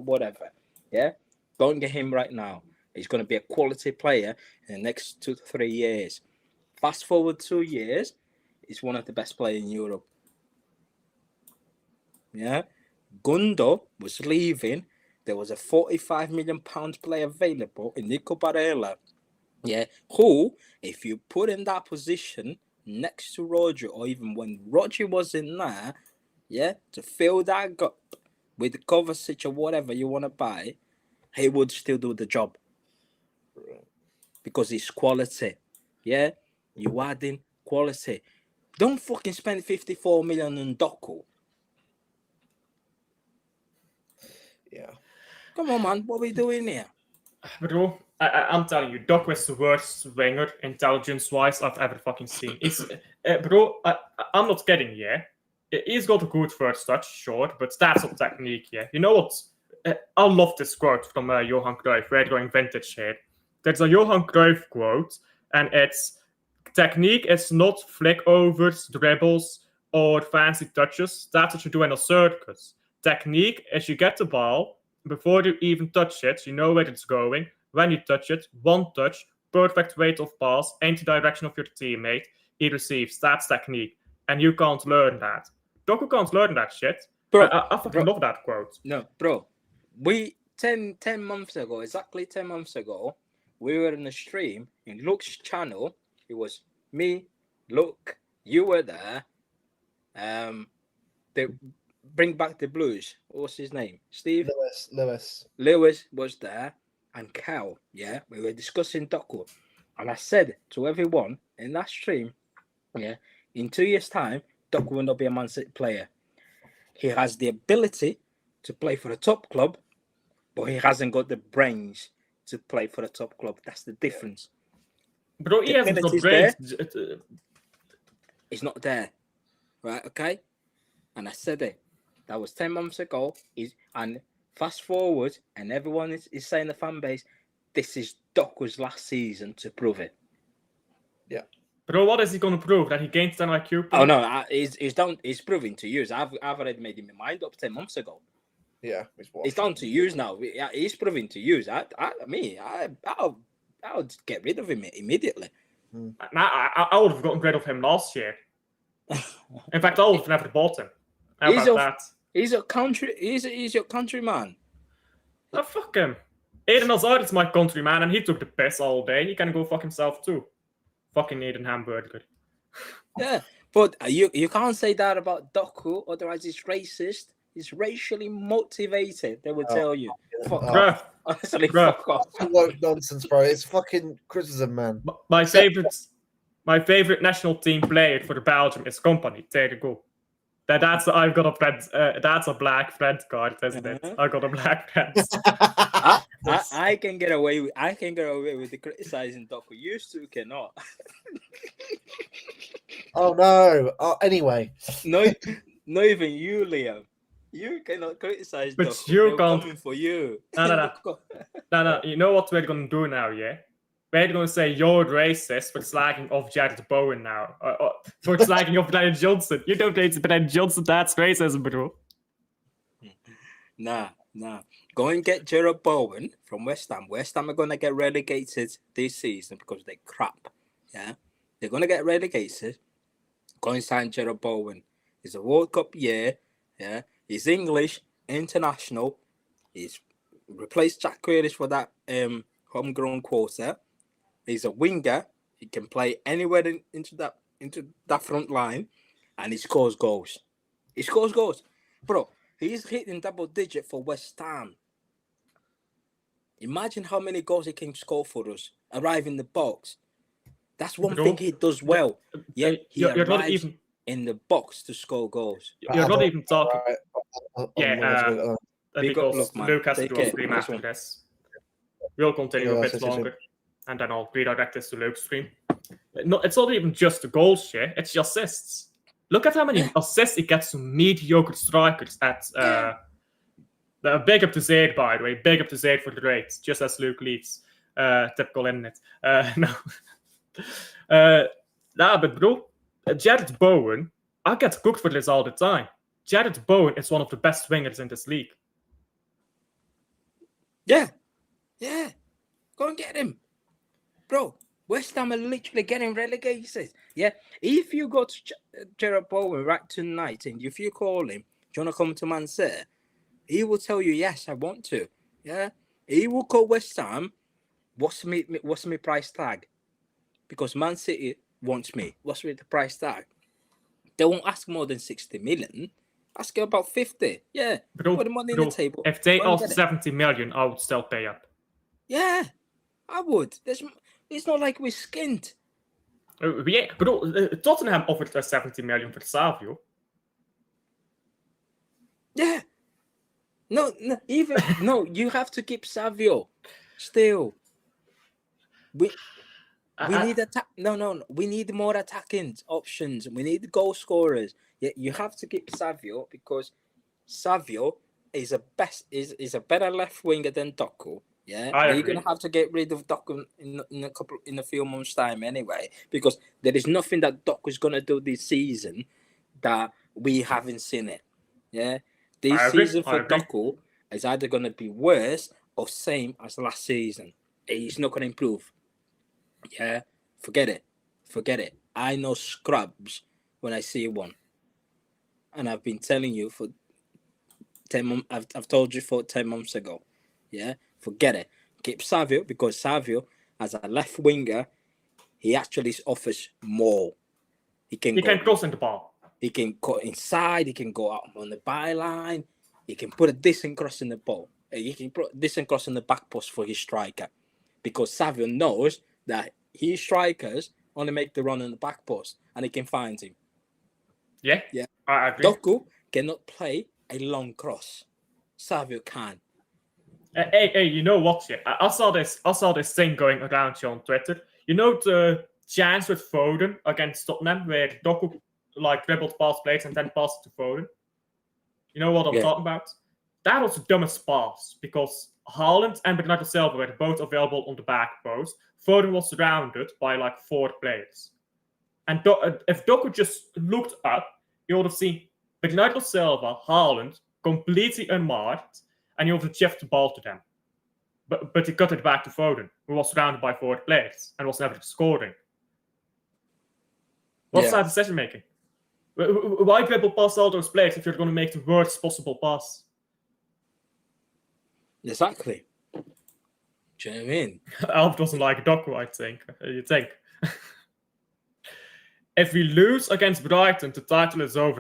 Yeah, go and get him right now. He's going to be a quality player in the next 2 to 3 years. Fast forward 2 years, he's one of the best players in Europe. Yeah, Gundo was leaving. There was a £45 million player available in Nico Barella. Yeah, who, if you put in that position next to Rodri, or even when Rodri was in there, yeah, to fill that gap with the Kovacic or whatever you want to buy, he would still do the job. Because he's quality. Yeah, you add in quality. Don't fucking spend 54 million on Doku. Yeah. Come on, man. What are we doing here? Bro, I'm telling you, Doku is the worst winger, intelligence-wise, I've ever fucking seen. Bro, I'm not kidding, yeah? He's got a good first touch, sure, but that's not technique, yeah? You know what? I love this quote from Johan Cruyff. We're going vintage here. There's a Johan Cruyff quote, and it's, technique is not flick overs, dribbles, or fancy touches. That's what you do in a circus. Technique is you get the ball, before you even touch it, you know where it's going. When you touch it, one touch, perfect rate of pass, into the direction of your teammate, he receives. That's technique. And you can't learn that. Doku can't learn that shit. Bro, I fucking love that quote. No, bro. We 10 months ago, exactly 10 months ago, we were in a stream in Luke's channel. It was me, Luke, you were there. They bring back the blues. What's his name? Steve? Lewis was there, and Cal, yeah, we were discussing Doku. And I said to everyone in that stream, yeah, in 2 years' time, Doku will not be a Man City player. He has the ability to play for a top club, but he hasn't got the brains to play for a top club. That's the difference. Bro, he hasn't got brains. It's not there. Right, okay? And I said it. That was 10 months ago. And fast forward, and everyone is saying, the fan base, this is Doku's last season to prove it. Yeah. Bro, what is he going to prove? That he gained 10 IQ? Oh, no, he's done. He's proving to use. I've already made him my mind up 10 months ago. Yeah, it's down to use now. He's proving to use. I'll get rid of him immediately. I would have gotten rid of him last year. In fact, I would have never bought him. He's your countryman. Oh, fuck him. Eden Hazard is my countryman, and he took the piss all day. He can go fuck himself too. Fucking Eden Hamburger. Yeah, but you can't say that about Doku, otherwise it's racist. He's racially motivated. They will tell you. Fuck off. Honestly, fuck off. Nonsense, bro. It's fucking criticism, man. My favorite national team player for Belgium is Company. There you go. That's I've got a friend. That's a black friend card, isn't it? I got a black friend. I can get away with the criticizing Doku. You two cannot. Oh no. Oh, anyway. No, not even you, Liam. You cannot criticize But Doku. you They're can't- coming for you. No, no, no. No, you know what we're gonna do now, yeah? We're gonna say you're racist for slagging off Jared Bowen now. For slagging off Brian Johnson. You don't hate Brian Johnson, that's racism, bro. Nah. Go and get Jared Bowen from West Ham. West Ham are going to get relegated this season because they're crap. Yeah? They're going to get relegated. Go and sign Jared Bowen. It's a World Cup year. Yeah? He's English, international. He's replaced Jack Grealish for that homegrown quota. He's a winger. He can play anywhere into that front line. And he scores goals. Bro, he's hitting double digit for West Ham. Imagine how many goals he can score for us. Arrive in the box. That's one thing he does well. Yeah, he you're not arrives even in the box to score goals. you're not even talking. Yeah. Big up, Because look, man. Luke has to Take do a care. stream Nice after one. this. We'll continue a Yeah, bit so- longer, and then I'll redirect this to Luke's stream. No, it's not even just the goals share, it's the assists. Look at how many assists he gets to mediocre strikers at big up to Zayd, by the way. Big up to Zayd for the rates, just as Luke leaves. Typical, isn't it? No. But bro, Jared Bowen, I get cooked for this all the time. Jared Bowen is one of the best wingers in this league. Yeah. Go and get him. Bro, West Ham are literally getting relegated. Yeah. If you go to Jared Bowen right tonight and if you call him, do you want to come to Man City? He will tell you, yes, I want to. Yeah. He will call West Ham. What's my price tag? Because Man City wants me. What's the price tag? They won't ask more than 60 million. Ask about 50. Yeah. Bro, Put the money on the table. if they Go and ask get it. 70 million, I would still pay up. Yeah. I would. It's not like we're skint. Yeah, bro, Tottenham offered us 70 million for Savio. Yeah. No, you have to keep Savio. Still. We need attack. No. We need more attacking options. We need goal scorers. Yeah, you have to keep Savio because Savio is a better left winger than Doku. Yeah, I you're agree. gonna have to get rid of Doku in a few months' time anyway, because there is nothing that Doku is gonna do this season that we haven't seen it. Yeah, this I agree, season I for agree. Doku is either gonna be worse or same as last season. He's not gonna improve. Yeah, forget it. I know scrubs when I see one, and I've been telling you for 10 months. I've told you for 10 months ago. Yeah, forget it. Keep Savio because Savio, as a left winger, he actually offers more. He can cross in the ball. He can go inside. He can go out on the byline. He can put a decent cross in the ball. He can put a decent cross in the back post for his striker, because Savio knows that his strikers only make the run in the back post, and he can find him. Yeah, I agree. Doku cannot play a long cross. Savio can. Hey, you know what? Yeah, I saw this thing going around here on Twitter. You know the chance with Foden against Tottenham where Doku dribbled past players and then passed to Foden. You know what I'm talking about? That was the dumbest pass because Haaland and Bernardo Silva were both available on the back post. Foden was surrounded by 4 players, and if Doku just looked up, he would have seen Bernardo Silva, Haaland completely unmarked, and he would have chipped the ball to them. But he cut it back to Foden, who was surrounded by 4 players and was never scoring. What's that decision making? Why dribble past all those players if you're going to make the worst possible pass? Exactly. Do you know what I mean? Alf doesn't like Doku, I think. You think? If we lose against Brighton, the title is over.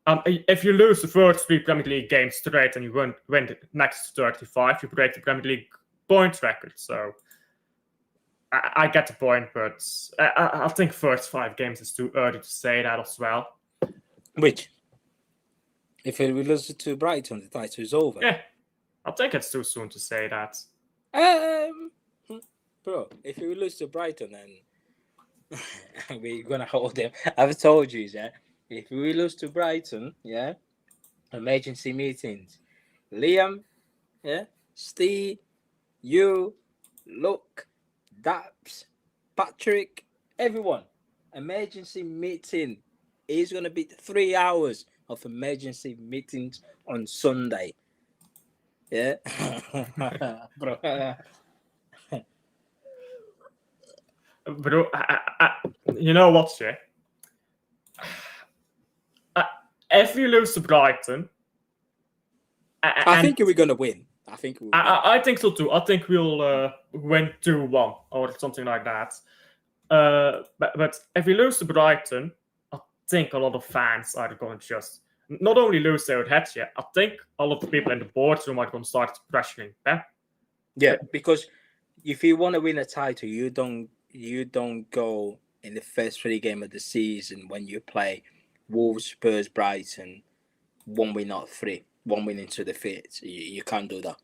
If you lose the first 3 Premier League games straight and you win the next 35, you break the Premier League points record. So I get the point, but I think first 5 games is too early to say that as well. Which? If we lose to Brighton, the title is over. Yeah, I think it's too soon to say that. Bro, if we lose to Brighton, then we're gonna hold them. I've told you, yeah. If we lose to Brighton, yeah, emergency meetings. Liam, yeah, Steve, you, Luke, Daps, Patrick, everyone. Emergency meeting is gonna be 3 hours of emergency meetings on Sunday. Yeah, bro. Bro, you know what, Jay? If we lose to Brighton, I think we're gonna win. I think we'll win. I think so too. I think we'll win 2-1 or something like that. But if we lose to Brighton, I think a lot of fans are going to just not only lose their heads yet, I think a lot of people in the boardroom are going to start pressuring Pep. Yeah, because if you want to win a title, you don't go in the first 3 games of the season when you play Wolves, Spurs, Brighton, 1 win out of 3, 1 win into the fifth. You can't do that.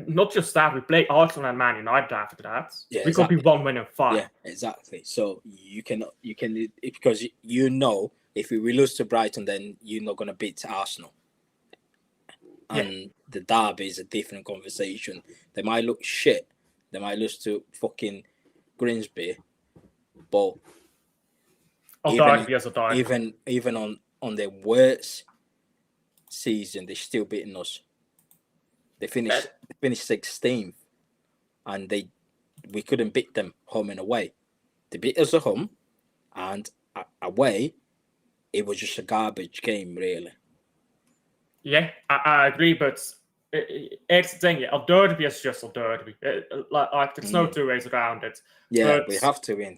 Not just that, we play Arsenal and Man United after that. Yeah, we could be 1 win and 5. Yeah, exactly. So you can because you know if we lose to Brighton, then you're not gonna beat Arsenal. And the derby is a different conversation. They might look shit. They might lose to fucking Grimsby, but even on their worst season, they're still beating us. They finished 16th, and we couldn't beat them home and away. They beat us at home, and away, it was just a garbage game, really. Yeah, I agree, but it's the thing. A derby is just a derby. Like there's no 2 ways around it. Yeah, but we have to win.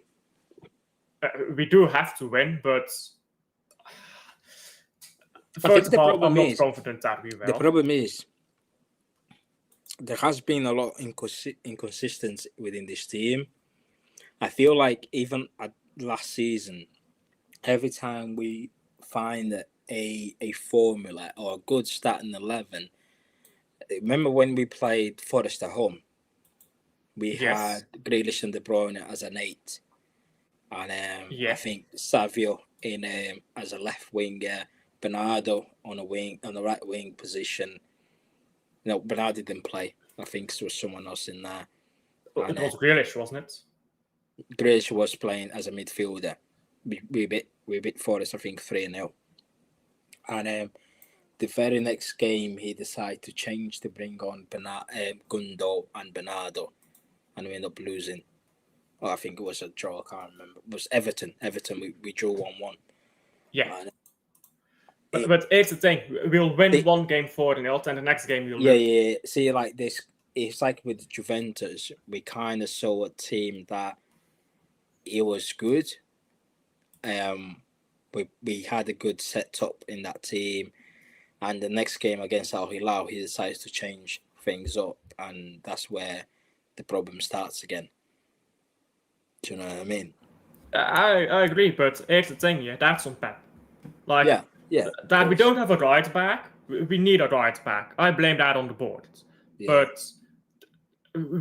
We do have to win, but first of all, I'm not confident that we will. The problem is there has been a lot of inconsistency within this team. I feel like even at last season, every time we find a formula or a good starting 11, remember when we played Forest at home? We had Grealish and De Bruyne as an 8. And I think Savio in as a left winger, Bernardo on the right wing position. No, Bernardo didn't play. I think there was someone else in there. It was Grealish, wasn't it? Grealish was playing as a midfielder. We beat Forest, I think, 3-0. And the very next game, he decided to change to bring on Gundo and Bernardo, and we ended up losing. Well, I think it was a draw. I can't remember. It was Everton. We drew 1-1. Yeah. But it's the thing. We'll win 1 game 4-0, and the next game we'll lose. Yeah. See, like this, it's like with Juventus, we kind of saw a team that it was good. We had a good setup in that team, and the next game against Al Hilal, he decides to change things up, and that's where the problem starts again. Do you know what I mean? I agree, but here's the thing, that's on Pep. Like, that we don't have a right back. We need a right back. I blame that on the board. Yeah. But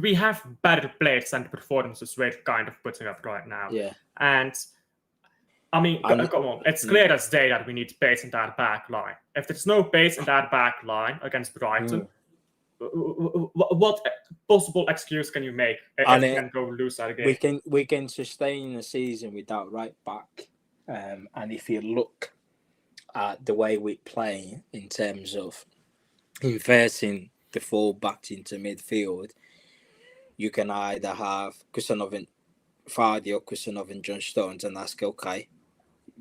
we have better players than the performances we're kind of putting up right now. Yeah. And I mean, come on. It's clear as day that we need pace in that back line. If there's no pace in that back line against Brighton, what possible excuse can you make if we can go lose that game? We can sustain the season without right back. And if you look at the way we play in terms of inverting the full back into midfield, you can either have Kusanov and Vardy or Kusanov and John Stones, and that's okay.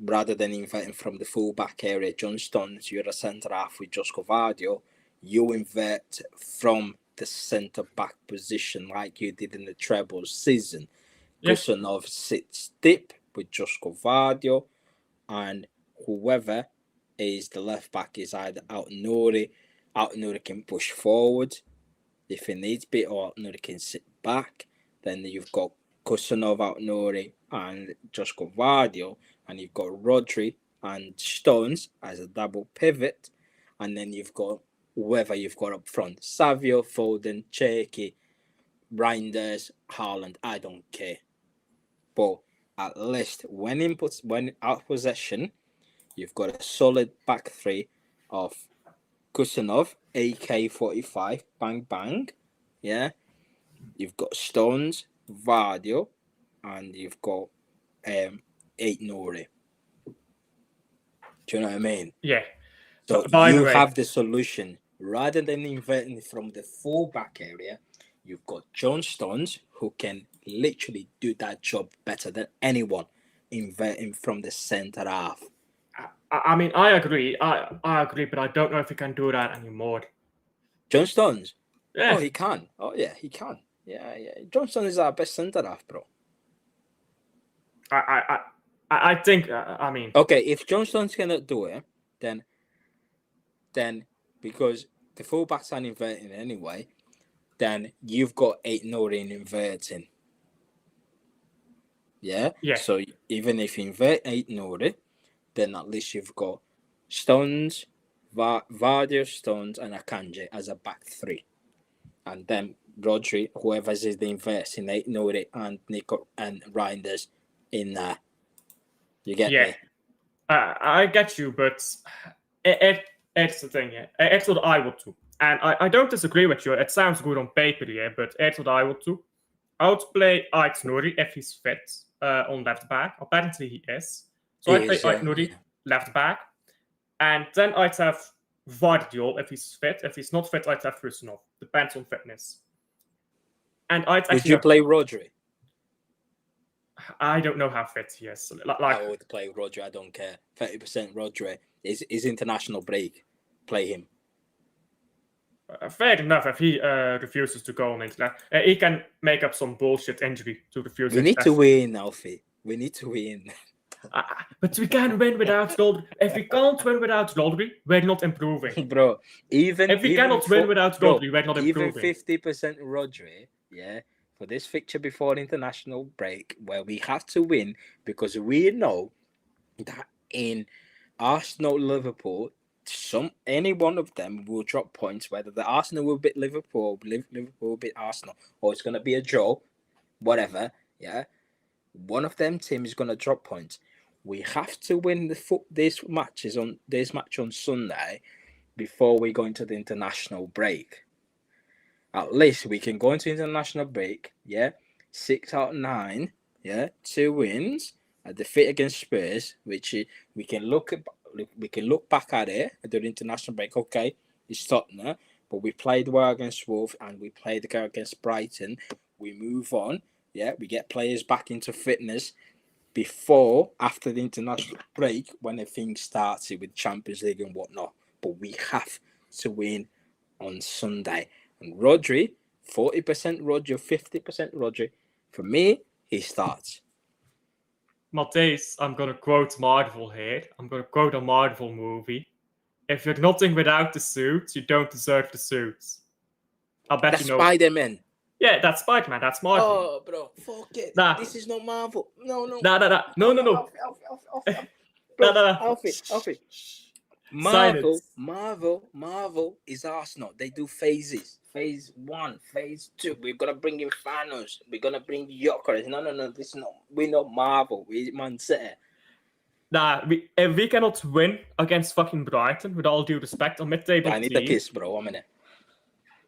Rather than inverting from the full back area, John Stones, you're a centre half with Josko Vardy, you invert from the centre back position like you did in the treble season. Kusanov sits deep with Josko Vardy, and whoever is the left back is either Out Nouri can push forward if he needs be, or Out Nouri can sit back. Then you've got Kusanov, Out Nouri, and Josko Vardy, and you've got Rodri and Stones as a double pivot, and then you've got whoever you've got up front: Savio, Foden, Cherki, Reinders, Haaland. I don't care, but at least when out possession, you've got a solid back three of Kusanov, AK-45, bang bang, yeah. You've got Stones, Vardio, and you've got Eight Nori. Do you know what I mean? Yeah. So By the you way, have the solution rather than inverting from the fullback area. You've got John Stones who can literally do that job better than anyone, inverting from the centre half. I mean, I agree. I agree, but I don't know if he can do that anymore. John Stones? Yeah. Oh, he can. Oh, yeah, he can. Yeah. John Stones is our best centre half, bro. I think. I mean. Okay, if John Stones cannot do it, then because the fullbacks are inverting anyway, then you've got Eight Nori inverting. Yeah? Yeah. So even if you invert Eight Nori, then at least you've got Stones, Vardio, Stones, and Akanji as a back three. And then Rodri, whoever is the inverse in Eight Nori and Nico and Reinders in there. You get me? I get you, but it's the thing, yeah. It's what I would do. And I don't disagree with you. It sounds good on paper, yeah, but it's what I would do. I would play Ait Nouri if he's fit on left back. Apparently he is. So I'd play Ait Nouri left back. And then I'd have Vardiol if he's fit. If he's not fit, I'd have Rusinov. Depends on fitness. And I'd Would you play Rodri? I don't know how fit he is. I would play Rodri. I don't care. 30% Rodri is international break. Play him. Fair enough. If he refuses to go on internet, he can make up some bullshit injury to refuse. We need to win, Alfie. We need to win. But we can't win without Rodri. If we can't win without Rodri, we're not improving, bro. If we cannot win without Rodri, we're not improving. Even 50% Rodri, yeah. For this fixture before international break, where we have to win because we know that in Arsenal, Liverpool, any one of them will drop points. Whether the Arsenal will beat Liverpool, Liverpool will beat Arsenal, or it's gonna be a draw, whatever. Yeah, one of them teams is gonna drop points. We have to win this match on Sunday before we go into the international break. At least we can go into international break, yeah. 6 out of 9, yeah. 2 wins, a defeat against Spurs, which we can look back at it at the international break. Okay, it's Tottenham, but we played well against Wolves and we played against Brighton. We move on, yeah. We get players back into fitness after the international break when everything starts with Champions League and whatnot. But we have to win on Sunday. And Rodri, 40% Rodri, 50% Rodri. For me, he starts. Matthijs, I'm going to quote Marvel here. I'm going to quote a Marvel movie. If you're nothing without the suit, you don't deserve the suits. I'll bet that's you know. Spider-Man. Yeah, that's Spider-Man. That's Marvel. Oh, bro, fuck it. Nah. This is not Marvel. No. No. Alfie. Marvel is Arsenal. They do phases. Phase 1, phase 2. We're gonna bring in Thanos. We're gonna bring Jokeris. No. This is not. We're not Marvel. We're Man City. Nah, if we cannot win against fucking Brighton, with all due respect, on mid-table team. I need a kiss, bro. 1 minute.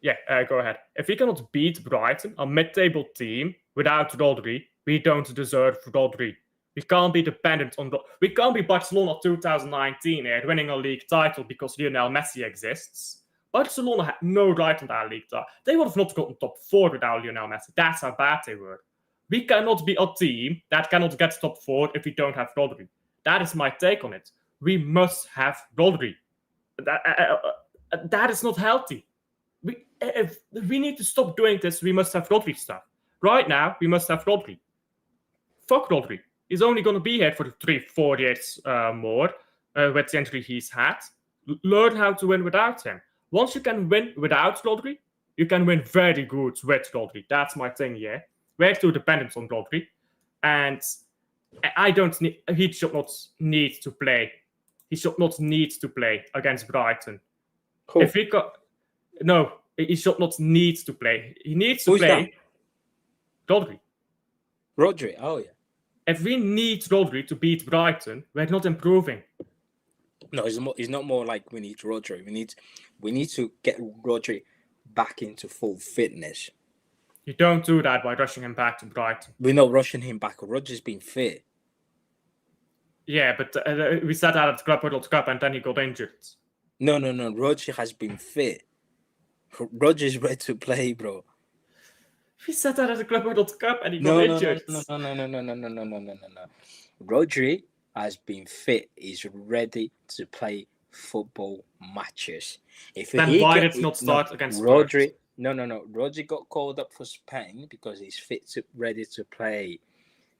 Yeah, go ahead. If we cannot beat Brighton, a mid-table team, without Rodri, we don't deserve Rodri. We can't be dependent on... We can't be Barcelona 2019 here, winning a league title because Lionel Messi exists. Barcelona had no right on that league title. They would have not gotten top 4 without Lionel Messi. That's how bad they were. We cannot be a team that cannot get top 4 if we don't have Rodri. That is my take on it. We must have Rodri. That is not healthy. If we need to stop doing this, we must have Rodri stuff. Right now, we must have Rodri. Fuck Rodri. He's only going to be here for 3-4 years more with the injury he's had. Learn how to win without him. Once you can win without Rodri, you can win very good with Rodri. That's my thing, yeah. We're too dependent on Rodri. And he should not need to play. He should not need to play against Brighton. Cool. No, he should not need to play. He needs to play. That? Rodri. Rodri, oh yeah. if we need Rodri to beat Brighton, we're not improving. No, it's not more like we need Rodri. We need to get Rodri back into full fitness. You don't do that by rushing him back to Brighton. We're not rushing him back. Rodri's been fit. Yeah, but we said that at the Club World Cup and then he got injured. No. Rodri has been fit. Rodri's ready to play, bro. We said that at the Club World Cup and he got No. injured. Rodri has been fit. He's ready to play football matches. Then why did he not start against Spurs? Rodri? No. Rodri got called up for Spain because he's ready to play.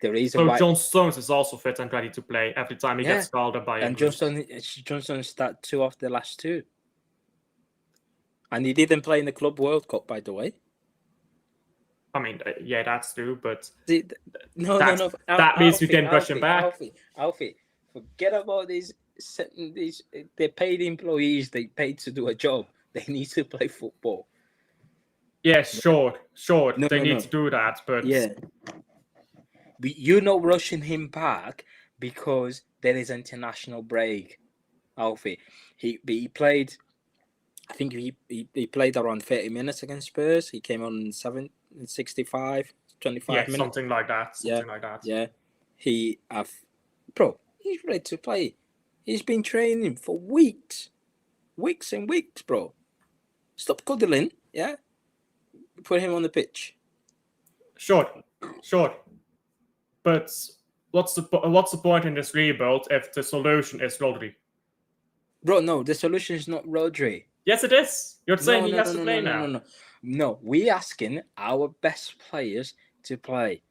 The reason So why John Stones is also fit and ready to play every time he gets called up by and English. Johnson started 2 of the last 2. And he didn't play in the Club World Cup, by the way. I mean, yeah, that's true, but No. That means we can rush him back. Alfie, forget about these. They're paid employees. They paid to do a job. They need to play football. Yeah, sure. They need no. to do that, but Yeah. You're not rushing him back because there is an international break, Alfie. He played. I think he played around 30 minutes against Spurs. He came on 65, 25 minutes. Something like that. Yeah. He's ready to play. He's been training for weeks and weeks, bro. Stop cuddling, yeah? Put him on the pitch. Sure. But what's the point in this rebuild if the solution is Rodri? Bro, no, the solution is not Rodri. Yes, it is. You're saying he has to play now. No, we're asking our best players to play.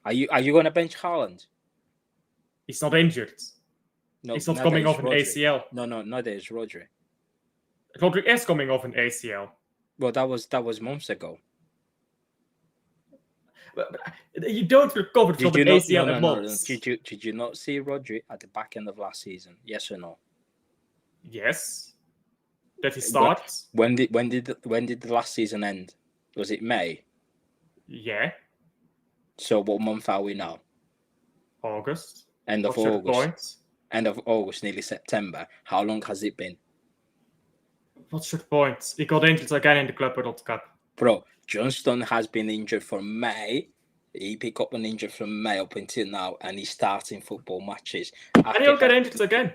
Are you going to bench Haaland? He's not injured. No, he's not coming off an Rodri. ACL. No, there's Rodri. Rodri is coming off an ACL. Well, that was months ago. But you don't recover from an ACL in months. Did you not see Rodri at the back end of last season? Yes or no? Yes. Did he start? When did the last season end? Was it May? Yeah. So what month are we now? August. End of What's your August. point? End of August, nearly September. How long has it been? What's your point? He got injured again in the Club World Cup. Bro, Johnston has been injured from May. He picked up an injury from May up until now, and he's starting football matches. And he'll get injured again.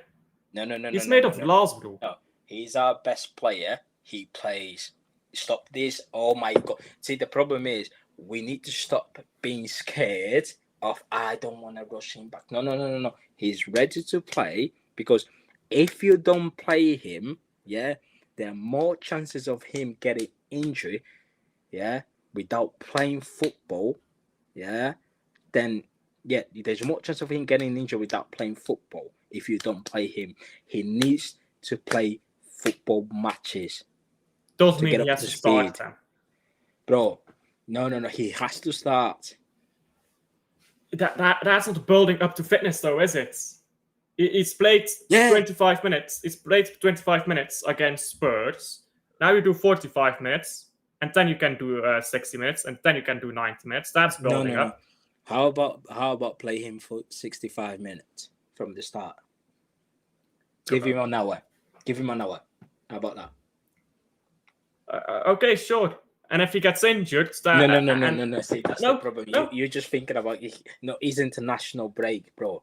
No. He's made of glass, bro. No, he's our best player. He plays. Stop this. Oh my God. See, the problem is we need to stop being scared of, I don't want to rush him back. No. He's ready to play because if you don't play him, yeah, there are more chances of him getting injured, yeah, without playing football, yeah, then, yeah, there's more chance of him getting injured without playing football if you don't play him. He needs to play football matches. Doesn't mean he has to start them. Bro, no, he has to start. That's not building up to fitness, though, is it? He's played 25 minutes. He's played 25 minutes against Spurs. Now you do 45 minutes, and then you can do 60 minutes, and then you can do 90 minutes. That's building up. How about play him for 65 minutes from the start? Give him an hour. How about that? Okay, sure. And if he gets injured, then... No. See, that's the problem. You're just thinking about his international break, bro.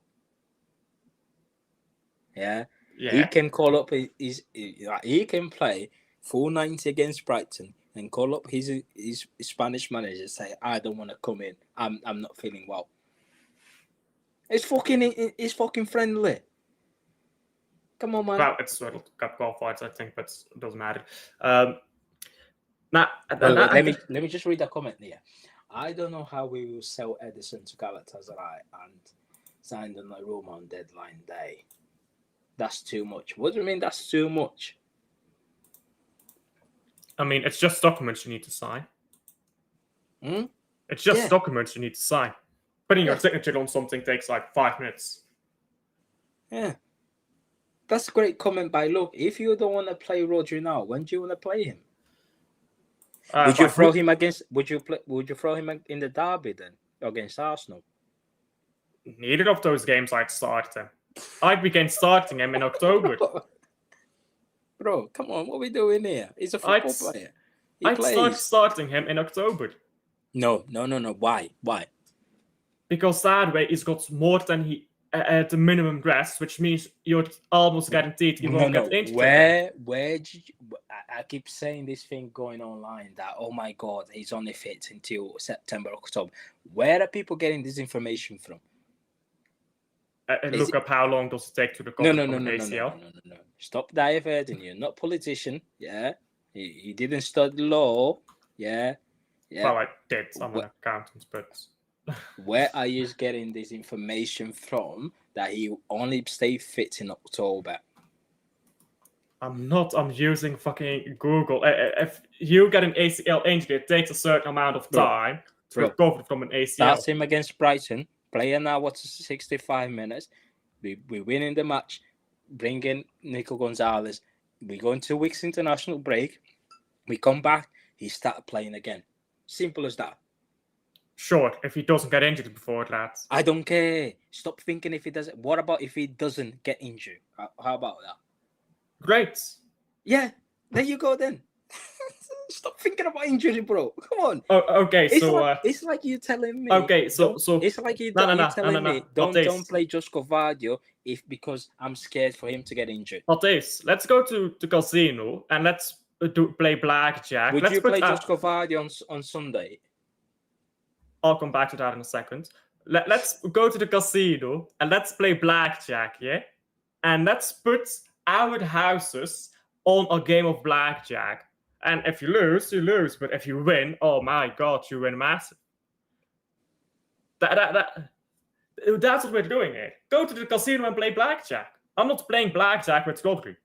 Yeah. He can call up he can play full 90 against Brighton and call up his Spanish manager and say, I don't want to come in. I'm not feeling well. It's fucking friendly. Come on, man. Well, it's World Cup qualifiers, I think, but it doesn't matter. Let me just read a comment here. I don't know how we will sell Edison to Galatasaray and sign Donnarumma on deadline day. That's too much. What do you mean that's too much? I mean, it's just documents you need to sign. It's just documents you need to sign. Putting your signature on something takes like 5 minutes. Yeah. That's a great comment by Luke. If you don't want to play Rodri now, when do you want to play him? Would you throw him in the derby then against Arsenal? Neither of those games I'd start him. I began starting him in October. Bro, come on, what are we doing here? He's a football player. I'd start starting him in October. No. Why? Because that way he's got more than the minimum rest, which means you're almost guaranteed he won't get injured. Where did you? I keep saying this thing going online that, oh my God, he's only fit until September, October. Where are people getting this information from? Look up how long does it take to recover from an ACL. No. Stop diverting. You're not a politician. Yeah. He didn't study law. Yeah. Well, I did. I'm an accountant, but... Where are you getting this information from that he only stay fit in October? I'm using fucking Google. If you get an ACL injury, it takes a certain amount of time to recover from an ACL. That's him against Brighton. Playing now, 65 minutes. We winning the match. Bring in Nico Gonzalez. We go in 2 weeks international break. We come back. He started playing again. Simple as that. Sure, if he doesn't get injured before that. I don't care. Stop thinking if he doesn't. What about if he doesn't get injured? How about that? Great. Yeah, there you go then. Stop thinking about injury, bro. Come on. Oh, okay, it's like you telling me. Okay, so it's like you telling me don't play Josko Vardio because I'm scared for him to get injured. Matthijs, let's go to the casino and let's play blackjack. Would you play Josko Vardio on Sunday? I'll come back to that in a second. Let's go to the casino and let's play blackjack, yeah? And let's put our houses on a game of blackjack. And if you lose, you lose. But if you win, oh my God, you win massive. That's what we're doing here. Go to the casino and play blackjack. I'm not playing blackjack with Rodri.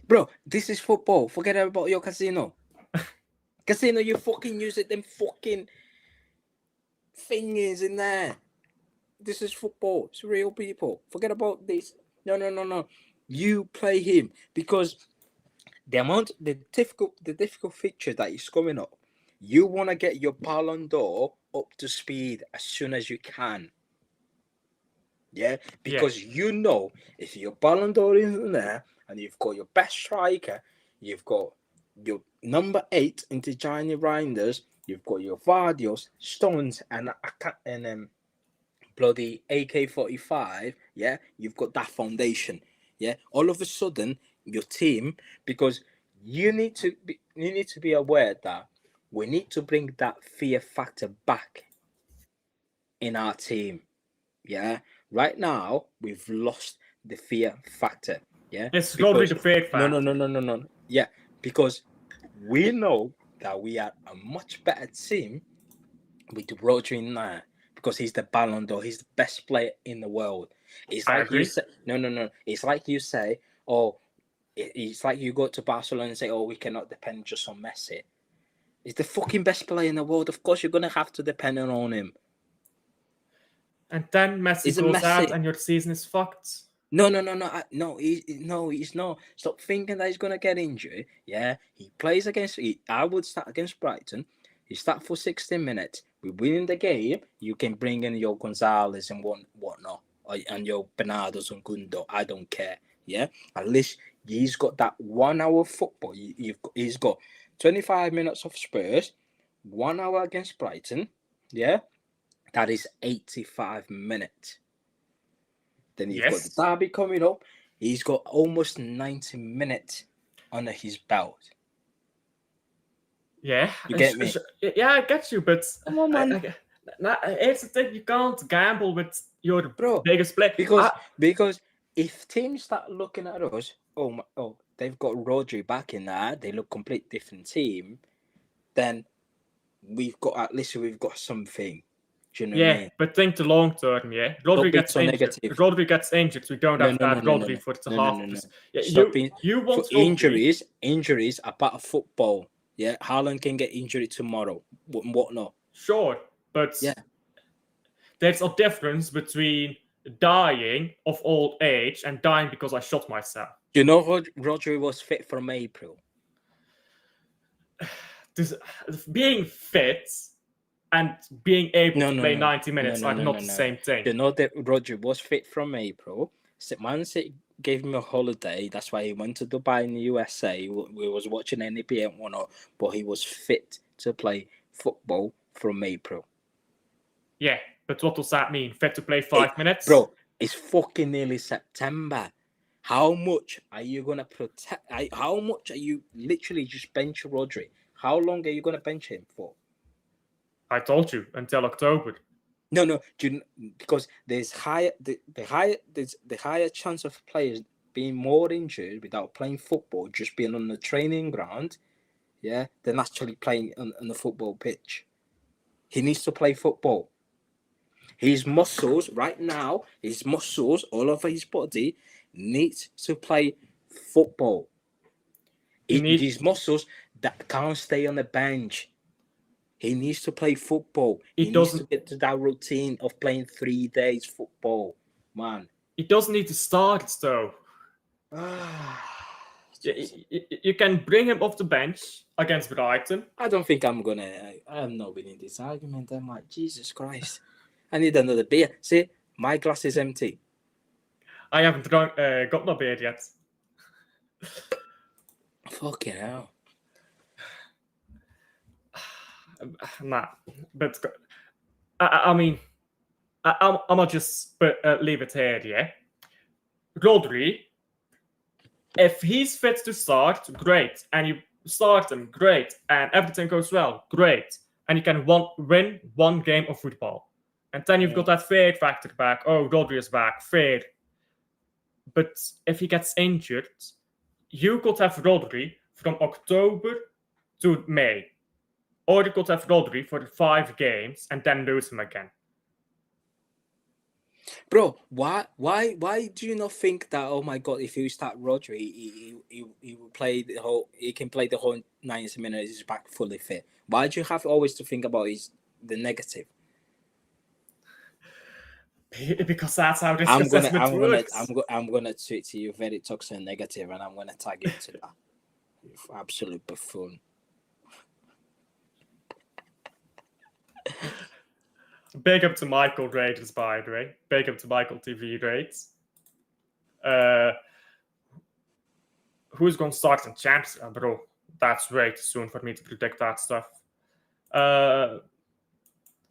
Bro, this is football. Forget about your casino. Casino, you fucking use it, them fucking fingers in there. This is football. It's real people. Forget about this. No. You play him because the difficult feature that is coming up. You want to get your Ballon d'Or up to speed as soon as you can. Yeah, because you know if your Ballon d'Or isn't there and you've got your best striker, you've got your number 8 into Giant Reinders, you've got your Vardios, Stones, and bloody AK-45. Yeah, you've got that foundation. Yeah, all of a sudden your team, because you need to be aware that we need to bring that fear factor back in our team. Yeah, right now we've lost the fear factor. Yeah, it's probably the fear factor. No. Yeah, because we know that we are a much better team with Rodri in there because he's the Ballon d'Or. He's the best player in the world. It's like you say, no. It's like you say, oh, it's like you go to Barcelona and say, oh, we cannot depend just on Messi. He's the fucking best player in the world. Of course, you're gonna have to depend on him. And then Messi goes out, and your season is fucked. No, he's not. Stop thinking that he's gonna get injured. Yeah, he plays against. I would start against Brighton. He start for 16 minutes. We win the game. You can bring in your Gonzalez and whatnot, and your Bernardo's and Gundo. I don't care. Yeah, at least he's got that 1 hour football. He's got 25 minutes of Spurs, 1 hour against Brighton. Yeah, that is 85 minutes. Then you've got the derby coming up. He's got almost 90 minutes under his belt. Yeah, you get me. Yeah, I get you, but come on, man. It's the thing, you can't gamble with your biggest player because if teams start looking at us, they've got Rodri back in there. They look complete different team. Then we've got something. Do you know what I mean? But think the long term. Yeah, Rodri gets injured. If Rodri gets injured, we don't have that Rodri for the half. You want injuries? Injuries are part of football. Yeah, Haaland can get injured tomorrow. Whatnot. Sure, but there's a difference between dying of old age and dying because I shot myself. You know, Rodri was fit from April. Being fit and being able No, to no, play no. 90 minutes No, are no, not no, the no. same thing. You know that Rodri was fit from April. Man City gave him a holiday. That's why he went to Dubai in the USA. We was watching NEP and whatnot, but he was fit to play football from April. Yeah, but what does that mean? Fit to play 5 minutes? Bro, it's fucking nearly September. How much are you going to protect? How much are you literally just bench Rodri? How long are you going to bench him for? I told you, until October. No, because there's the higher chance of players being more injured without playing football, just being on the training ground, yeah, than actually playing on the football pitch. He needs to play football. His muscles right now, his muscles all over his body needs to play football. His muscles that can't stay on the bench. He needs to play football. He needs to get to that routine of playing 3 days football, man. He doesn't need to start, though. You can bring him off the bench against Brighton. I don't think I'm not winning this argument. I'm like, Jesus Christ. I need another beer. See, my glass is empty. I haven't got no beer yet. Fucking hell. Nah, but I mean, I'm gonna just leave it here, yeah? Rodri, if he's fit to start, great. And you start him, great. And everything goes well, great. And you can win one game of football. And then you've got that fear factor back. Oh, Rodri is back, fair. But if he gets injured, you could have Rodri from October to May. Or you could have Rodri for 5 games and then lose him again. Bro, why do you not think that, oh my God, if you start Rodri, he will play he can play the whole 90 minutes, he's back fully fit? Why do you have always to think about the negative? Because that's how this assessment works. I'm gonna tweet to you very toxic and negative, and I'm gonna tag you to that. You absolute buffoon. Big up to Michael Raiders, by the way. Big up to Michael TV Raids. Who's going to start in champs? Bro, that's way too soon for me to predict that stuff.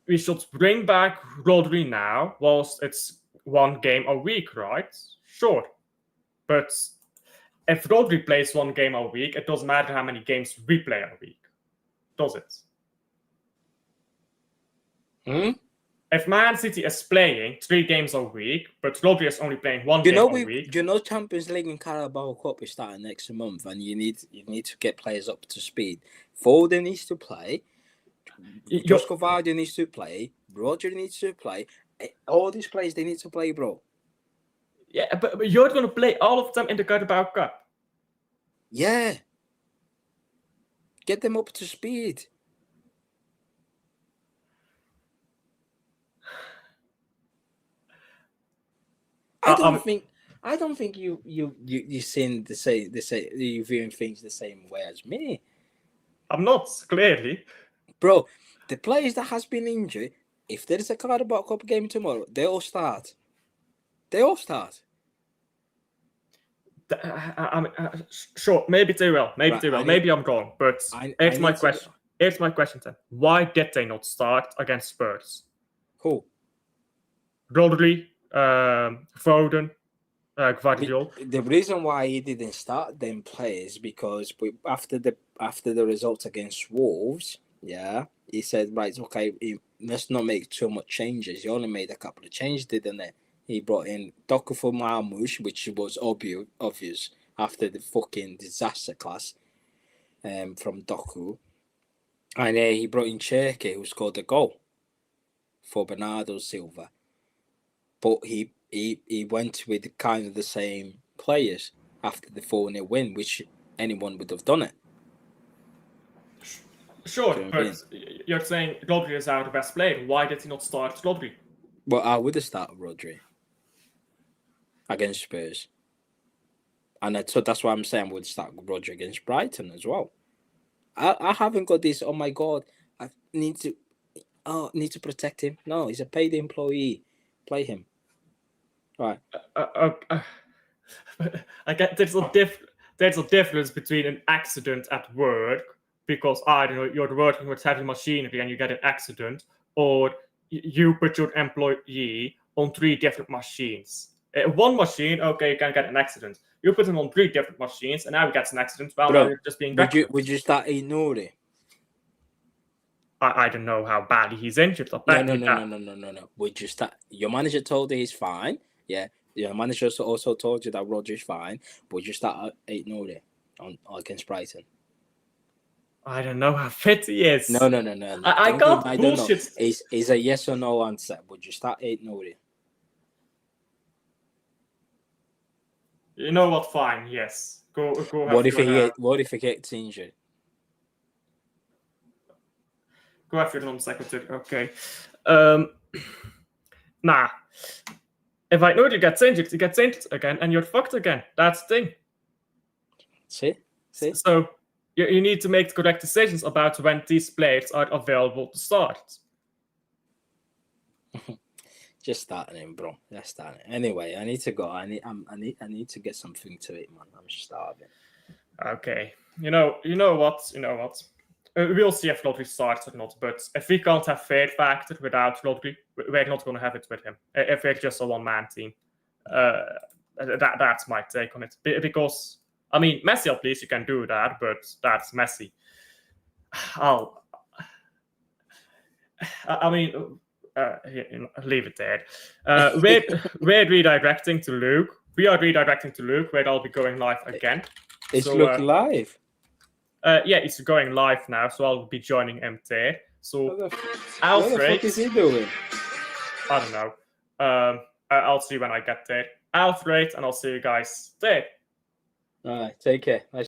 We should bring back Rodri now, whilst it's 1 game a week, right? Sure. But if Rodri plays 1 game a week, it doesn't matter how many games we play a week. Does it? If Man City is playing 3 games a week, but Rodri is only playing 1 game a week. You know, Champions League and Carabao Cup is starting next month, and you need to get players up to speed. Foden needs to play. Josko Vardy needs to play. Rodri needs to play. All these players, they need to play, bro. Yeah, but you're going to play all of them in the Carabao Cup. Yeah. Get them up to speed. I don't think you seeing you viewing things the same way as me. I'm not, clearly. Bro, the players that has been injured, if there is a Carabao Cup game tomorrow, they all start. Sure, maybe they will. Maybe I'm wrong. But here's my question. Here's my question then. Why did they not start against Spurs? Who? Rodri, Foden, Guardiola. The reason why he didn't start them players because after the results against Wolves, yeah, he said, right, okay, let's not make too much changes. He only made a couple of changes, didn't he? He brought in Doku for Marmoush, which was obvious after the fucking disaster class from Doku. And he brought in Cherky, who scored a goal for Bernardo Silva. But he went with kind of the same players after the 4-0 win, which anyone would have done it. Sure, but you're saying Rodri is our best player. Why did he not start Rodri? Well, I would have started Rodri against Spurs. And so that's why I'm saying I would start Rodri against Brighton as well. I haven't got this, oh my God, I need to... oh, need to protect him. No, he's a paid employee. Play him. Right. I get there's a difference between an accident at work because I don't know you're working with heavy machinery and you get an accident, or you put your employee on 3 different machines. One machine, okay, you can get an accident. You put him on 3 different machines, and now he gets an accident. Well, Bro, now you're just being would you start ignoring? I don't know how badly he's injured. No. Would you start? Your manager told you he's fine. Yeah. Your manager also told you that Rodri's fine. Would you start ignoring on against Brighton? I don't know how fit he is. No. I can't bullshit. It's a yes or no answer. Would you start ignoring? You know what? Fine. Yes. Go. What if he gets injured? Go after the non-secretary. Okay. Nah. If I know he gets injured again, and you're fucked again. That's the thing. See? So you need to make the correct decisions about when these players are available to start. Just starting him, bro. Just starting. Anyway, I need to go. I need to get something to eat, man. I'm starving. Okay. You know what? We'll see if Rodri starts or not. But if we can't have fear factor without Rodri, we're not going to have it with him. If we're just a one-man team, that's my take on it. Because I mean, Messi, at least you can do that, but that's Messi. Leave it there. We're redirecting to Luke. We are redirecting to Luke, where I'll be going live again. It's Luke live. Yeah, it's going live now, so I'll be joining him there. So, Alfred, what the fuck is he doing? I don't know. I'll see when I get there. Alfred, and I'll see you guys there. All right, take care.